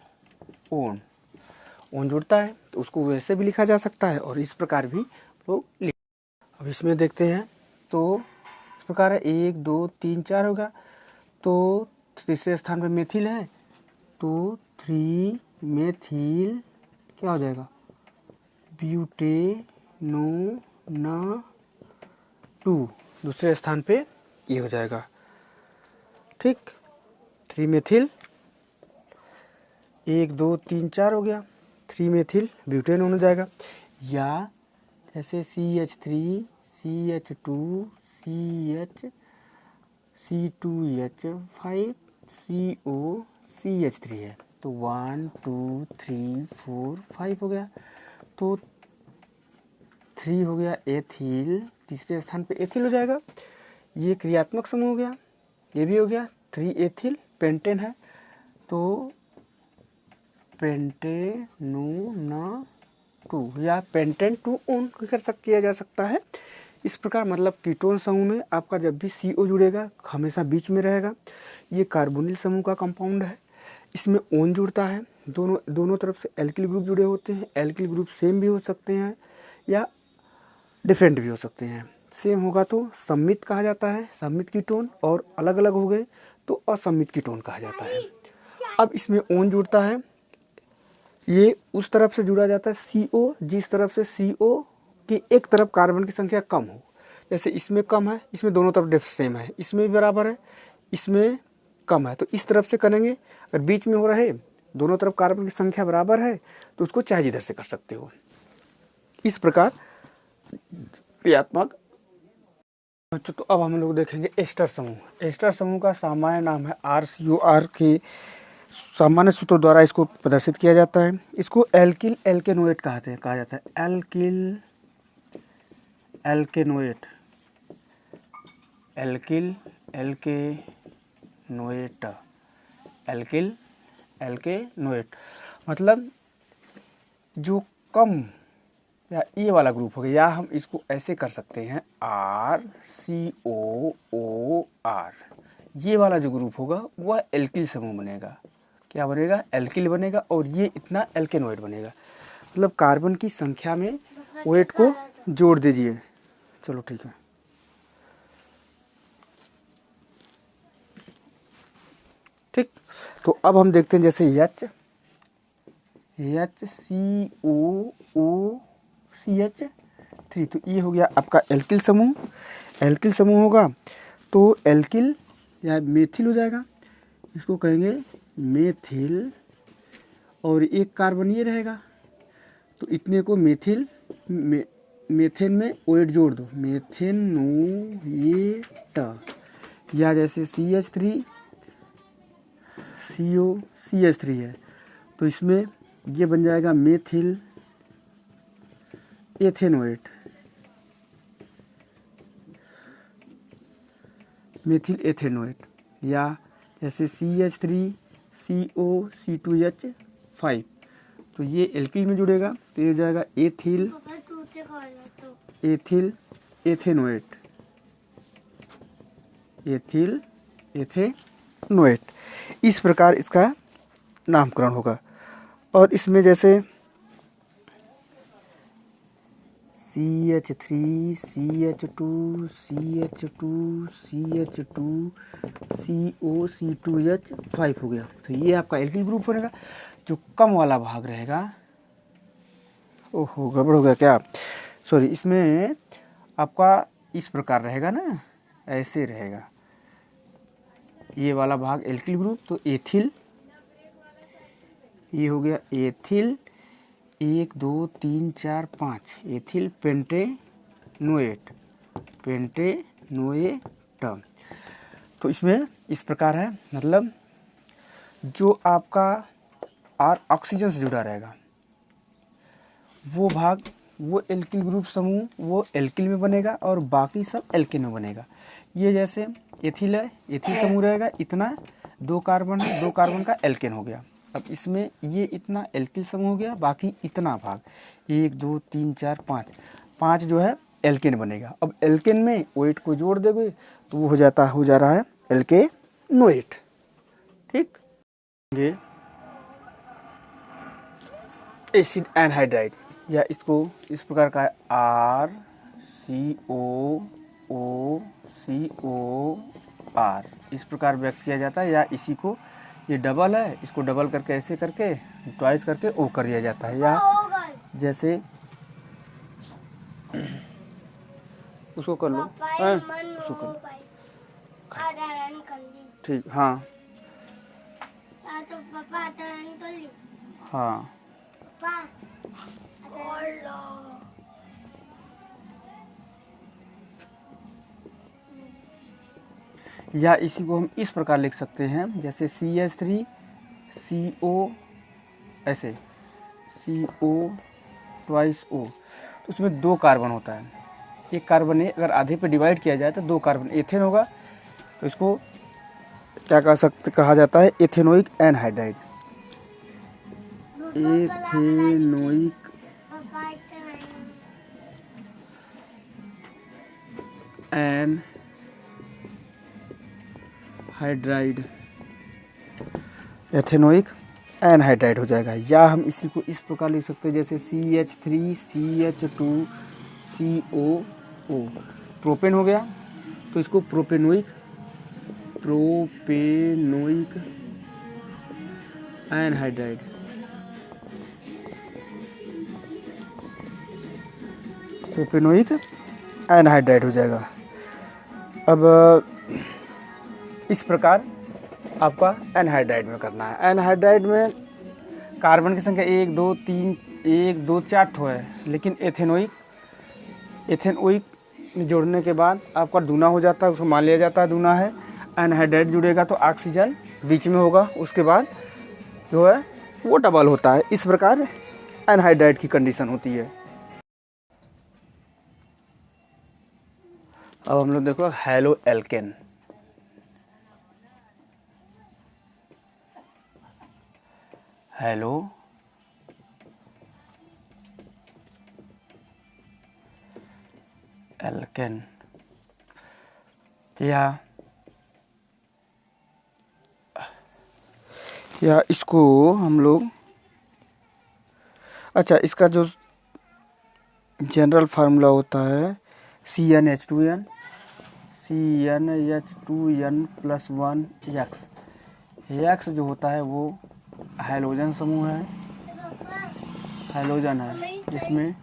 ओन। ओन जुड़ता है तो उसको वैसे भी लिखा जा सकता है और इस प्रकार भी लोग लिख। अब इसमें देखते हैं तो इस प्रकार है 1 2 3 4 होगा, तो तीसरे स्थान पर मेथिल है तो 3 मेथिल क्या हो जाएगा ब्यूटेनोना 2, दूसरे स्थान पे ये हो जाएगा, ठीक। 3 मेथिल 1 2 3 4 हो गया, 3 मेथिल ब्यूटेनोन हो जाएगा। या जैसे CH3 CH2 C2H5 CO CH3 है तो 1 2 3 4 5 हो गया, तो 3 हो गया एथिल, तीसरे स्थान पे एथिल हो जाएगा। ये क्रियात्मक समूह हो गया, ये भी हो गया 3 एथिल, पेंटेन है तो पेंटेनोना 2 या पेंटेन 2 ओन किया जा सकता है। इस प्रकार मतलब कीटोन समूह में आपका जब भी CO जुड़ेगा हमेशा बीच में रहेगा। ये कार्बोनिल समूह का कंपाउंड है, इसमें ओन जुड़ता है, दोनों तरफ से एल्किल ग्रुप जुड़े होते हैं। एल्किल ग्रुप सेम भी हो सकते हैं या डिफरेंट भी हो सकते हैं। सेम होगा तो सममित कहा जाता है, सममित कीटोन, और अलग अलग हो गए तो असममित कीटोन कहा जाता है। अब इसमें ओन जुड़ता है, ये उस तरफ से जुड़ा जाता है CO जिस तरफ से CO की एक तरफ कार्बन की संख्या कम हो। जैसे इसमें कम है, इसमें दोनों तरफ सेम है, इसमें भी बराबर है, इसमें कम है, तो इस तरफ से करेंगे। अगर बीच में हो रहे दोनों तरफ कार्बन की संख्या बराबर है तो उसको चाहे जिधर से कर सकते हो। इस प्रकार क्रियात्मक। तो अब हम लोग देखेंगे एस्टर समूह। एस्टर समूह का सामान्य नाम है RCOR के सामान्य सूत्रों द्वारा इसको प्रदर्शित किया जाता है। इसको एल्किल एल्केनोएट कहा जाता है। Alkyl alkanoate, alkyl alkanoate, alkyl alkanoate मतलब जो कम या ये वाला ग्रुप हो गया, या हम इसको ऐसे कर सकते हैं RCOOR, ये वाला जो ग्रुप होगा वह एल्किल समूह बनेगा। क्या बनेगा? एल्किल बनेगा। और ये इतना एल्केनोइड बनेगा। मतलब कार्बन की संख्या में वेट को जोड़ दीजिए। चलो ठीक है। ठीक, तो अब हम देखते हैं जैसे HCOOCH3, तो ये हो गया आपका एल्किल समूह। एल्किल समूह होगा तो एल्किल या मेथिल हो जाएगा, इसको कहेंगे मेथिल। और एक कार्बन ये रहेगा, तो इतने को मेथिल मेथेन में ओएट जोड़ दो, मेथेनोएट। या जैसे CH3 है, तो इसमें ये बन जाएगा मेथिल एथेनोएट, मेथिल एथेनोएट। या जैसे CH3COC2H5, तो ये एल्किल में जुड़ेगा, तो ये हो जाएगा एथिल एथेनोएट, एथिल एथेनोएट। इस प्रकार इसका नामकरण होगा। और इसमें जैसे CH3 CH2 CH2 CH2 COC2H5 हो गया। तो ये आपका एल्किल ग्रुप बनेगा। जो कम वाला भाग रहेगा, ओहो गड़बड़ हो गया क्या, सॉरी, इसमें आपका इस प्रकार रहेगा ना, ऐसे रहेगा ये वाला भाग एल्किल ग्रुप। तो एथिल, ये हो गया एथिल 1 2 3 4 5, एथिल पेंटेनोएट, पेंटेनोएट। तो इसमें इस प्रकार है, मतलब जो आपका R ऑक्सीजन से जुड़ा रहेगा वो भाग, वो एल्किल ग्रुप समूह वो एल्किल में बनेगा और बाकी सब एल्केन में बनेगा। ये जैसे एथिल है, एथिल समूह रहेगा, इतना 2 कार्बन है, 2 कार्बन का एल्केन हो गया। अब इसमें ये इतना एल्किल समूह हो गया, बाकी इतना भाग 1 2 3 4 5 जो है एल्केन बनेगा। अब एल्केन में ओएट को जोड़ दोगे तो वो हो जा रहा है एल्केनोएट। ठीक, ये एसिड एनहाइड्राइड, या इसको इस प्रकार का RCOOCOR इस प्रकार व्यक्त किया जाता है। या इसी को, ये डबल है, इसको डबल करके ऐसे करके ट्वाइस करके O कर दिया जाता है। या जैसे उसको कर लो, उसको कर लो, ठीक, हाँ हाँ। या इसी को हम इस प्रकार लिख सकते हैं, जैसे CH3CO, ऐसे CO ट्वाइस O, तो उसमें 2 कार्बन होता है। एक कार्बन है, अगर आधे पे डिवाइड किया जाए तो 2 कार्बन एथेन होगा, तो इसको क्या कहा जाता है, ethanoic anhydride, ethanoic anhydride, ethanoic anhydride हो जाएगा। या हम इसी को इस प्रकार लिख सकते हैं, जैसे CH3CH2CO, प्रोपेन हो गया, तो इसको प्रोपेनोइक एनहाइड्राइड, प्रोपेनोइक एनहाइड्राइड हो जाएगा। अब इस प्रकार आपका एनहाइड्राइड में करना है। एनहाइड्राइड में कार्बन की संख्या 1 2 3 1 2 4 ठो है, लेकिन एथेनोइक में जोड़ने के बाद आपका दूना हो जाता है, उसको मान लिया जाता है दूना है। एनहाइड्राइड जुड़ेगा तो ऑक्सीजन बीच में होगा, उसके बाद जो है वो डबल होता है। इस प्रकार एनहाइड्राइड की कंडीशन होती है। अब हम लोग देखो हेलो एल्केन। हेलो एल्केन या इसको हम लोग, अच्छा, इसका जो जनरल फार्मूला होता है CnH2n CnH2n+1 एक्स जो होता है वो हाइड्रोजन समूह है, हाइड्रोजन है, जिसमें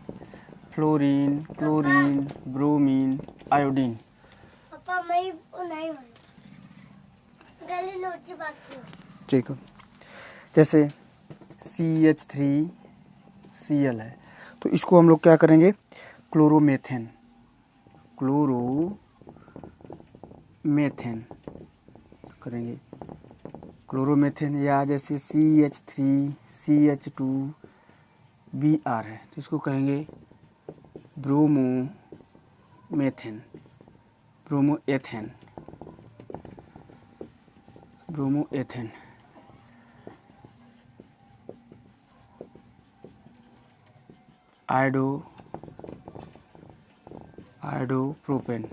फ्लोरीन, क्लोरीन, ब्रोमीन, आयोडीन। ठीक है। जैसे CH3Cl है, तो इसको हम लोग क्या करेंगे, क्लोरोमेथेन करेंगे, क्लोरोमेथेन। या जैसे CH3CH2Br है, तो इसको कहेंगे ब्रोमोएथेन। आयोडोप्रोपेन।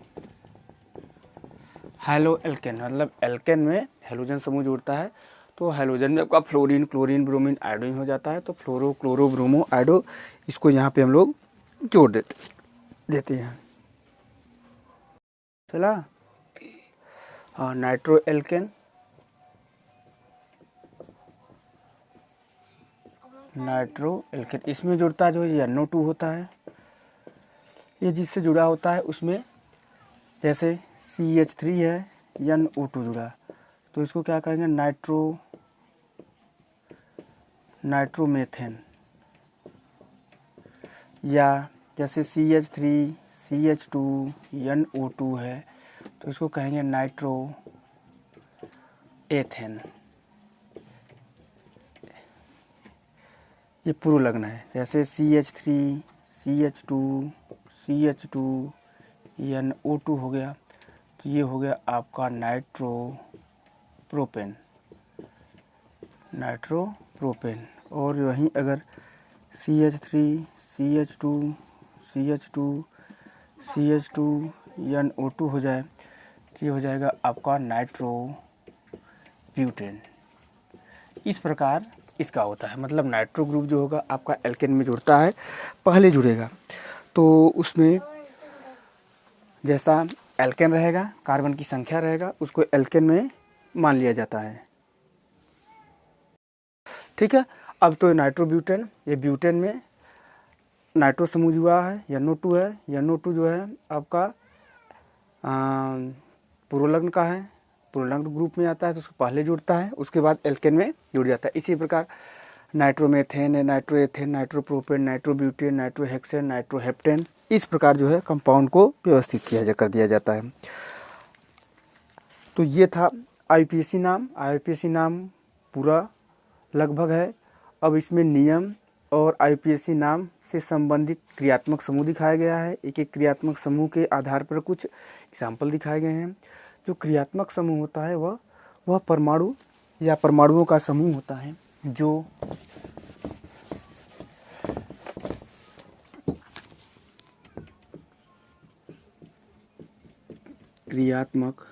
हेलो एल्केन मतलब एल्केन में हेलोजन समूह जुड़ता है, तो हेलोजन में आपका फ्लोरीन, क्लोरीन, ब्रोमीन, आयोडीन हो जाता है, तो फ्लोरो, क्लोरो, ब्रोमो, आयोडो, इसको यहाँ पे हम लोग जोड़ देते हैं। चला। हाँ, नाइट्रो एल्केन, इसमें जुड़ता है जो NO2 होता है, ये जिससे जुड़ा होता है उसमें जैसे CH3 है, NO2 जुड़ा, तो इसको क्या कहेंगे, नाइट्रोमेथेन। या जैसे CH3 CH2 NO2 है, तो इसको कहेंगे नाइट्रोएथेन। ये पूर्वलग्न है। जैसे CH3 CH2 NO2 हो गया, तो ये हो गया आपका नाइट्रोप्रोपेन। और वहीं अगर CH3 CH2 NO2 हो जाए, तो ये हो जाएगा आपका नाइट्रोब्यूटेन। इस प्रकार इसका होता है। मतलब नाइट्रो ग्रुप जो होगा आपका एल्केन में जुड़ता है, पहले जुड़ेगा तो उसमें जैसा एल्केन रहेगा, कार्बन की संख्या रहेगा, उसको एल्केन में मान लिया जाता है। ठीक है। अब तो नाइट्रोब्यूटेन, ये ब्यूटेन में नाइट्रो समूह जुड़ा है, NO2 है। NO2 जो है आपका पूर्वलग्न का है, पूर्वलग्न ग्रुप में आता है, तो उसको पहले जुड़ता है, उसके बाद एल्केन में जुड़ जाता है। इसी प्रकार नाइट्रोमेथेन, नाइट्रोएथेन, नाइट्रोप्रोपेन, नाइट्रोब्यूटेन, नाइट्रोहेक्सेन, नाइट्रोहेप्टेन, इस प्रकार जो है कंपाउंड को व्यवस्थित कर दिया जाता है। तो ये था IUPAC नाम। IUPAC नाम पूरा लगभग है। अब इसमें नियम और IUPAC नाम से संबंधित क्रियात्मक समूह दिखाया गया है। एक एक क्रियात्मक समूह के आधार पर कुछ एग्जाम्पल दिखाए गए हैं। जो क्रियात्मक समूह होता है वह परमाणु या परमाणुओं का समूह होता है जो क्रियात्मक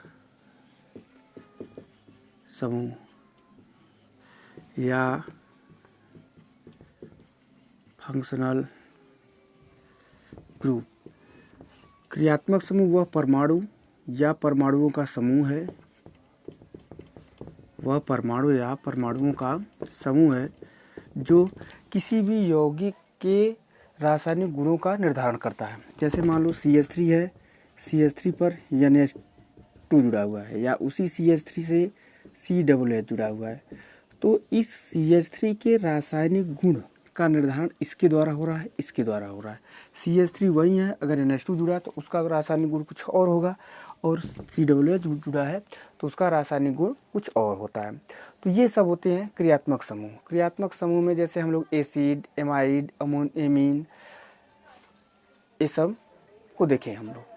समूह या फंक्शनल ग्रुप। क्रियात्मक समूह वह परमाणु या परमाणुओं का समूह है, वह परमाणु या परमाणुओं का समूह है जो किसी भी यौगिक के रासायनिक गुणों का निर्धारण करता है। जैसे मान लो CH3 है, CH3 पर NH2 जुड़ा हुआ है, या उसी CH3 से COOH जुड़ा हुआ है, तो इस CH3 के रासायनिक गुण का निर्धारण इसके द्वारा हो रहा है, इसके द्वारा हो रहा है। CH3 वही है, अगर NH2 जुड़ा है तो उसका रासायनिक गुण कुछ और होगा, और COOH जुड़ा है तो उसका रासायनिक गुण कुछ और होता है। तो ये सब होते हैं क्रियात्मक समूह। क्रियात्मक समूह में जैसे हम लोग एसिड, एमाइड, एमीन, ये सब को देखें हम लोग।